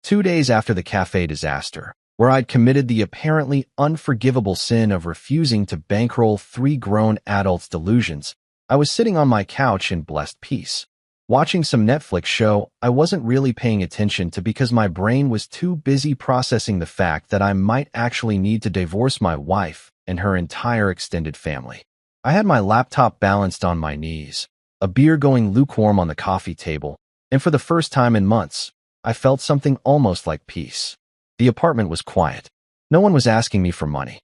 2 days after the cafe disaster, where I'd committed the apparently unforgivable sin of refusing to bankroll 3 grown adults' delusions, I was sitting on my couch in blessed peace, watching some Netflix show I wasn't really paying attention to because my brain was too busy processing the fact that I might actually need to divorce my wife and her entire extended family. I had my laptop balanced on my knees, a beer going lukewarm on the coffee table, and for the first time in months, I felt something almost like peace. The apartment was quiet. No one was asking me for money.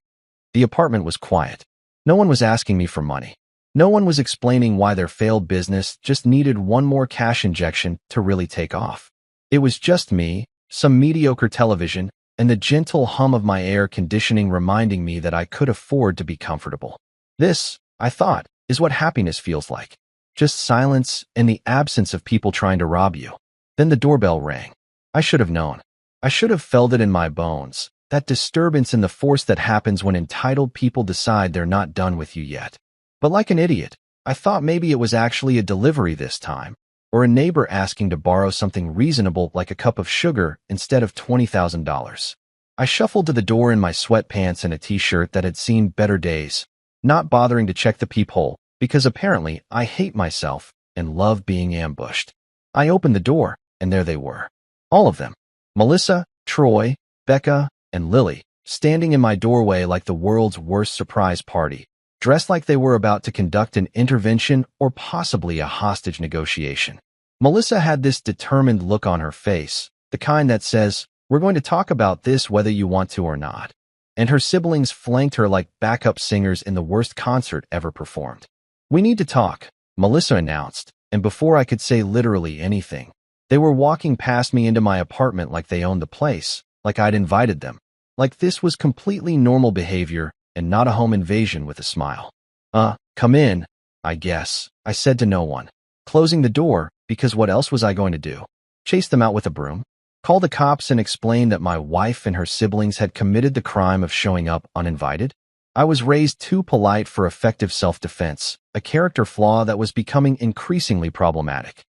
The apartment was quiet. No one was asking me for money. No one was explaining why their failed business just needed one more cash injection to really take off. It was just me, some mediocre television, and the gentle hum of my air conditioning reminding me that I could afford to be comfortable. This, I thought, is what happiness feels like. Just silence and the absence of people trying to rob you. Then the doorbell rang. I should have known. I should have felt it in my bones, that disturbance in the force that happens when entitled people decide they're not done with you yet. But like an idiot, I thought maybe it was actually a delivery this time, or a neighbor asking to borrow something reasonable like a cup of sugar instead of $20,000. I shuffled to the door in my sweatpants and a t-shirt that had seen better days, not bothering to check the peephole, because apparently I hate myself and love being ambushed. I opened the door, and there they were. All of them. Melissa, Troy, Becca, and Lily, standing in my doorway like the world's worst surprise party, dressed like they were about to conduct an intervention or possibly a hostage negotiation. Melissa had this determined look on her face, the kind that says, "We're going to talk about this whether you want to or not." And her siblings flanked her like backup singers in the worst concert ever performed. "We need to talk," Melissa announced, and before I could say literally anything, they were walking past me into my apartment like they owned the place, like I'd invited them, like this was completely normal behavior and not a home invasion with a smile. Come in, I guess," I said to no one, closing the door, because what else was I going to do? Chase them out with a broom? Call the cops and explain that my wife and her siblings had committed the crime of showing up uninvited? I was raised too polite for effective self-defense, a character flaw that was becoming increasingly problematic.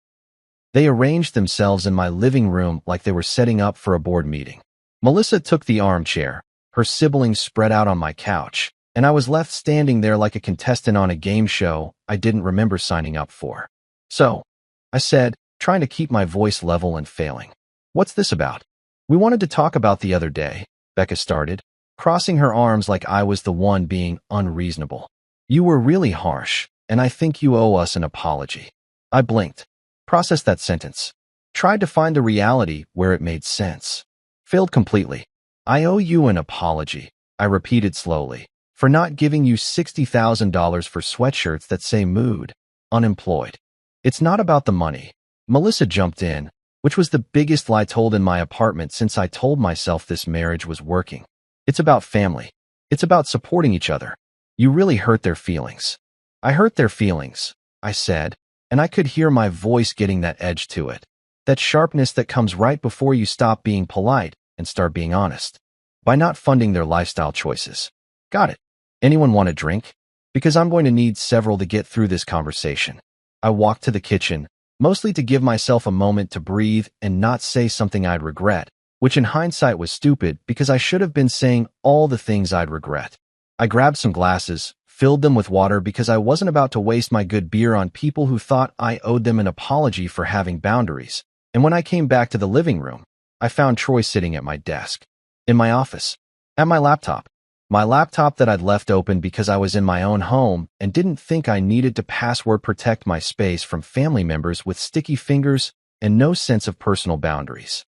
They arranged themselves in my living room like they were setting up for a board meeting. Melissa took the armchair, her siblings spread out on my couch, and I was left standing there like a contestant on a game show I didn't remember signing up for. "So," I said, trying to keep my voice level and failing. "What's this about?" "We wanted to talk about the other day," Becca started, crossing her arms like I was the one being unreasonable. "You were really harsh, and I think you owe us an apology." I blinked, processed that sentence, tried to find the reality where it made sense. Failed completely. "I owe you an apology," I repeated slowly, "for not giving you $60,000 for sweatshirts that say mood, unemployed. It's not about the money." Melissa jumped in, which was the biggest lie told in my apartment since I told myself this marriage was working. "It's about family. It's about supporting each other. You really hurt their feelings." "I hurt their feelings," I said, and I could hear my voice getting that edge to it, that sharpness that comes right before you stop being polite and start being honest, by not funding their lifestyle choices. "Got it. Anyone want a drink? Because I'm going to need several to get through this conversation." I walked to the kitchen, mostly to give myself a moment to breathe and not say something I'd regret, which in hindsight was stupid because I should have been saying all the things I'd regret. I grabbed some glasses, filled them with water because I wasn't about to waste my good beer on people who thought I owed them an apology for having boundaries. And when I came back to the living room, I found Troy sitting at my desk, in my office, at my laptop that I'd left open because I was in my own home and didn't think I needed to password protect my space from family members with sticky fingers and no sense of personal boundaries.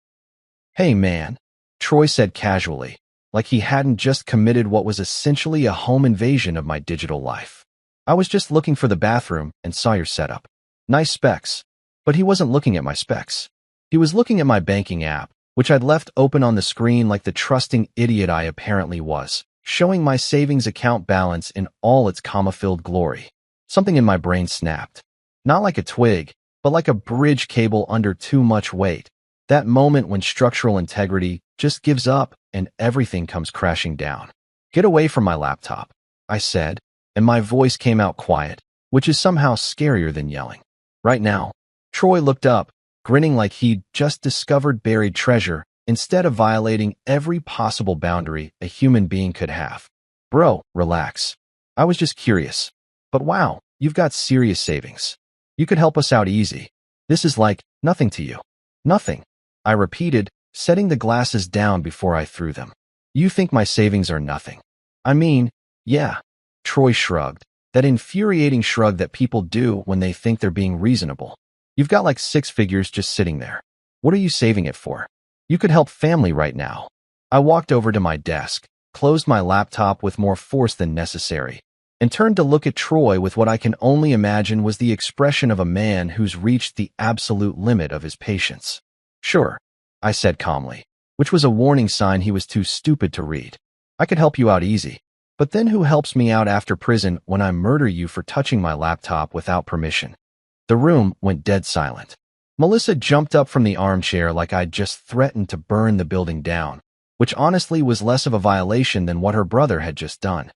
"Hey man," Troy said casually, like he hadn't just committed what was essentially a home invasion of my digital life. "I was just looking for the bathroom and saw your setup. Nice specs." But he wasn't looking at my specs. He was looking at my banking app, which I'd left open on the screen like the trusting idiot I apparently was, showing my savings account balance in all its comma-filled glory. Something in my brain snapped. Not like a twig, but like a bridge cable under too much weight. That moment when structural integrity just gives up and everything comes crashing down. "Get away from my laptop," I said, and my voice came out quiet, which is somehow scarier than yelling. "Right now." Troy looked up, grinning like he'd just discovered buried treasure, instead of violating every possible boundary a human being could have. "Bro, relax. I was just curious. But wow, you've got serious savings. You could help us out easy. This is like nothing to you." "Nothing," I repeated, setting the glasses down before I threw them. "You think my savings are nothing?" "I mean, yeah." Troy shrugged, that infuriating shrug that people do when they think they're being reasonable. "You've got like 6 figures just sitting there. What are you saving it for? You could help family right now." I walked over to my desk, closed my laptop with more force than necessary, and turned to look at Troy with what I can only imagine was the expression of a man who's reached the absolute limit of his patience. "Sure," I said calmly, which was a warning sign he was too stupid to read. "I could help you out easy. But then who helps me out after prison when I murder you for touching my laptop without permission?" The room went dead silent. Melissa jumped up from the armchair like I'd just threatened to burn the building down, which honestly was less of a violation than what her brother had just done.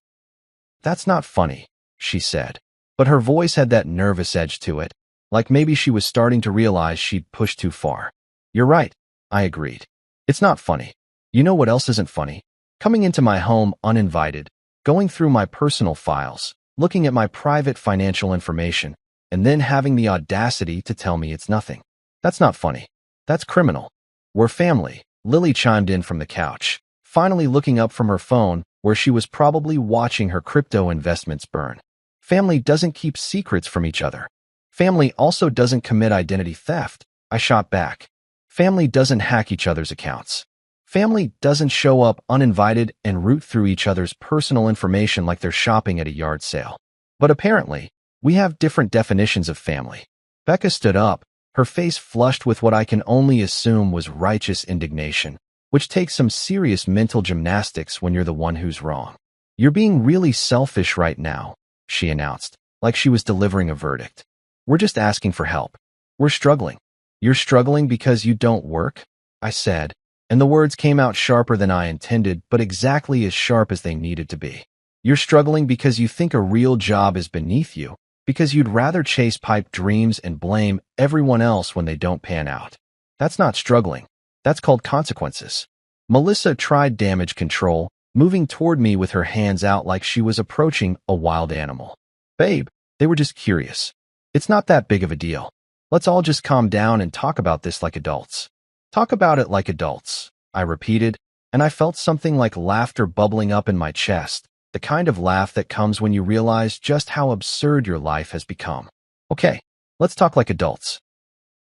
"That's not funny," she said, but her voice had that nervous edge to it, like maybe she was starting to realize she'd pushed too far. "You're right," I agreed. "It's not funny. You know what else isn't funny? Coming into my home uninvited, going through my personal files, looking at my private financial information, and then having the audacity to tell me it's nothing. That's not funny. That's criminal." "We're family," Lily chimed in from the couch, finally looking up from her phone where she was probably watching her crypto investments burn. "Family doesn't keep secrets from each other. Family also doesn't commit identity theft, I shot back. Family doesn't hack each other's accounts. Family doesn't show up uninvited and root through each other's personal information like they're shopping at a yard sale. But apparently, we have different definitions of family. Becca stood up, her face flushed with what I can only assume was righteous indignation, which takes some serious mental gymnastics when you're the one who's wrong. You're being really selfish right now, she announced, like she was delivering a verdict. We're just asking for help. We're struggling. You're struggling because you don't work? I said, and the words came out sharper than I intended, but exactly as sharp as they needed to be. You're struggling because you think a real job is beneath you, because you'd rather chase pipe dreams and blame everyone else when they don't pan out. That's not struggling. That's called consequences. Melissa tried damage control, moving toward me with her hands out like she was approaching a wild animal. Babe, they were just curious. It's not that big of a deal. Let's all just calm down and talk about this like adults. Talk about it like adults, I repeated, and I felt something like laughter bubbling up in my chest, the kind of laugh that comes when you realize just how absurd your life has become. Okay, let's talk like adults.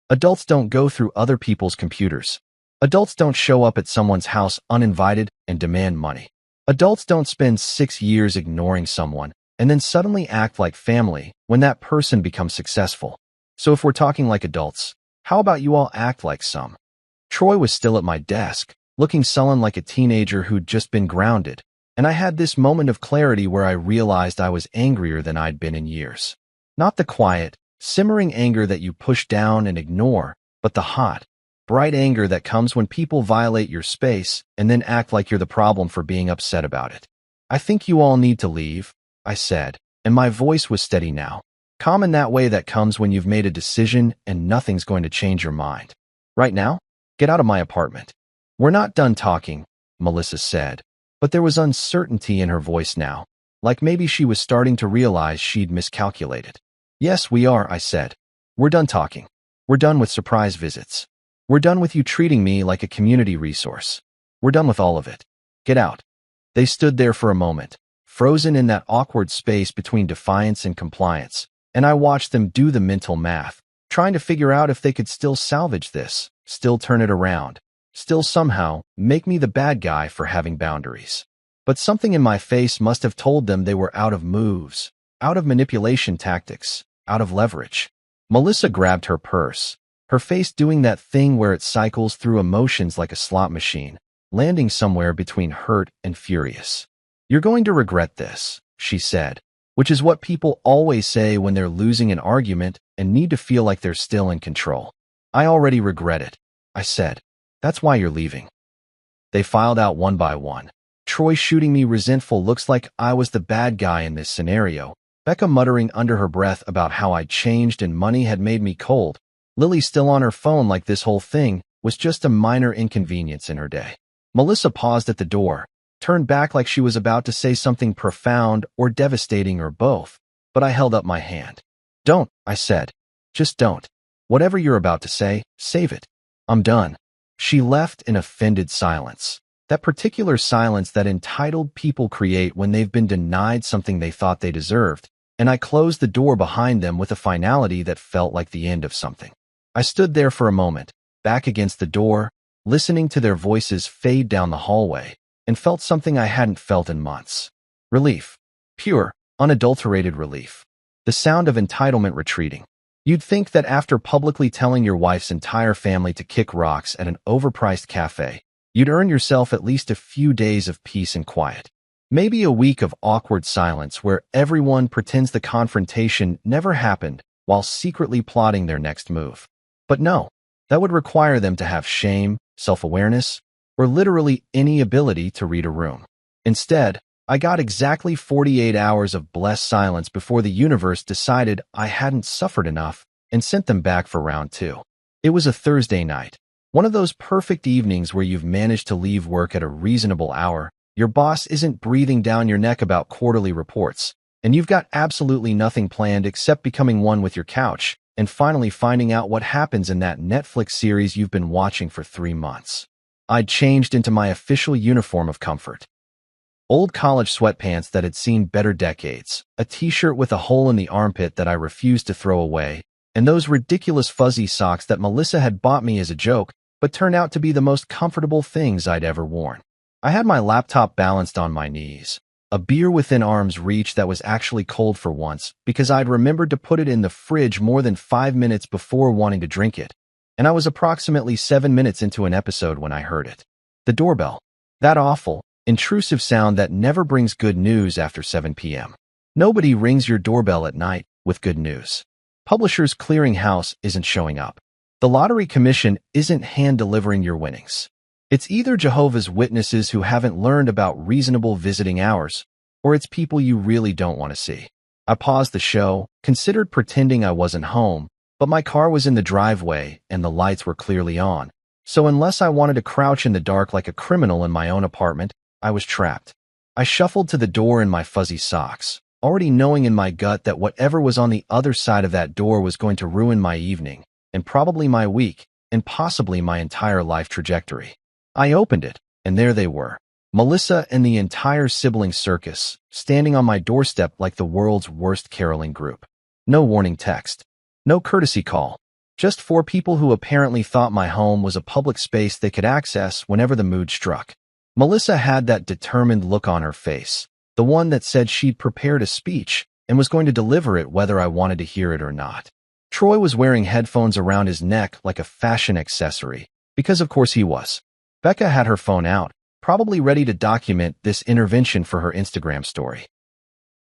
Adults don't go through other people's computers. Adults don't show up at someone's house uninvited and demand money. Adults don't spend 6 years ignoring someone and then suddenly act like family when that person becomes successful. So if we're talking like adults, how about you all act like some? Troy was still at my desk, looking sullen like a teenager who'd just been grounded, and I had this moment of clarity where I realized I was angrier than I'd been in years. Not the quiet, simmering anger that you push down and ignore, but the hot, bright anger that comes when people violate your space and then act like you're the problem for being upset about it. I think you all need to leave, I said, and my voice was steady now. Calm in that way that comes when you've made a decision and nothing's going to change your mind. Right now, get out of my apartment. We're not done talking, Melissa said, but there was uncertainty in her voice now, like maybe she was starting to realize she'd miscalculated. Yes, we are, I said. We're done talking. We're done with surprise visits. We're done with you treating me like a community resource. We're done with all of it. Get out. They stood there for a moment, frozen in that awkward space between defiance and compliance, and I watched them do the mental math, trying to figure out if they could still salvage this, still turn it around, still somehow make me the bad guy for having boundaries. But something in my face must have told them they were out of moves, out of manipulation tactics, out of leverage. Melissa grabbed her purse, her face doing that thing where it cycles through emotions like a slot machine, landing somewhere between hurt and furious. You're going to regret this, she said, which is what people always say when they're losing an argument and need to feel like they're still in control. I already regret it, I said. That's why you're leaving. They filed out one by one. Troy shooting me resentful looks like I was the bad guy in this scenario. Becca muttering under her breath about how I'd changed and money had made me cold. Lily still on her phone like this whole thing was just a minor inconvenience in her day. Melissa paused at the door, turned back like she was about to say something profound or devastating or both, but I held up my hand. Don't, I said. Just don't. Whatever you're about to say, save it. I'm done. She left in offended silence. That particular silence that entitled people create when they've been denied something they thought they deserved, and I closed the door behind them with a finality that felt like the end of something. I stood there for a moment, back against the door, listening to their voices fade down the hallway, and felt something I hadn't felt in months. Relief. Pure, unadulterated relief. The sound of entitlement retreating. You'd think that after publicly telling your wife's entire family to kick rocks at an overpriced cafe, you'd earn yourself at least a few days of peace and quiet. Maybe a week of awkward silence where everyone pretends the confrontation never happened while secretly plotting their next move. But no, that would require them to have shame, self-awareness, or literally any ability to read a room. Instead, I got exactly 48 hours of blessed silence before the universe decided I hadn't suffered enough and sent them back for round 2. It was a Thursday night. One of those perfect evenings where you've managed to leave work at a reasonable hour, your boss isn't breathing down your neck about quarterly reports, and you've got absolutely nothing planned except becoming one with your couch and finally finding out what happens in that Netflix series you've been watching for 3 months. I'd changed into my official uniform of comfort. Old college sweatpants that had seen better decades, a t-shirt with a hole in the armpit that I refused to throw away, and those ridiculous fuzzy socks that Melissa had bought me as a joke, but turned out to be the most comfortable things I'd ever worn. I had my laptop balanced on my knees, a beer within arm's reach that was actually cold for once because I'd remembered to put it in the fridge more than 5 minutes before wanting to drink it, and I was approximately 7 minutes into an episode when I heard it. The doorbell. That awful, intrusive sound that never brings good news after 7 p.m. Nobody rings your doorbell at night with good news. Publishers Clearinghouse isn't showing up. The Lottery Commission isn't hand-delivering your winnings. It's either Jehovah's Witnesses who haven't learned about reasonable visiting hours, or it's people you really don't want to see. I paused the show, considered pretending I wasn't home, but my car was in the driveway and the lights were clearly on. So unless I wanted to crouch in the dark like a criminal in my own apartment, I was trapped. I shuffled to the door in my fuzzy socks, already knowing in my gut that whatever was on the other side of that door was going to ruin my evening, and probably my week, and possibly my entire life trajectory. I opened it, and there they were. Melissa and the entire sibling circus, standing on my doorstep like the world's worst caroling group. No warning text. No courtesy call. Just 4 people who apparently thought my home was a public space they could access whenever the mood struck. Melissa had that determined look on her face, the one that said she'd prepared a speech and was going to deliver it whether I wanted to hear it or not. Troy was wearing headphones around his neck like a fashion accessory, because of course he was. Becca had her phone out, probably ready to document this intervention for her Instagram story.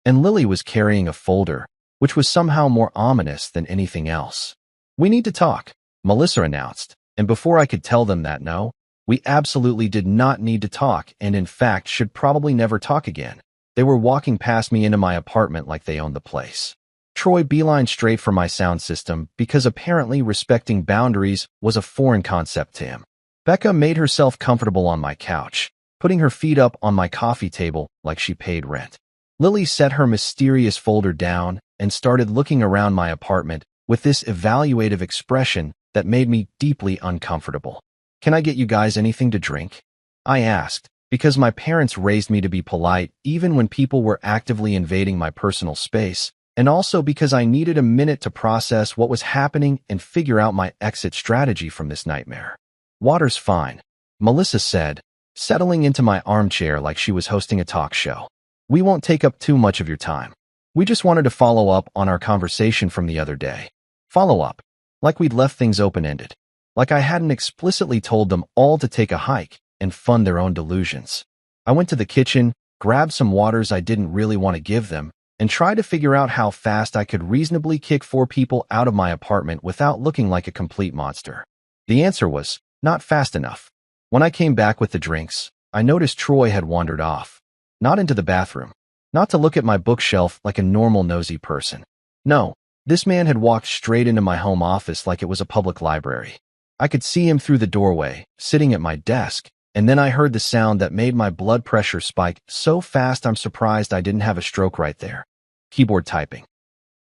And Lily was carrying a folder, which was somehow more ominous than anything else. "We need to talk," Melissa announced, and before I could tell them that no, we absolutely did not need to talk and in fact should probably never talk again. They were walking past me into my apartment like they owned the place. Troy beelined straight for my sound system because apparently respecting boundaries was a foreign concept to him. Becca made herself comfortable on my couch, putting her feet up on my coffee table like she paid rent. Lily set her mysterious folder down and started looking around my apartment with this evaluative expression that made me deeply uncomfortable. "Can I get you guys anything to drink?" I asked, because my parents raised me to be polite even when people were actively invading my personal space, and also because I needed a minute to process what was happening and figure out my exit strategy from this nightmare. "Water's fine," Melissa said, settling into my armchair like she was hosting a talk show. "We won't take up too much of your time. We just wanted to follow up on our conversation from the other day." Follow up. Like we'd left things open-ended. Like I hadn't explicitly told them all to take a hike and fund their own delusions. I went to the kitchen, grabbed some waters I didn't really want to give them, and tried to figure out how fast I could reasonably kick 4 people out of my apartment without looking like a complete monster. The answer was, not fast enough. When I came back with the drinks, I noticed Troy had wandered off. Not into the bathroom. Not to look at my bookshelf like a normal nosy person. No, this man had walked straight into my home office like it was a public library. I could see him through the doorway, sitting at my desk, and then I heard the sound that made my blood pressure spike so fast I'm surprised I didn't have a stroke right there. Keyboard typing.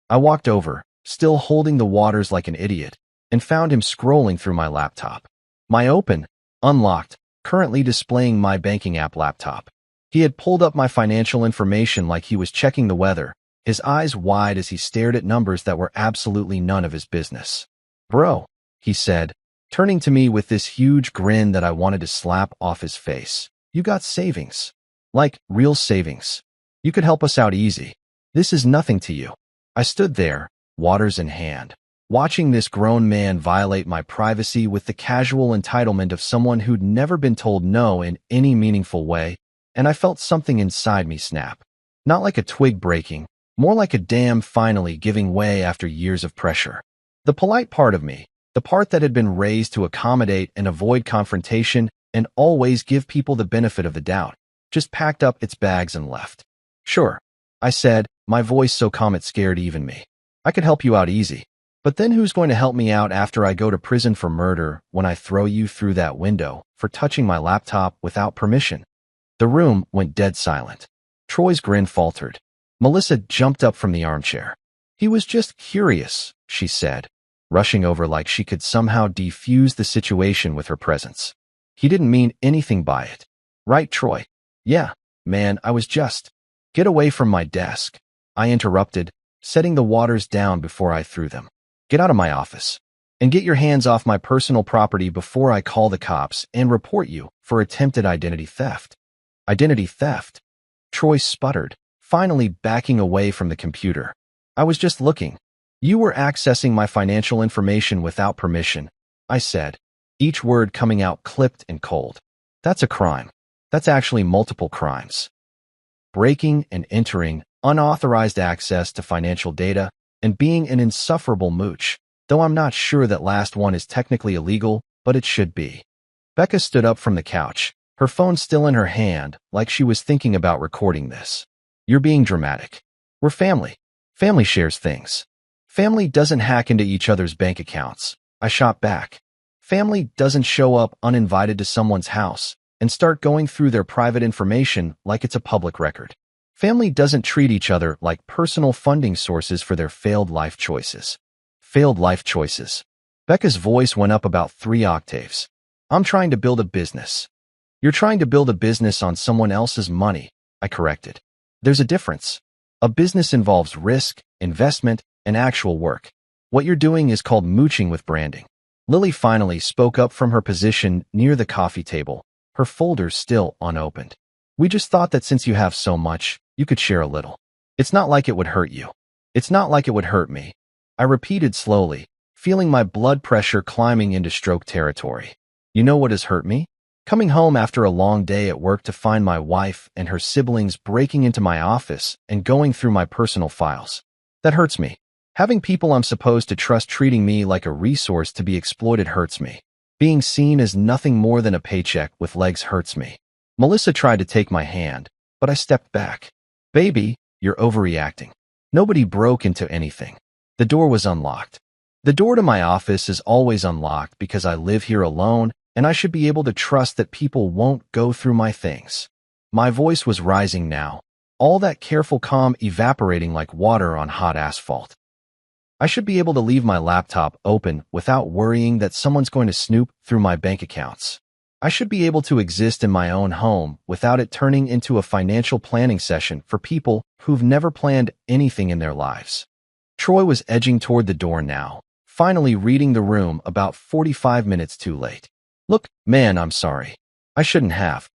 I walked over, still holding the waters like an idiot, and found him scrolling through my laptop. My open, unlocked, currently displaying my banking app laptop. He had pulled up my financial information like he was checking the weather, his eyes wide as he stared at numbers that were absolutely none of his business. "Bro," he said, turning to me with this huge grin that I wanted to slap off his face. "You got savings. Like, real savings. You could help us out easy. This is nothing to you." I stood there, waters in hand, watching this grown man violate my privacy with the casual entitlement of someone who'd never been told no in any meaningful way, and I felt something inside me snap. Not like a twig breaking, more like a dam finally giving way after years of pressure. The polite part of me, the part that had been raised to accommodate and avoid confrontation and always give people the benefit of the doubt, just packed up its bags and left. "Sure," I said, my voice so calm it scared even me. "I could help you out easy. But then who's going to help me out after I go to prison for murder when I throw you through that window for touching my laptop without permission?" The room went dead silent. Troy's grin faltered. Melissa jumped up from the armchair. "He was just curious," she said, rushing over like she could somehow defuse the situation with her presence. "He didn't mean anything by it. Right, Troy?" "Yeah, man, I was just—" "Get away from my desk," I interrupted, setting the waters down before I threw them. Get out of my office. And get your hands off my personal property before I call the cops and report you for attempted identity theft. Identity theft? Troy sputtered, finally backing away from the computer. I was just looking. You were accessing my financial information without permission, I said, each word coming out clipped and cold. That's a crime. That's actually multiple crimes. Breaking and entering, unauthorized access to financial data, and being an insufferable mooch, though I'm not sure that last one is technically illegal, but it should be. Becca stood up from the couch, her phone still in her hand, like she was thinking about recording this. You're being dramatic. We're family. Family shares things. Family doesn't hack into each other's bank accounts. I shot back. Family doesn't show up uninvited to someone's house and start going through their private information like it's a public record. Family doesn't treat each other like personal funding sources for their failed life choices. Failed life choices. Becca's voice went up about 3 octaves. I'm trying to build a business. You're trying to build a business on someone else's money, I corrected. There's a difference. A business involves risk, investment, and actual work. What you're doing is called mooching with branding. Lily finally spoke up from her position near the coffee table, her folders still unopened. We just thought that since you have so much, you could share a little. It's not like it would hurt you. It's not like it would hurt me. I repeated slowly, feeling my blood pressure climbing into stroke territory. You know what has hurt me? Coming home after a long day at work to find my wife and her siblings breaking into my office and going through my personal files. That hurts me. Having people I'm supposed to trust treating me like a resource to be exploited hurts me. Being seen as nothing more than a paycheck with legs hurts me. Melissa tried to take my hand, but I stepped back. Baby, you're overreacting. Nobody broke into anything. The door was unlocked. The door to my office is always unlocked because I live here alone and I should be able to trust that people won't go through my things. My voice was rising now, all that careful calm evaporating like water on hot asphalt. I should be able to leave my laptop open without worrying that someone's going to snoop through my bank accounts. I should be able to exist in my own home without it turning into a financial planning session for people who've never planned anything in their lives. Troy was edging toward the door now, finally reading the room about 45 minutes too late. Look, man, I'm sorry. I shouldn't have.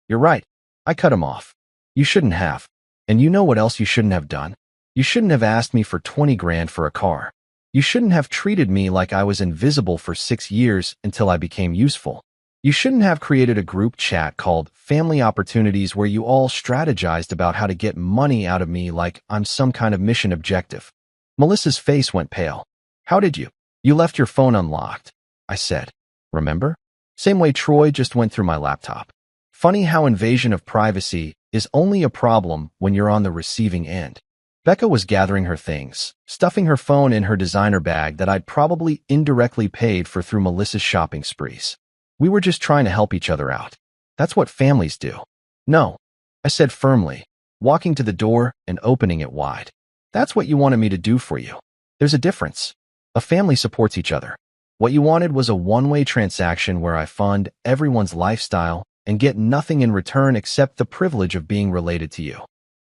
You're right. I cut him off. You shouldn't have. And you know what else you shouldn't have done? You shouldn't have asked me for 20 grand for a car. You shouldn't have treated me like I was invisible for 6 years until I became useful. You shouldn't have created a group chat called Family Opportunities where you all strategized about how to get money out of me like I'm some kind of mission objective. Melissa's face went pale. How did you? You left your phone unlocked, I said. Remember? Same way Troy just went through my laptop. Funny how invasion of privacy is only a problem when you're on the receiving end. Becca was gathering her things, stuffing her phone in her designer bag that I'd probably indirectly paid for through Melissa's shopping sprees. We were just trying to help each other out. That's what families do. No, I said firmly, walking to the door and opening it wide. That's what you wanted me to do for you. There's a difference. A family supports each other. What you wanted was a one-way transaction where I fund everyone's lifestyle and get nothing in return except the privilege of being related to you.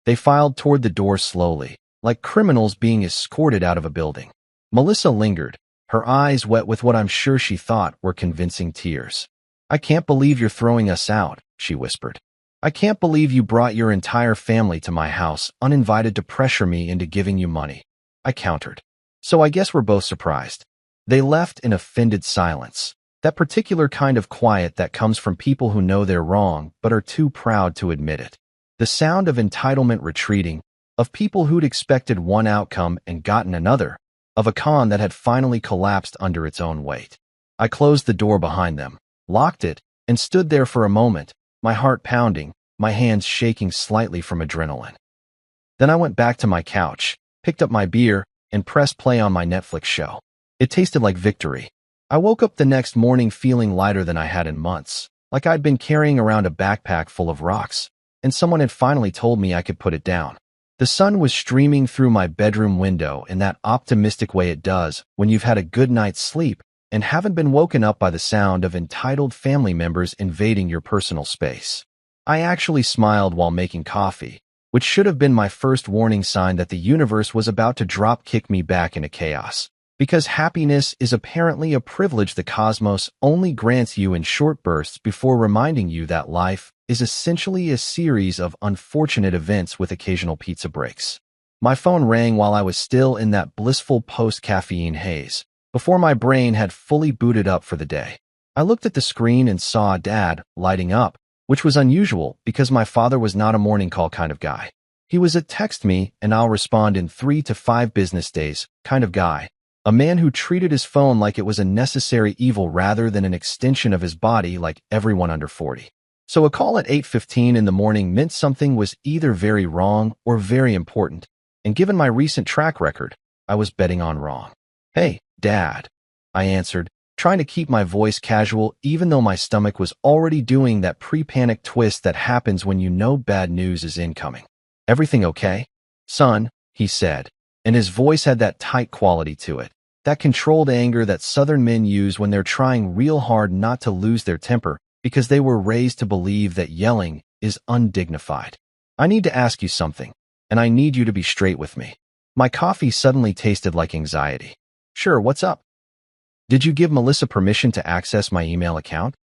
They filed toward the door slowly, like criminals being escorted out of a building. Melissa lingered, her eyes wet with what I'm sure she thought were convincing tears. I can't believe you're throwing us out, she whispered. I can't believe you brought your entire family to my house uninvited to pressure me into giving you money. I countered. So I guess we're both surprised. They left in offended silence, that particular kind of quiet that comes from people who know they're wrong but are too proud to admit it. The sound of entitlement retreating, of people who'd expected one outcome and gotten another, of a con that had finally collapsed under its own weight. I closed the door behind them, locked it, and stood there for a moment, my heart pounding, my hands shaking slightly from adrenaline. Then I went back to my couch, picked up my beer, and pressed play on my Netflix show. It tasted like victory. I woke up the next morning feeling lighter than I had in months, like I'd been carrying around a backpack full of rocks, and someone had finally told me I could put it down. The sun was streaming through my bedroom window in that optimistic way it does when you've had a good night's sleep and haven't been woken up by the sound of entitled family members invading your personal space. I actually smiled while making coffee, which should have been my first warning sign that the universe was about to drop kick me back into chaos. Because happiness is apparently a privilege the cosmos only grants you in short bursts before reminding you that life is essentially a series of unfortunate events with occasional pizza breaks. My phone rang while I was still in that blissful post-caffeine haze, before my brain had fully booted up for the day. I looked at the screen and saw Dad lighting up, which was unusual because my father was not a morning call kind of guy. He was a text me and I'll respond in 3 to 5 business days kind of guy. A man who treated his phone like it was a necessary evil rather than an extension of his body like everyone under 40. So a call at 8:15 in the morning meant something was either very wrong or very important, and given my recent track record, I was betting on wrong. "Hey, Dad," I answered, trying to keep my voice casual even though my stomach was already doing that pre-panic twist that happens when you know bad news is incoming. "Everything okay?" "Son," he said, and his voice had that tight quality to it, that controlled anger that Southern men use when they're trying real hard not to lose their temper because they were raised to believe that yelling is undignified. "I need to ask you something, and I need you to be straight with me." My coffee suddenly tasted like anxiety. "Sure, what's up?" "Did you give Melissa permission to access my email account?"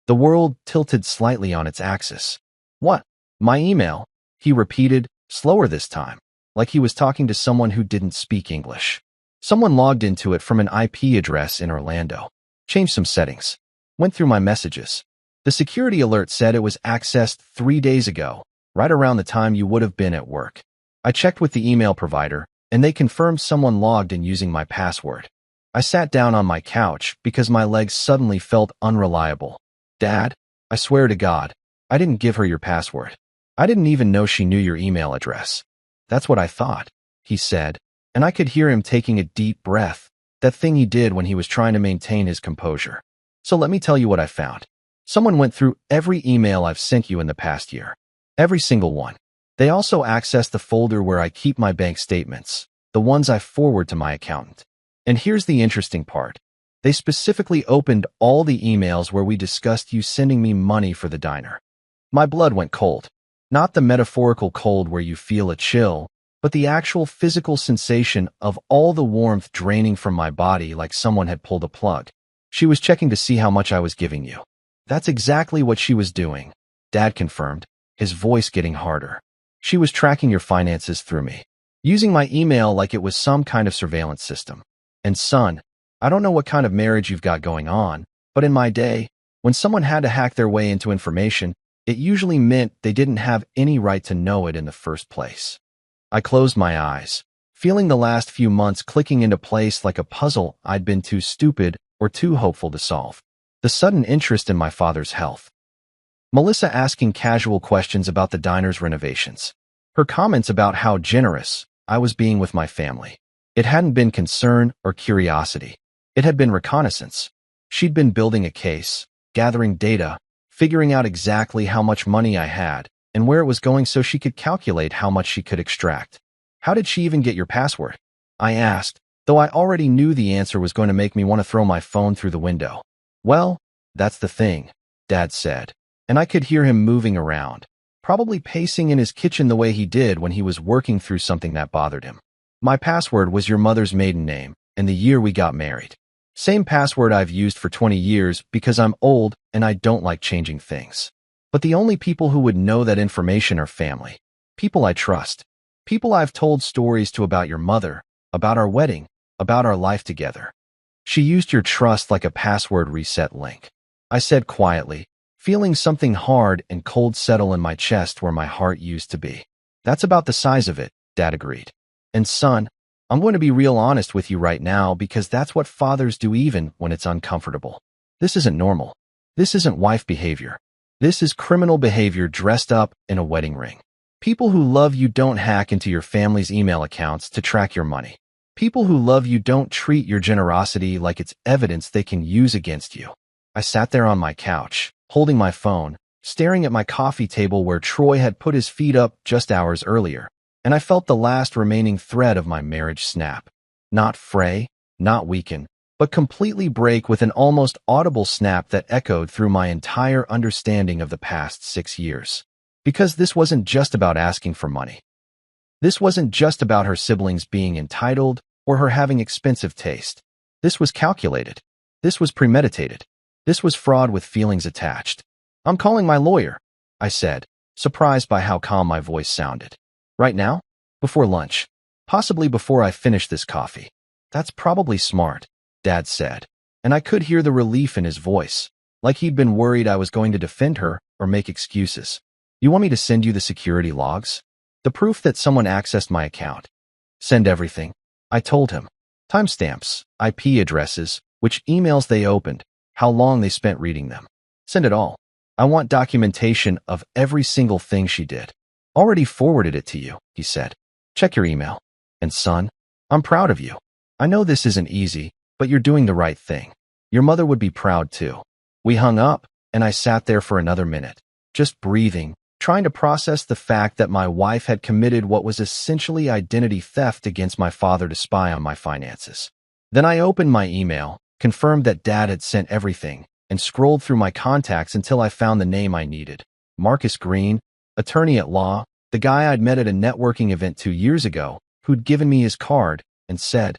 The world tilted slightly on its axis. "What? My email?" he repeated, slower this time, like he was talking to someone who didn't speak English. "Someone logged into it from an IP address in Orlando. Changed some settings. Went through my messages. The security alert said it was accessed 3 days ago, right around the time you would have been at work. I checked with the email provider, and they confirmed someone logged in using my password." I sat down on my couch because my legs suddenly felt unreliable. "Dad, I swear to God, I didn't give her your password. I didn't even know she knew your email address." "That's what I thought," he said, and I could hear him taking a deep breath, that thing he did when he was trying to maintain his composure. "So let me tell you what I found. Someone went through every email I've sent you in the past year. Every single one. They also accessed the folder where I keep my bank statements, the ones I forward to my accountant. And here's the interesting part. They specifically opened all the emails where we discussed you sending me money for the diner." My blood went cold. Not the metaphorical cold where you feel a chill, but the actual physical sensation of all the warmth draining from my body like someone had pulled a plug. "She was checking to see how much I was giving you." "That's exactly what she was doing," Dad confirmed, his voice getting harder. "She was tracking your finances through me, using my email like it was some kind of surveillance system. And son, I don't know what kind of marriage you've got going on, but in my day, when someone had to hack their way into information, it usually meant they didn't have any right to know it in the first place." I closed my eyes, feeling the last few months clicking into place like a puzzle I'd been too stupid or too hopeful to solve. The sudden interest in my father's health. Melissa asking casual questions about the diner's renovations. Her comments about how generous I was being with my family. It hadn't been concern or curiosity. It had been reconnaissance. She'd been building a case, gathering data, figuring out exactly how much money I had and where it was going so she could calculate how much she could extract. "How did she even get your password?" I asked, though I already knew the answer was going to make me want to throw my phone through the window. "Well, that's the thing," Dad said, and I could hear him moving around, probably pacing in his kitchen the way he did when he was working through something that bothered him. "My password was your mother's maiden name and the year we got married. Same password I've used for 20 years because I'm old and I don't like changing things. But the only people who would know that information are family. People I trust. People I've told stories to about your mother, about our wedding, about our life together. She used your trust like a password reset link," I said quietly, feeling something hard and cold settle in my chest where my heart used to be. "That's about the size of it," Dad agreed. "And son, I'm going to be real honest with you right now because that's what fathers do even when it's uncomfortable. This isn't normal. This isn't wife behavior. This is criminal behavior dressed up in a wedding ring. People who love you don't hack into your family's email accounts to track your money. People who love you don't treat your generosity like it's evidence they can use against you." I sat there on my couch, holding my phone, staring at my coffee table where Troy had put his feet up just hours earlier, and I felt the last remaining thread of my marriage snap. Not fray, not weaken, but completely break with an almost audible snap that echoed through my entire understanding of the past 6 years. Because this wasn't just about asking for money. This wasn't just about her siblings being entitled or her having expensive taste. This was calculated. This was premeditated. This was fraud with feelings attached. I'm calling my lawyer, I said, surprised by how calm my voice sounded. Right now? Before lunch. Possibly before I finish this coffee. That's probably smart, Dad said, and I could hear the relief in his voice, like he'd been worried I was going to defend her or make excuses. You want me to send you the security logs? The proof that someone accessed my account. Send everything, I told him. Timestamps, IP addresses, which emails they opened, how long they spent reading them. Send it all. I want documentation of every single thing she did. Already forwarded it to you, he said. Check your email. And son, I'm proud of you. I know this isn't easy, but you're doing the right thing. Your mother would be proud too. We hung up, and I sat there for another minute, just breathing, trying to process the fact that my wife had committed what was essentially identity theft against my father to spy on my finances. Then I opened my email, confirmed that Dad had sent everything, and scrolled through my contacts until I found the name I needed. Marcus Green, attorney at law, the guy I'd met at a networking event 2 years ago, who'd given me his card and said,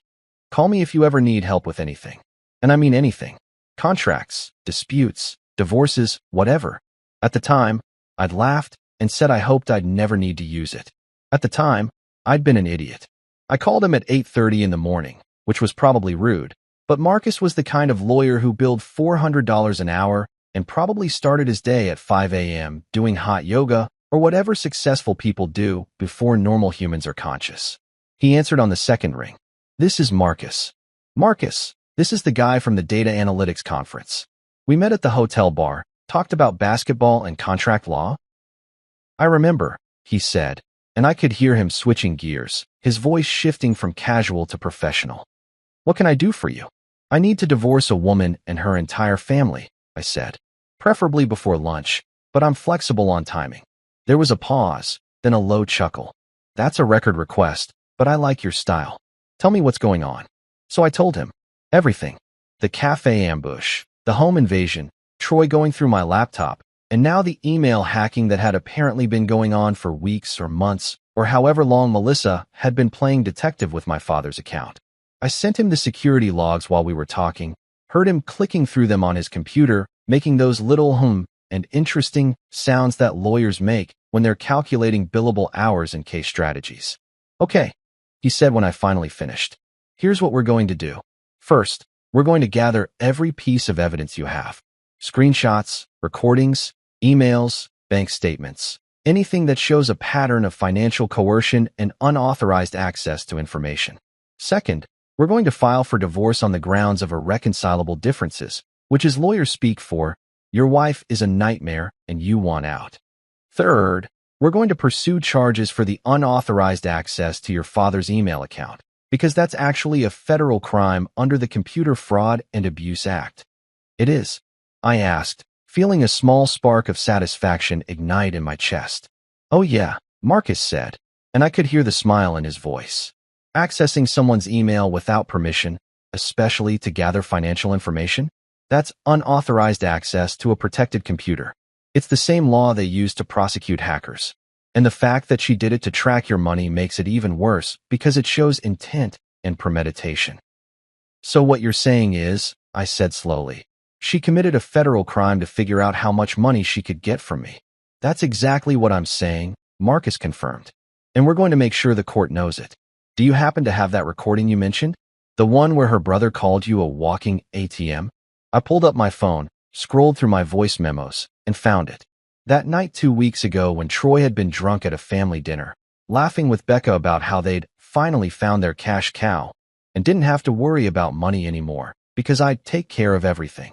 "Call me if you ever need help with anything." And I mean anything. Contracts, disputes, divorces, whatever. At the time, I'd laughed and said I hoped I'd never need to use it. At the time, I'd been an idiot. I called him at 8:30 in the morning, which was probably rude, but Marcus was the kind of lawyer who billed $400 an hour and probably started his day at 5 a.m. doing hot yoga or whatever successful people do before normal humans are conscious. He answered on the second ring. This is Marcus. Marcus, this is the guy from the data analytics conference. We met at the hotel bar, talked about basketball and contract law. I remember, he said, and I could hear him switching gears, his voice shifting from casual to professional. What can I do for you? I need to divorce a woman and her entire family, I said. Preferably before lunch, but I'm flexible on timing. There was a pause, then a low chuckle. That's a record request, but I like your style. Tell me what's going on. So I told him. Everything. The cafe ambush, the home invasion, Troy going through my laptop, and now the email hacking that had apparently been going on for weeks or months, or however long Melissa had been playing detective with my father's account. I sent him the security logs while we were talking, heard him clicking through them on his computer, making those little and interesting sounds that lawyers make when they're calculating billable hours and case strategies. Okay, he said when I finally finished. Here's what we're going to do. First, we're going to gather every piece of evidence you have. Screenshots, recordings, emails, bank statements, anything that shows a pattern of financial coercion and unauthorized access to information. Second, we're going to file for divorce on the grounds of irreconcilable differences, which is lawyer speak for, your wife is a nightmare and you want out. Third, we're going to pursue charges for the unauthorized access to your father's email account, because that's actually a federal crime under the Computer Fraud and Abuse Act. It is, I asked, feeling a small spark of satisfaction ignite in my chest. Oh yeah, Marcus said, and I could hear the smile in his voice. Accessing someone's email without permission, especially to gather financial information? That's unauthorized access to a protected computer. It's the same law they use to prosecute hackers. And the fact that she did it to track your money makes it even worse because it shows intent and premeditation. So what you're saying is, I said slowly, she committed a federal crime to figure out how much money she could get from me. That's exactly what I'm saying, Marcus confirmed. And we're going to make sure the court knows it. Do you happen to have that recording you mentioned? The one where her brother called you a walking ATM? I pulled up my phone, scrolled through my voice memos, and found it. That night 2 weeks ago when Troy had been drunk at a family dinner, laughing with Becca about how they'd finally found their cash cow and didn't have to worry about money anymore because I'd take care of everything.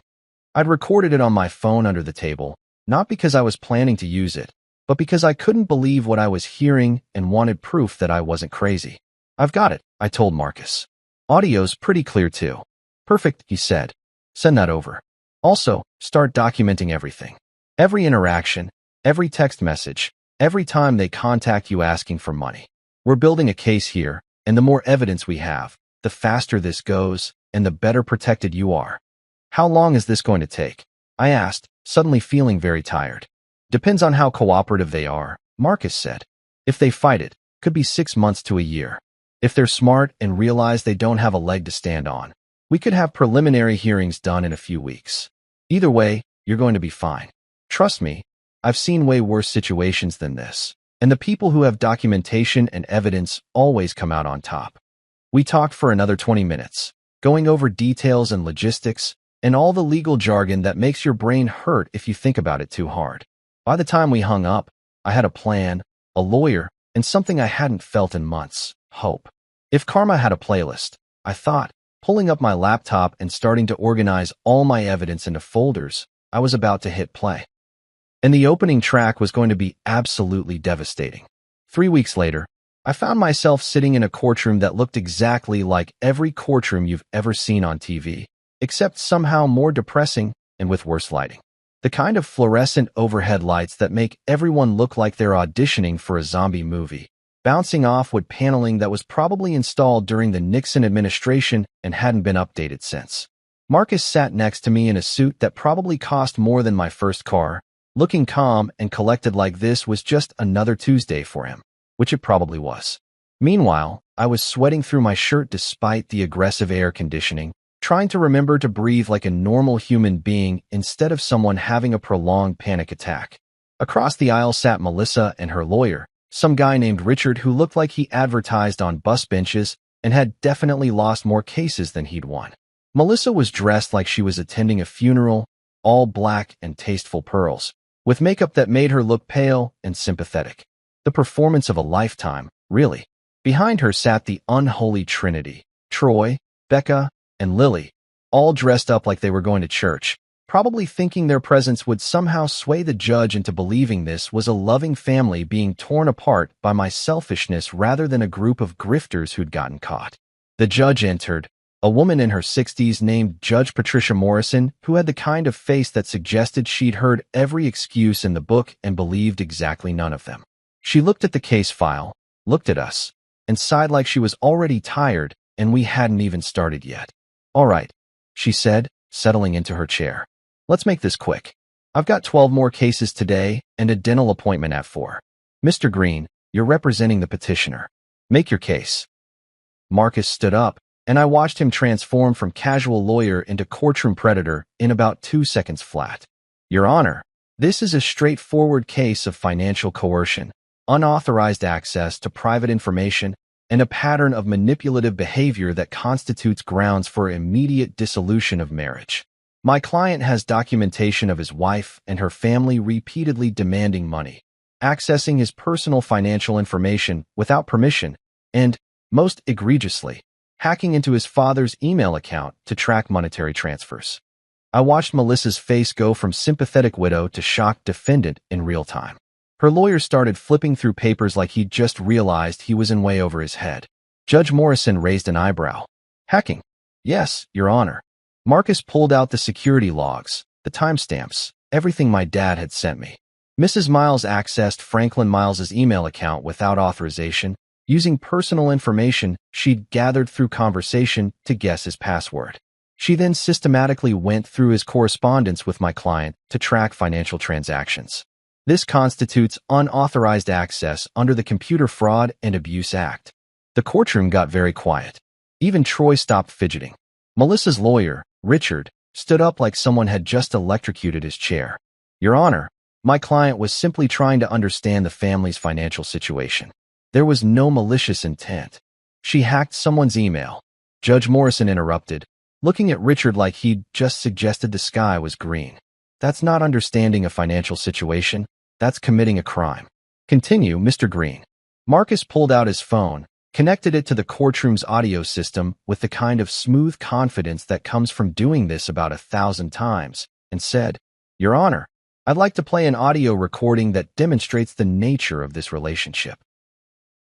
I'd recorded it on my phone under the table, not because I was planning to use it, but because I couldn't believe what I was hearing and wanted proof that I wasn't crazy. I've got it, I told Marcus. Audio's pretty clear too. Perfect, he said. Send that over. Also, start documenting everything. Every interaction, every text message, every time they contact you asking for money. We're building a case here, and the more evidence we have, the faster this goes, and the better protected you are. How long is this going to take? I asked, suddenly feeling very tired. Depends on how cooperative they are, Marcus said. If they fight it, could be 6 months to a year. If they're smart and realize they don't have a leg to stand on, We could have preliminary hearings done in a few weeks. Either way, you're going to be fine. Trust me, I've seen way worse situations than this, and the people who have documentation and evidence always come out on top. We talked for another 20 minutes, going over details and logistics, and all the legal jargon that makes your brain hurt if you think about it too hard. By the time we hung up, I had a plan, a lawyer, and something I hadn't felt in months: hope. If karma had a playlist, I thought, pulling up my laptop and starting to organize all my evidence into folders, I was about to hit play. And the opening track was going to be absolutely devastating. 3 weeks later, I found myself sitting in a courtroom that looked exactly like every courtroom you've ever seen on TV, except somehow more depressing and with worse lighting. The kind of fluorescent overhead lights that make everyone look like they're auditioning for a zombie movie, bouncing off wood paneling that was probably installed during the Nixon administration and hadn't been updated since. Marcus sat next to me in a suit that probably cost more than my first car, looking calm and collected like this was just another Tuesday for him, which it probably was. Meanwhile, I was sweating through my shirt despite the aggressive air conditioning, trying to remember to breathe like a normal human being instead of someone having a prolonged panic attack. Across the aisle sat Melissa and her lawyer, some guy named Richard who looked like he advertised on bus benches and had definitely lost more cases than he'd won. Melissa was dressed like she was attending a funeral, all black and tasteful pearls, with makeup that made her look pale and sympathetic. The performance of a lifetime, really. Behind her sat the unholy trinity: Troy, Becca, and Lily, all dressed up like they were going to church, probably thinking their presence would somehow sway the judge into believing this was a loving family being torn apart by my selfishness rather than a group of grifters who'd gotten caught. The judge entered, a woman in her 60s named Judge Patricia Morrison, who had the kind of face that suggested she'd heard every excuse in the book and believed exactly none of them. She looked at the case file, looked at us, and sighed like she was already tired and we hadn't even started yet. "All right," she said, settling into her chair. "Let's make this quick. I've got 12 more cases today and a dental appointment at 4. Mr. Green, you're representing the petitioner. Make your case." Marcus stood up, and I watched him transform from casual lawyer into courtroom predator in about 2 seconds flat. "Your Honor, this is a straightforward case of financial coercion, unauthorized access to private information, and a pattern of manipulative behavior that constitutes grounds for immediate dissolution of marriage. My client has documentation of his wife and her family repeatedly demanding money, accessing his personal financial information without permission, and, most egregiously, hacking into his father's email account to track monetary transfers." I watched Melissa's face go from sympathetic widow to shocked defendant in real time. Her lawyer started flipping through papers like he'd just realized he was in way over his head. Judge Morrison raised an eyebrow. "Hacking?" "Yes, Your Honor." Marcus pulled out the security logs, the timestamps, everything my dad had sent me. Mrs. Miles accessed Franklin Miles's email account without authorization, using personal information she'd gathered through conversation to guess his password. She then systematically went through his correspondence with my client to track financial transactions. This constitutes unauthorized access under the Computer Fraud and Abuse Act. The courtroom got very quiet. Even Troy stopped fidgeting. Melissa's lawyer, Richard, stood up like someone had just electrocuted his chair. "Your Honor, my client was simply trying to understand the family's financial situation. There was no malicious intent. She hacked someone's email." Judge Morrison interrupted, looking at Richard like he'd just suggested the sky was green. "That's not understanding a financial situation. That's committing a crime. Continue, Mr. Green." Marcus pulled out his phone, connected it to the courtroom's audio system with the kind of smooth confidence that comes from doing this about 1,000 times, and said, "Your Honor, I'd like to play an audio recording that demonstrates the nature of this relationship."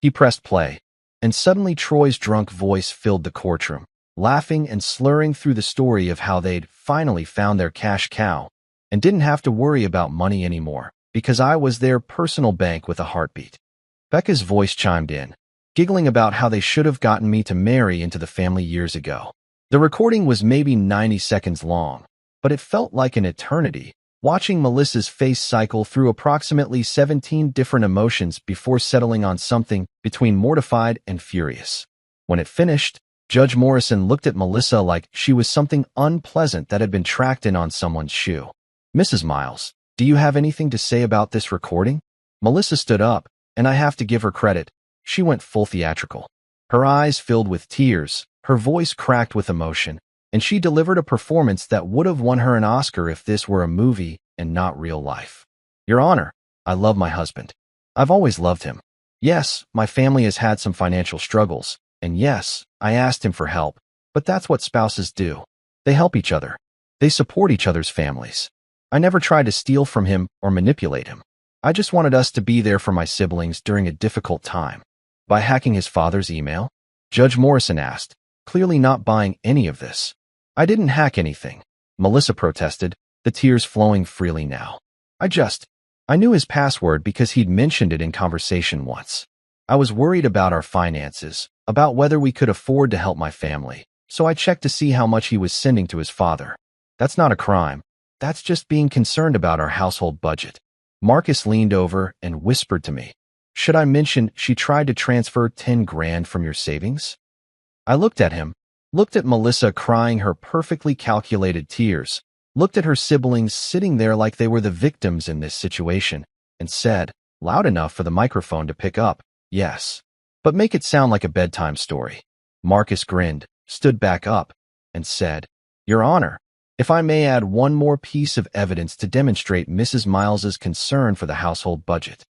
He pressed play, and suddenly Troy's drunk voice filled the courtroom, laughing and slurring through the story of how they'd finally found their cash cow and didn't have to worry about money anymore, because I was their personal bank with a heartbeat. Becca's voice chimed in, giggling about how they should have gotten me to marry into the family years ago. The recording was maybe 90 seconds long, but it felt like an eternity, watching Melissa's face cycle through approximately 17 different emotions before settling on something between mortified and furious. When it finished, Judge Morrison looked at Melissa like she was something unpleasant that had been tracked in on someone's shoe. Mrs. Miles, do you have anything to say about this recording? Melissa stood up, and I have to give her credit. She went full theatrical. Her eyes filled with tears, her voice cracked with emotion, and she delivered a performance that would have won her an Oscar if this were a movie and not real life. Your Honor, I love my husband. I've always loved him. Yes, my family has had some financial struggles, and yes, I asked him for help, but that's what spouses do. They help each other. They support each other's families. I never tried to steal from him or manipulate him. I just wanted us to be there for my siblings during a difficult time. By hacking his father's email? Judge Morrison asked, clearly not buying any of this. I didn't hack anything, Melissa protested, the tears flowing freely now. I knew his password because he'd mentioned it in conversation once. I was worried about our finances, about whether we could afford to help my family, so I checked to see how much he was sending to his father. That's not a crime. That's just being concerned about our household budget. Marcus leaned over and whispered to me, should I mention she tried to transfer 10 grand from your savings? I looked at him, looked at Melissa crying her perfectly calculated tears, looked at her siblings sitting there like they were the victims in this situation, and said, loud enough for the microphone to pick up, yes. But make it sound like a bedtime story. Marcus grinned, stood back up, and said, Your Honor, if I may add one more piece of evidence to demonstrate Mrs. Miles's concern for the household budget.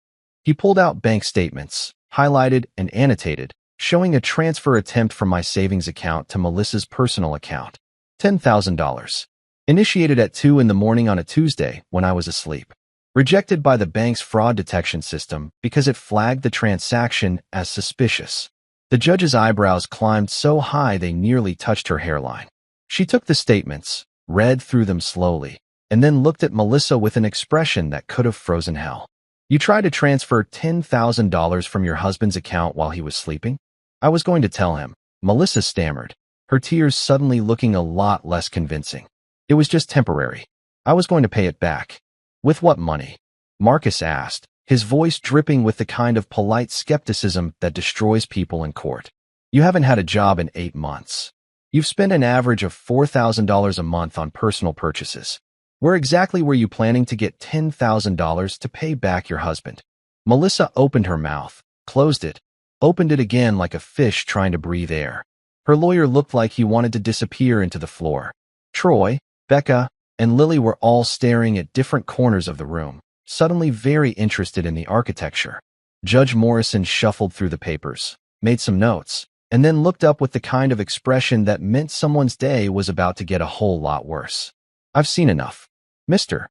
He pulled out bank statements, highlighted and annotated, showing a transfer attempt from my savings account to Melissa's personal account. $10,000. Initiated at 2 in the morning on a Tuesday when I was asleep. Rejected by the bank's fraud detection system because it flagged the transaction as suspicious. The judge's eyebrows climbed so high they nearly touched her hairline. She took the statements, read through them slowly, and then looked at Melissa with an expression that could have frozen hell. You tried to transfer $10,000 from your husband's account while he was sleeping? I was going to tell him. Melissa stammered, her tears suddenly looking a lot less convincing. It was just temporary. I was going to pay it back. With what money? Marcus asked, his voice dripping with the kind of polite skepticism that destroys people in court. You haven't had a job in 8 months. You've spent an average of $4,000 a month on personal purchases. Where exactly were you planning to get $10,000 to pay back your husband? Melissa opened her mouth, closed it, opened it again like a fish trying to breathe air. Her lawyer looked like he wanted to disappear into the floor. Troy, Becca, and Lily were all staring at different corners of the room, suddenly very interested in the architecture. Judge Morrison shuffled through the papers, made some notes, and then looked up with the kind of expression that meant someone's day was about to get a whole lot worse. I've seen enough. Mr.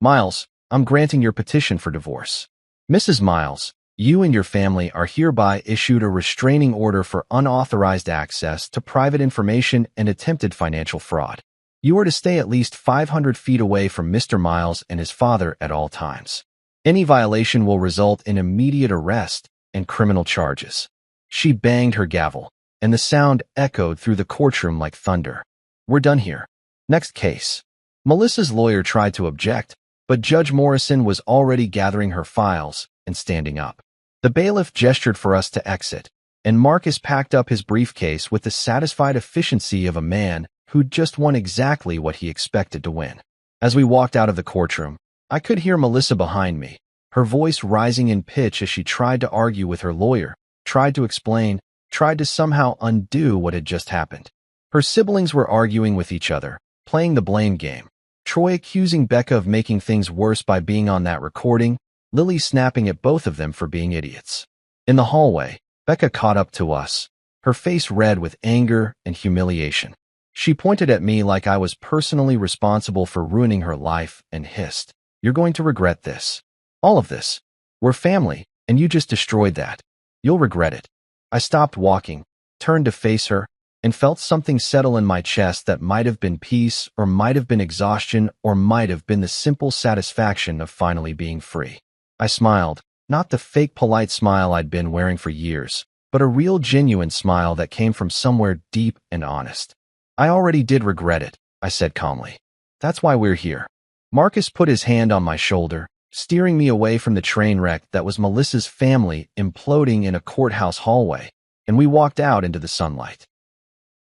Miles, I'm granting your petition for divorce. Mrs. Miles, you and your family are hereby issued a restraining order for unauthorized access to private information and attempted financial fraud. You are to stay at least 500 feet away from Mr. Miles and his father at all times. Any violation will result in immediate arrest and criminal charges. She banged her gavel, and the sound echoed through the courtroom like thunder. We're done here. Next case. Melissa's lawyer tried to object, but Judge Morrison was already gathering her files and standing up. The bailiff gestured for us to exit, and Marcus packed up his briefcase with the satisfied efficiency of a man who'd just won exactly what he expected to win. As we walked out of the courtroom, I could hear Melissa behind me, her voice rising in pitch as she tried to argue with her lawyer, tried to explain, tried to somehow undo what had just happened. Her siblings were arguing with each other, playing the blame game. Troy accusing Becca of making things worse by being on that recording, Lily snapping at both of them for being idiots. In the hallway, Becca caught up to us, her face red with anger and humiliation. She pointed at me like I was personally responsible for ruining her life and hissed, You're going to regret this. All of this. We're family, and you just destroyed that. You'll regret it. I stopped walking, turned to face her, and felt something settle in my chest that might have been peace, or might have been exhaustion, or might have been the simple satisfaction of finally being free. I smiled, not the fake polite smile I'd been wearing for years, but a real genuine smile that came from somewhere deep and honest. I already did regret it, I said calmly. That's why we're here. Marcus put his hand on my shoulder, steering me away from the train wreck that was Melissa's family imploding in a courthouse hallway, and we walked out into the sunlight.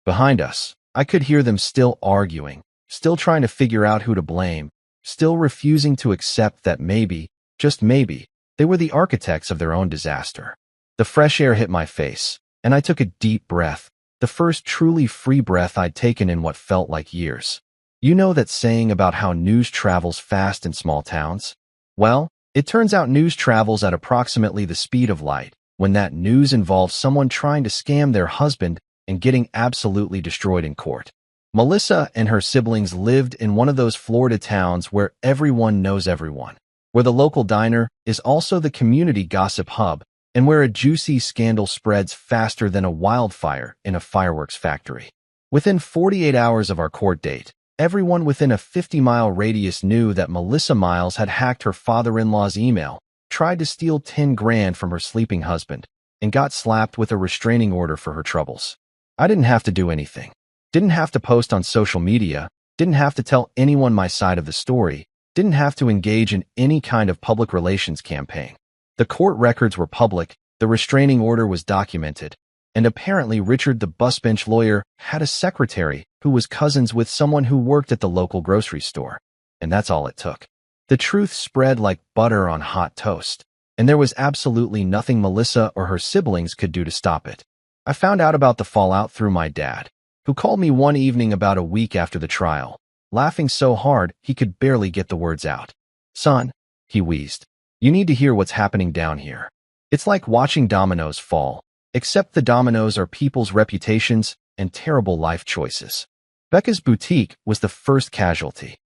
Behind us, I could hear them still arguing, still trying to figure out who to blame, still refusing to accept that maybe, just maybe, they were the architects of their own disaster. The fresh air hit my face, and I took a deep breath, the first truly free breath I'd taken in what felt like years. You know that saying about how news travels fast in small towns? Well, it turns out news travels at approximately the speed of light when that news involves someone trying to scam their husband and getting absolutely destroyed in court. Melissa and her siblings lived in one of those Florida towns where everyone knows everyone, where the local diner is also the community gossip hub, and where a juicy scandal spreads faster than a wildfire in a fireworks factory. Within 48 hours of our court date, everyone within a 50-mile radius knew that Melissa Miles had hacked her father-in-law's email, tried to steal 10 grand from her sleeping husband, and got slapped with a restraining order for her troubles. I didn't have to do anything. Didn't have to post on social media, didn't have to tell anyone my side of the story, didn't have to engage in any kind of public relations campaign. The court records were public, the restraining order was documented, and apparently Richard the busbench lawyer had a secretary who was cousins with someone who worked at the local grocery store. And that's all it took. The truth spread like butter on hot toast, and there was absolutely nothing Melissa or her siblings could do to stop it. I found out about the fallout through my dad, who called me one evening about a week after the trial, laughing so hard he could barely get the words out. "Son," he wheezed, "you need to hear what's happening down here. It's like watching dominoes fall, except the dominoes are people's reputations and terrible life choices." Becca's boutique was the first casualty.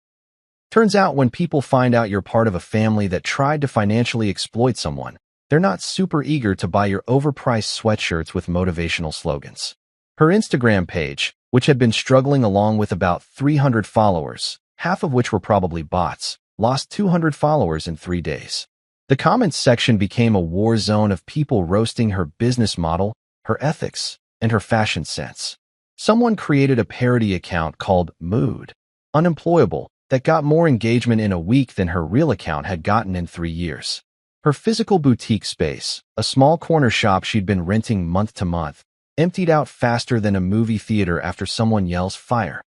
Turns out when people find out you're part of a family that tried to financially exploit someone, they're not super eager to buy your overpriced sweatshirts with motivational slogans. Her Instagram page, which had been struggling along with about 300 followers, half of which were probably bots, lost 200 followers in 3 days. The comments section became a war zone of people roasting her business model, her ethics, and her fashion sense. Someone created a parody account called Mood Unemployable that got more engagement in a week than her real account had gotten in 3 years. Her physical boutique space, a small corner shop she'd been renting month to month, emptied out faster than a movie theater after someone yells fire.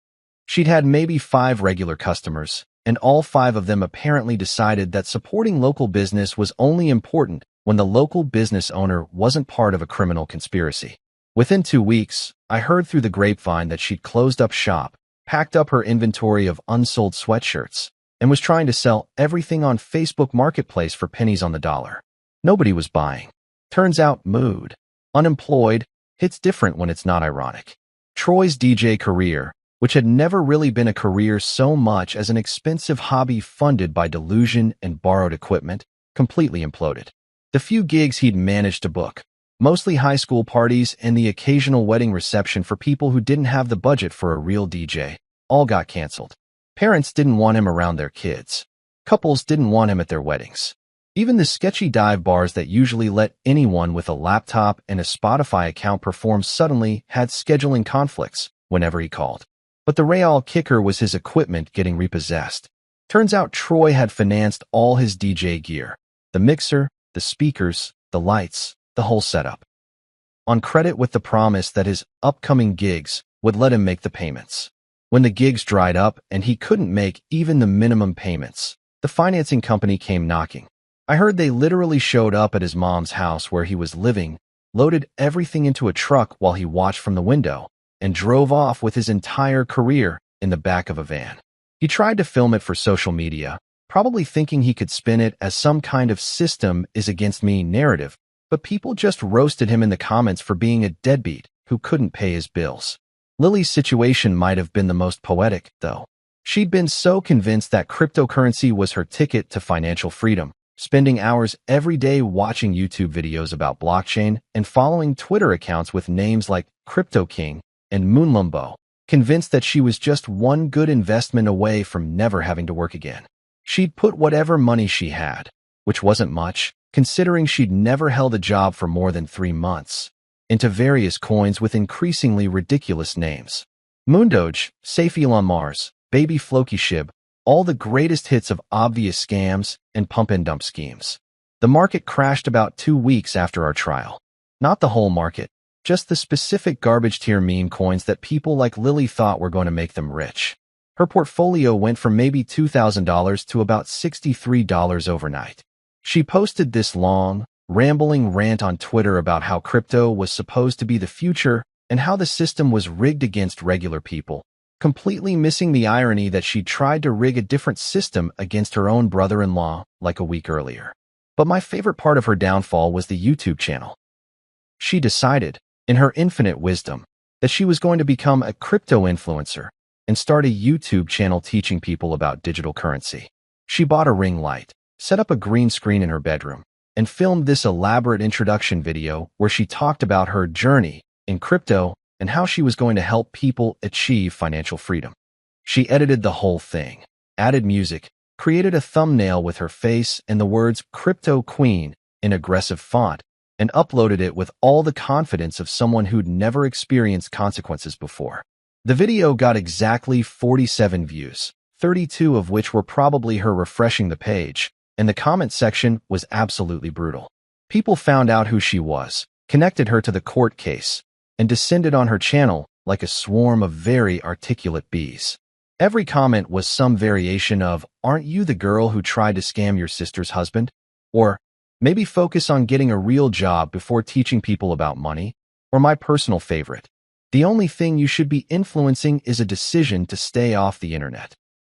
She'd had maybe 5 regular customers, and all 5 of them apparently decided that supporting local business was only important when the local business owner wasn't part of a criminal conspiracy. Within 2 weeks, I heard through the grapevine that she'd closed up shop, packed up her inventory of unsold sweatshirts, and was trying to sell everything on Facebook Marketplace for pennies on the dollar. Nobody was buying. Turns out Mood Unemployed hits different when it's not ironic. Troy's DJ career, which had never really been a career so much as an expensive hobby funded by delusion and borrowed equipment, completely imploded. The few gigs he'd managed to book, mostly high school parties and the occasional wedding reception for people who didn't have the budget for a real DJ, all got canceled. Parents didn't want him around their kids. Couples didn't want him at their weddings. Even the sketchy dive bars that usually let anyone with a laptop and a Spotify account perform suddenly had scheduling conflicts whenever he called. But the real kicker was his equipment getting repossessed. Turns out Troy had financed all his DJ gear, the mixer, the speakers, the lights, the whole setup, on credit with the promise that his upcoming gigs would let him make the payments. When the gigs dried up and he couldn't make even the minimum payments, the financing company came knocking. I heard they literally showed up at his mom's house where he was living, loaded everything into a truck while he watched from the window, and drove off with his entire career in the back of a van. He tried to film it for social media, probably thinking he could spin it as some kind of system is against me narrative, but people just roasted him in the comments for being a deadbeat who couldn't pay his bills. Lily's situation might have been the most poetic, though. She'd been so convinced that cryptocurrency was her ticket to financial freedom, spending hours every day watching YouTube videos about blockchain and following Twitter accounts with names like Crypto King and Moonlumbo, convinced that she was just one good investment away from never having to work again. She'd put whatever money she had, which wasn't much, considering she'd never held a job for more than 3 months, into various coins with increasingly ridiculous names. Moondoge, Safe Elon Mars, Baby Floki Shib, all the greatest hits of obvious scams and pump-and-dump schemes. The market crashed about 2 weeks after our trial. Not the whole market, just the specific garbage tier meme coins that people like Lily thought were going to make them rich. Her portfolio went from maybe $2,000 to about $63 overnight. She posted this long, rambling rant on Twitter about how crypto was supposed to be the future and how the system was rigged against regular people, completely missing the irony that she tried to rig a different system against her own brother-in-law like a week earlier. But my favorite part of her downfall was the YouTube channel. She decided, in her infinite wisdom, that she was going to become a crypto influencer and start a YouTube channel teaching people about digital currency. She bought a ring light, set up a green screen in her bedroom, and filmed this elaborate introduction video where she talked about her journey in crypto and how she was going to help people achieve financial freedom. She edited the whole thing, added music, created a thumbnail with her face and the words "Crypto Queen" in aggressive font, and uploaded it with all the confidence of someone who'd never experienced consequences before. The video got exactly 47 views, 32 of which were probably her refreshing the page, and the comment section was absolutely brutal. People found out who she was, connected her to the court case, and descended on her channel like a swarm of very articulate bees. Every comment was some variation of, "Aren't you the girl who tried to scam your sister's husband?" Or, "Maybe focus on getting a real job before teaching people about money?" Or my personal favorite, "The only thing you should be influencing is a decision to stay off the internet."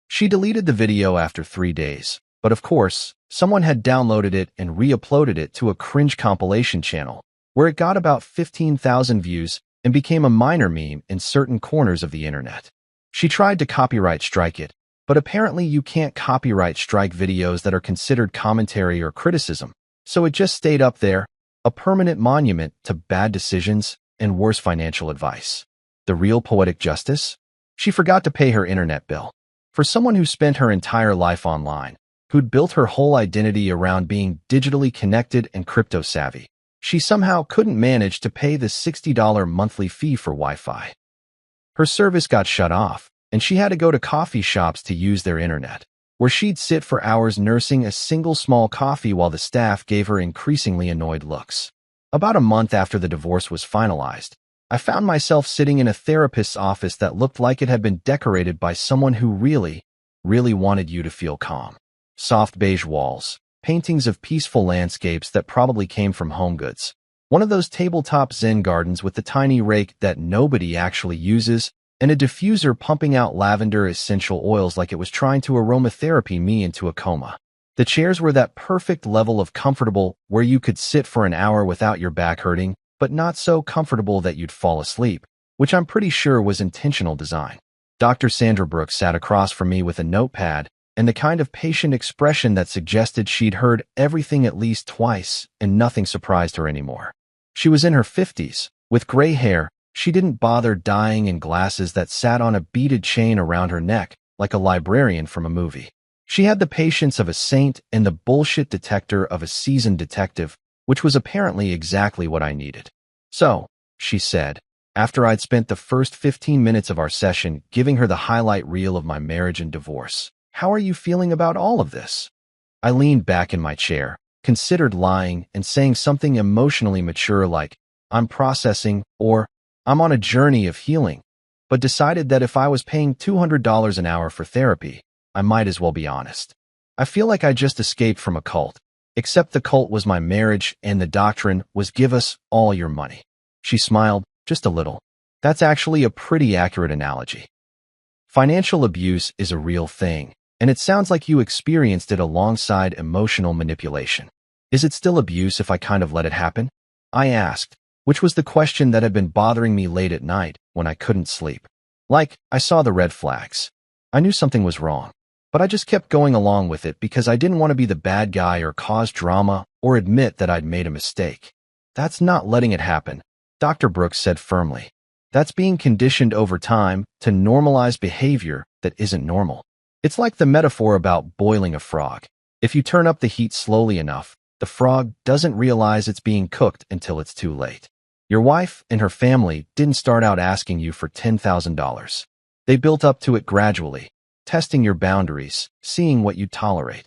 She deleted the video after 3 days, but of course, someone had downloaded it and re-uploaded it to a cringe compilation channel, where it got about 15,000 views and became a minor meme in certain corners of the internet. She tried to copyright strike it, but apparently you can't copyright strike videos that are considered commentary or criticism, so it just stayed up there, a permanent monument to bad decisions and worse financial advice. The real poetic justice? She forgot to pay her internet bill. For someone who spent her entire life online, who'd built her whole identity around being digitally connected and crypto-savvy, she somehow couldn't manage to pay the $60 monthly fee for Wi-Fi. Her service got shut off, and she had to go to coffee shops to use their internet, where she'd sit for hours nursing a single small coffee while the staff gave her increasingly annoyed looks. About a month after the divorce was finalized, I found myself sitting in a therapist's office that looked like it had been decorated by someone who really wanted you to feel calm. Soft beige walls, paintings of peaceful landscapes that probably came from HomeGoods. One of those tabletop Zen gardens with the tiny rake that nobody actually uses, and a diffuser pumping out lavender essential oils like it was trying to aromatherapy me into a coma. The chairs were that perfect level of comfortable where you could sit for an hour without your back hurting, but not so comfortable that you'd fall asleep, which I'm pretty sure was intentional design. Dr. Sandra Brooks sat across from me with a notepad and the kind of patient expression that suggested she'd heard everything at least twice and nothing surprised her anymore. She was in her 50s, with gray hair. She didn't bother dyeing, and glasses that sat on a beaded chain around her neck like a librarian from a movie. She had the patience of a saint and the bullshit detector of a seasoned detective, which was apparently exactly what I needed. "So," she said, after I'd spent the first 15 minutes of our session giving her the highlight reel of my marriage and divorce, "how are you feeling about all of this?" I leaned back in my chair, considered lying and saying something emotionally mature like, "I'm processing," or "I'm on a journey of healing," but decided that if I was paying $200 an hour for therapy, I might as well be honest. I feel like I just escaped from a cult, except the cult was my marriage and the doctrine was "give us all your money." She smiled, just a little. That's actually a pretty accurate analogy. Financial abuse is a real thing, and it sounds like you experienced it alongside emotional manipulation. Is it still abuse if I kind of let it happen? I asked, which was the question that had been bothering me late at night when I couldn't sleep. Like, I saw the red flags. I knew something was wrong, but I just kept going along with it because I didn't want to be the bad guy or cause drama or admit that I'd made a mistake. That's not letting it happen, Dr. Brooks said firmly. That's being conditioned over time to normalize behavior that isn't normal. It's like the metaphor about boiling a frog. If you turn up the heat slowly enough, the frog doesn't realize it's being cooked until it's too late. Your wife and her family didn't start out asking you for $10,000. They built up to it gradually, testing your boundaries, seeing what you tolerate.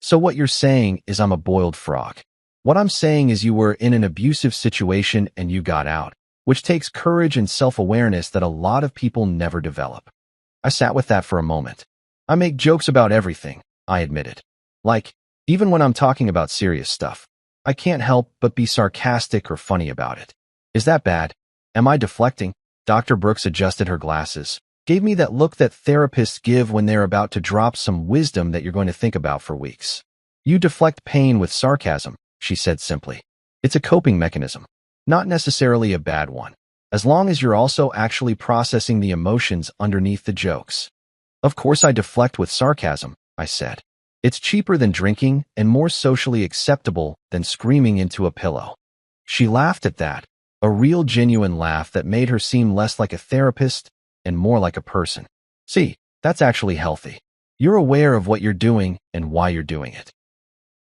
So what you're saying is I'm a boiled frog. What I'm saying is you were in an abusive situation and you got out, which takes courage and self-awareness that a lot of people never develop. I sat with that for a moment. I make jokes about everything, I admitted. Like, even when I'm talking about serious stuff, I can't help but be sarcastic or funny about it. Is that bad? Am I deflecting? Dr. Brooks adjusted her glasses, gave me that look that therapists give when they're about to drop some wisdom that you're going to think about for weeks. You deflect pain with sarcasm, she said simply. It's a coping mechanism, not necessarily a bad one, as long as you're also actually processing the emotions underneath the jokes. Of course I deflect with sarcasm, I said. It's cheaper than drinking and more socially acceptable than screaming into a pillow. She laughed at that, a real genuine laugh that made her seem less like a therapist and more like a person. See, that's actually healthy. You're aware of what you're doing and why you're doing it.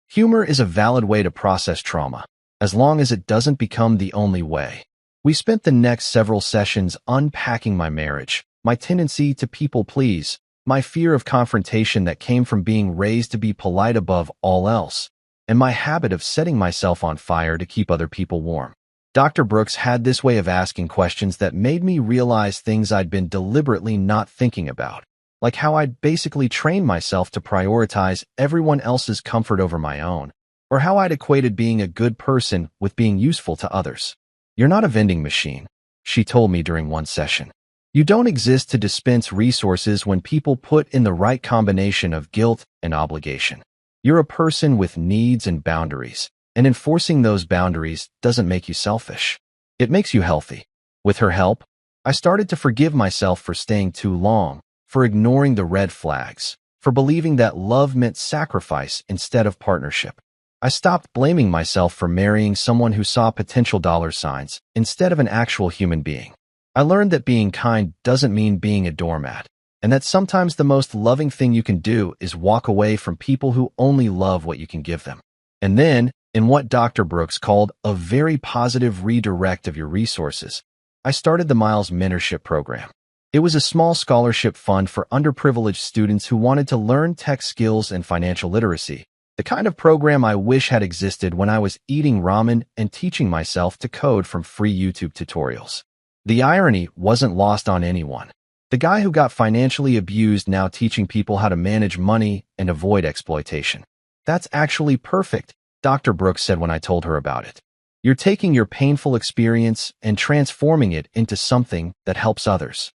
Humor is a valid way to process trauma, as long as it doesn't become the only way. We spent the next several sessions unpacking my marriage, my tendency to people please, my fear of confrontation that came from being raised to be polite above all else, and my habit of setting myself on fire to keep other people warm. Dr. Brooks had this way of asking questions that made me realize things I'd been deliberately not thinking about, like how I'd basically trained myself to prioritize everyone else's comfort over my own, or how I'd equated being a good person with being useful to others. You're not a vending machine, she told me during one session. You don't exist to dispense resources when people put in the right combination of guilt and obligation. You're a person with needs and boundaries, and enforcing those boundaries doesn't make you selfish. It makes you healthy. With her help, I started to forgive myself for staying too long, for ignoring the red flags, for believing that love meant sacrifice instead of partnership. I stopped blaming myself for marrying someone who saw potential dollar signs instead of an actual human being. I learned that being kind doesn't mean being a doormat, and that sometimes the most loving thing you can do is walk away from people who only love what you can give them. And then, in what Dr. Brooks called a very positive redirect of your resources, I started the Miles Mentorship Program. It was a small scholarship fund for underprivileged students who wanted to learn tech skills and financial literacy, the kind of program I wish had existed when I was eating ramen and teaching myself to code from free YouTube tutorials. The irony wasn't lost on anyone. The guy who got financially abused now teaching people how to manage money and avoid exploitation. That's actually perfect, Dr. Brooks said when I told her about it. You're taking your painful experience and transforming it into something that helps others.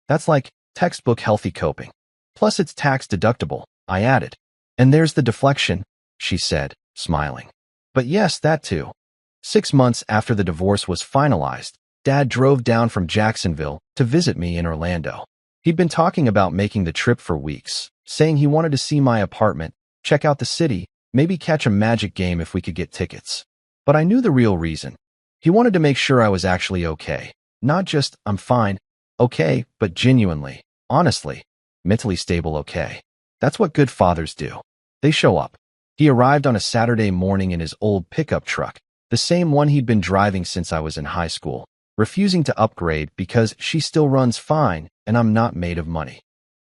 That's like textbook healthy coping. Plus it's tax deductible, I added. And there's the deflection, she said, smiling. But yes, that too. 6 months after the divorce was finalized, Dad drove down from Jacksonville to visit me in Orlando. He'd been talking about making the trip for weeks, saying he wanted to see my apartment, check out the city, maybe catch a Magic game if we could get tickets. But I knew the real reason. He wanted to make sure I was actually okay. Not just, I'm fine, okay, but genuinely, honestly, mentally stable okay. That's what good fathers do. They show up. He arrived on a Saturday morning in his old pickup truck, the same one he'd been driving since I was in high school, refusing to upgrade because she still runs fine and I'm not made of money.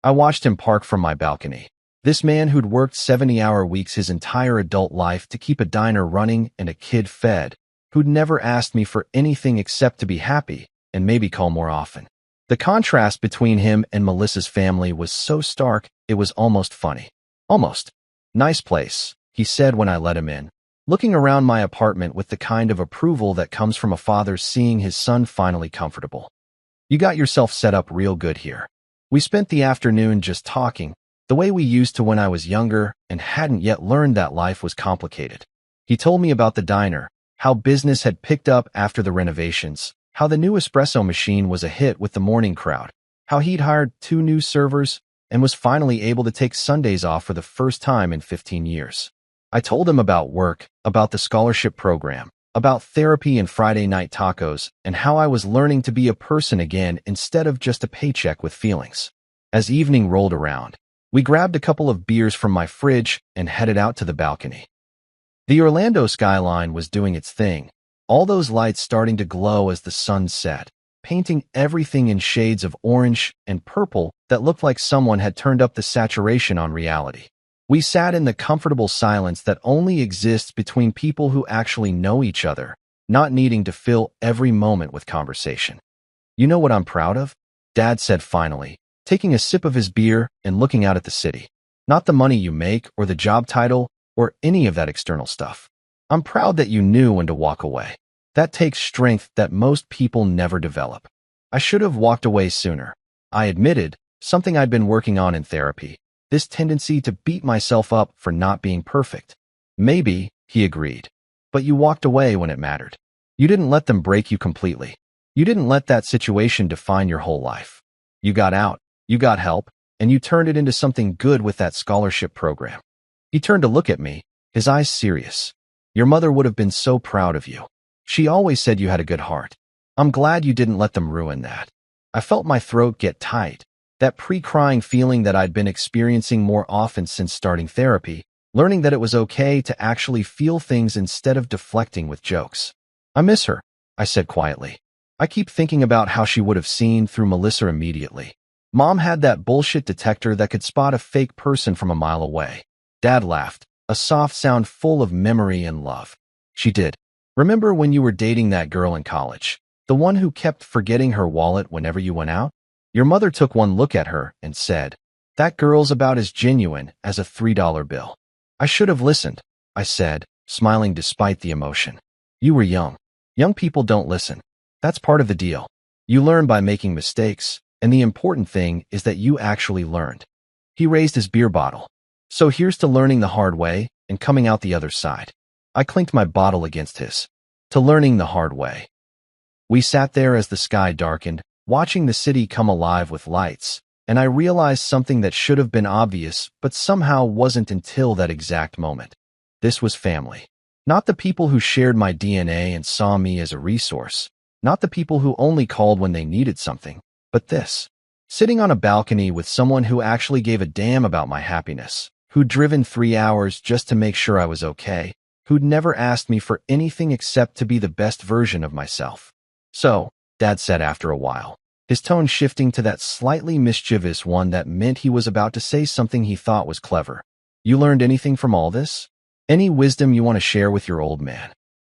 I watched him park from my balcony. This man who'd worked 70-hour weeks his entire adult life to keep a diner running and a kid fed, who'd never asked me for anything except to be happy and maybe call more often. The contrast between him and Melissa's family was so stark, it was almost funny. Almost. Nice place, he said when I let him in, looking around my apartment with the kind of approval that comes from a father seeing his son finally comfortable. You got yourself set up real good here. We spent the afternoon just talking, the way we used to when I was younger and hadn't yet learned that life was complicated. He told me about the diner, how business had picked up after the renovations, how the new espresso machine was a hit with the morning crowd, how he'd hired 2 new servers and was finally able to take Sundays off for the first time in 15 years. I told him about work, about the scholarship program, about therapy and Friday night tacos, and how I was learning to be a person again instead of just a paycheck with feelings. As evening rolled around, we grabbed a couple of beers from my fridge and headed out to the balcony. The Orlando skyline was doing its thing, all those lights starting to glow as the sun set, painting everything in shades of orange and purple that looked like someone had turned up the saturation on reality. We sat in the comfortable silence that only exists between people who actually know each other, not needing to fill every moment with conversation. You know what I'm proud of? Dad said finally, taking a sip of his beer and looking out at the city. Not the money you make or the job title or any of that external stuff. I'm proud that you knew when to walk away. That takes strength that most people never develop. I should have walked away sooner. I admitted, something I'd been working on in therapy, this tendency to beat myself up for not being perfect. Maybe, he agreed. But you walked away when it mattered. You didn't let them break you completely. You didn't let that situation define your whole life. You got out, you got help, and you turned it into something good with that scholarship program. He turned to look at me, his eyes serious. Your mother would have been so proud of you. She always said you had a good heart. I'm glad you didn't let them ruin that. I felt my throat get tight, that pre-crying feeling that I'd been experiencing more often since starting therapy, learning that it was okay to actually feel things instead of deflecting with jokes. I miss her, I said quietly. I keep thinking about how she would have seen through Melissa immediately. Mom had that bullshit detector that could spot a fake person from a mile away. Dad laughed, a soft sound full of memory and love. She did. Remember when you were dating that girl in college? The one who kept forgetting her wallet whenever you went out? Your mother took one look at her and said, "That girl's about as genuine as a $3 bill." I should have listened, I said, smiling despite the emotion. You were young. Young people don't listen. That's part of the deal. You learn by making mistakes, and the important thing is that you actually learned. He raised his beer bottle. So here's to learning the hard way and coming out the other side. I clinked my bottle against his. To learning the hard way. We sat there as the sky darkened, watching the city come alive with lights, and I realized something that should have been obvious but somehow wasn't until that exact moment. This was family. Not the people who shared my DNA and saw me as a resource. Not the people who only called when they needed something, but this. Sitting on a balcony with someone who actually gave a damn about my happiness, who'd driven 3 hours just to make sure I was okay, who'd never asked me for anything except to be the best version of myself. So, Dad said after a while, his tone shifting to that slightly mischievous one that meant he was about to say something he thought was clever. You learned anything from all this? Any wisdom you want to share with your old man?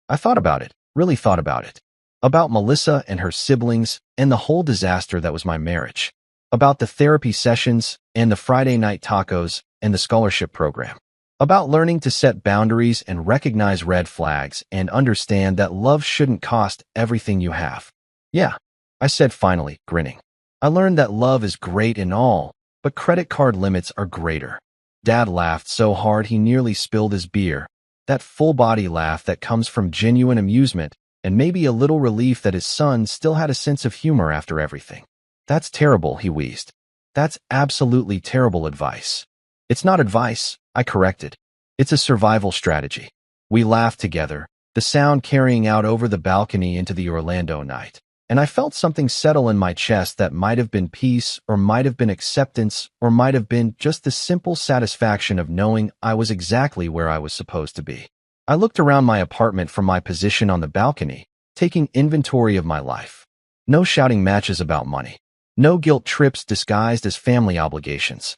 I thought about it, really thought about it. About Melissa and her siblings and the whole disaster that was my marriage. About the therapy sessions and the Friday night tacos and the scholarship program. About learning to set boundaries and recognize red flags and understand that love shouldn't cost everything you have. Yeah, I said finally, grinning. I learned that love is great and all, but credit card limits are greater. Dad laughed so hard he nearly spilled his beer. That full-body laugh that comes from genuine amusement and maybe a little relief that his son still had a sense of humor after everything. That's terrible, he wheezed. That's absolutely terrible advice. It's not advice, I corrected. It's a survival strategy. We laughed together, the sound carrying out over the balcony into the Orlando night. And I felt something settle in my chest that might have been peace or might have been acceptance or might have been just the simple satisfaction of knowing I was exactly where I was supposed to be. I looked around my apartment from my position on the balcony, taking inventory of my life. No shouting matches about money. No guilt trips disguised as family obligations.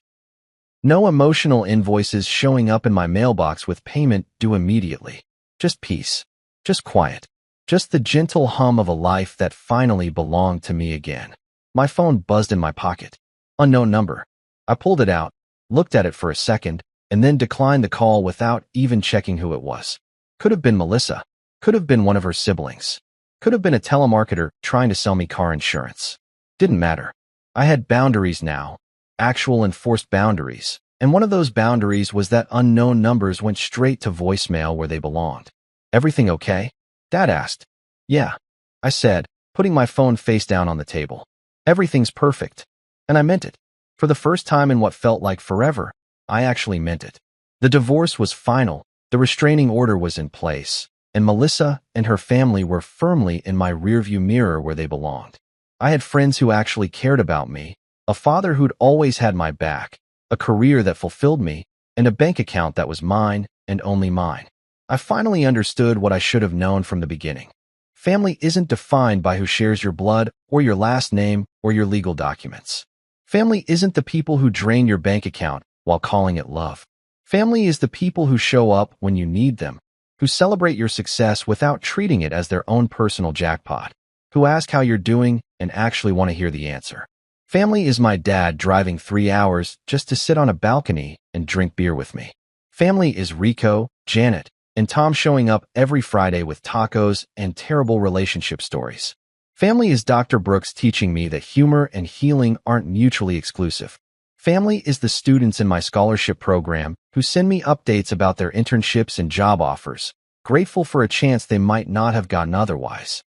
No emotional invoices showing up in my mailbox with payment due immediately. Just peace. Just quiet. Just the gentle hum of a life that finally belonged to me again. My phone buzzed in my pocket. Unknown number. I pulled it out, looked at it for a second, and then declined the call without even checking who it was. Could have been Melissa. Could have been one of her siblings. Could have been a telemarketer trying to sell me car insurance. Didn't matter. I had boundaries now. Actual enforced boundaries. And one of those boundaries was that unknown numbers went straight to voicemail where they belonged. Everything okay? Dad asked. Yeah, I said, putting my phone face down on the table. Everything's perfect. And I meant it. For the first time in what felt like forever, I actually meant it. The divorce was final, the restraining order was in place, and Melissa and her family were firmly in my rearview mirror where they belonged. I had friends who actually cared about me, a father who'd always had my back, a career that fulfilled me, and a bank account that was mine and only mine. I finally understood what I should have known from the beginning. Family isn't defined by who shares your blood or your last name or your legal documents. Family isn't the people who drain your bank account while calling it love. Family is the people who show up when you need them, who celebrate your success without treating it as their own personal jackpot, who ask how you're doing and actually want to hear the answer. Family is my dad driving 3 hours just to sit on a balcony and drink beer with me. Family is Rico, Janet, and Tom showing up every Friday with tacos and terrible relationship stories. Family is Dr. Brooks teaching me that humor and healing aren't mutually exclusive. Family is the students in my scholarship program who send me updates about their internships and job offers, grateful for a chance they might not have gotten otherwise.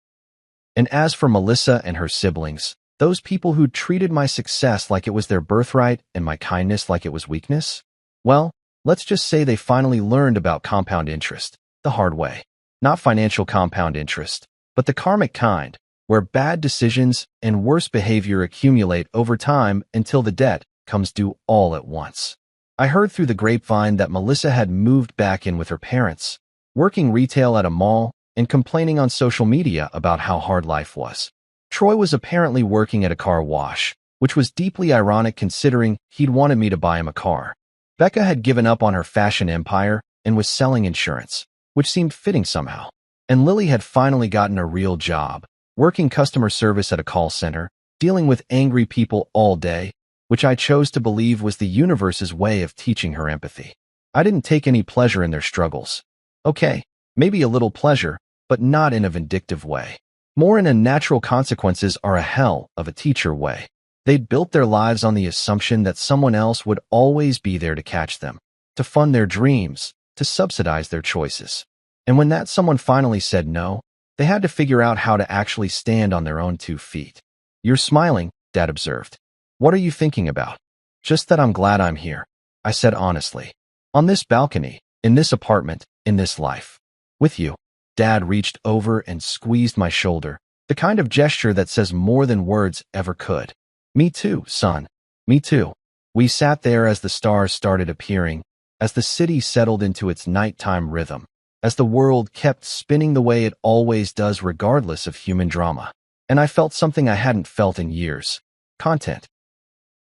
And as for Melissa and her siblings, those people who treated my success like it was their birthright and my kindness like it was weakness, well, let's just say they finally learned about compound interest, the hard way. Not financial compound interest, but the karmic kind, where bad decisions and worse behavior accumulate over time until the debt comes due all at once. I heard through the grapevine that Melissa had moved back in with her parents, working retail at a mall and complaining on social media about how hard life was. Troy was apparently working at a car wash, which was deeply ironic considering he'd wanted me to buy him a car. Becca had given up on her fashion empire and was selling insurance, which seemed fitting somehow. And Lily had finally gotten a real job, working customer service at a call center, dealing with angry people all day, which I chose to believe was the universe's way of teaching her empathy. I didn't take any pleasure in their struggles. Okay, maybe a little pleasure, but not in a vindictive way. More in a natural consequences are a hell of a teacher way. They'd built their lives on the assumption that someone else would always be there to catch them, to fund their dreams, to subsidize their choices. And when that someone finally said no, they had to figure out how to actually stand on their own 2 feet. You're smiling, Dad observed. What are you thinking about? Just that I'm glad I'm here, I said honestly. On this balcony, in this apartment, in this life. With you. Dad reached over and squeezed my shoulder, the kind of gesture that says more than words ever could. Me too, son. Me too. We sat there as the stars started appearing, as the city settled into its nighttime rhythm, as the world kept spinning the way it always does regardless of human drama. And I felt something I hadn't felt in years. Content.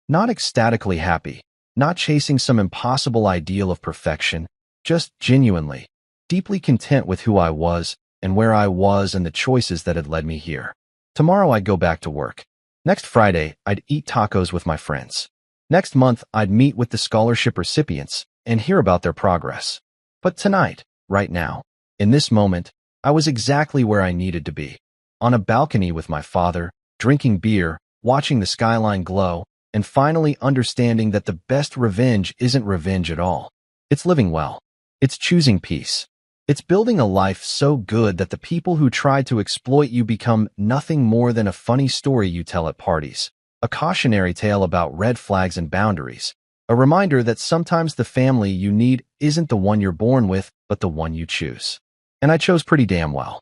Not ecstatically happy, not chasing some impossible ideal of perfection, just genuinely, deeply content with who I was and where I was and the choices that had led me here. Tomorrow I'd go back to work. Next Friday, I'd eat tacos with my friends. Next month, I'd meet with the scholarship recipients and hear about their progress. But tonight, right now, in this moment, I was exactly where I needed to be. On a balcony with my father, drinking beer, watching the skyline glow, and finally understanding that the best revenge isn't revenge at all. It's living well. It's choosing peace. It's building a life so good that the people who try to exploit you become nothing more than a funny story you tell at parties, a cautionary tale about red flags and boundaries, a reminder that sometimes the family you need isn't the one you're born with, but the one you choose. And I chose pretty damn well.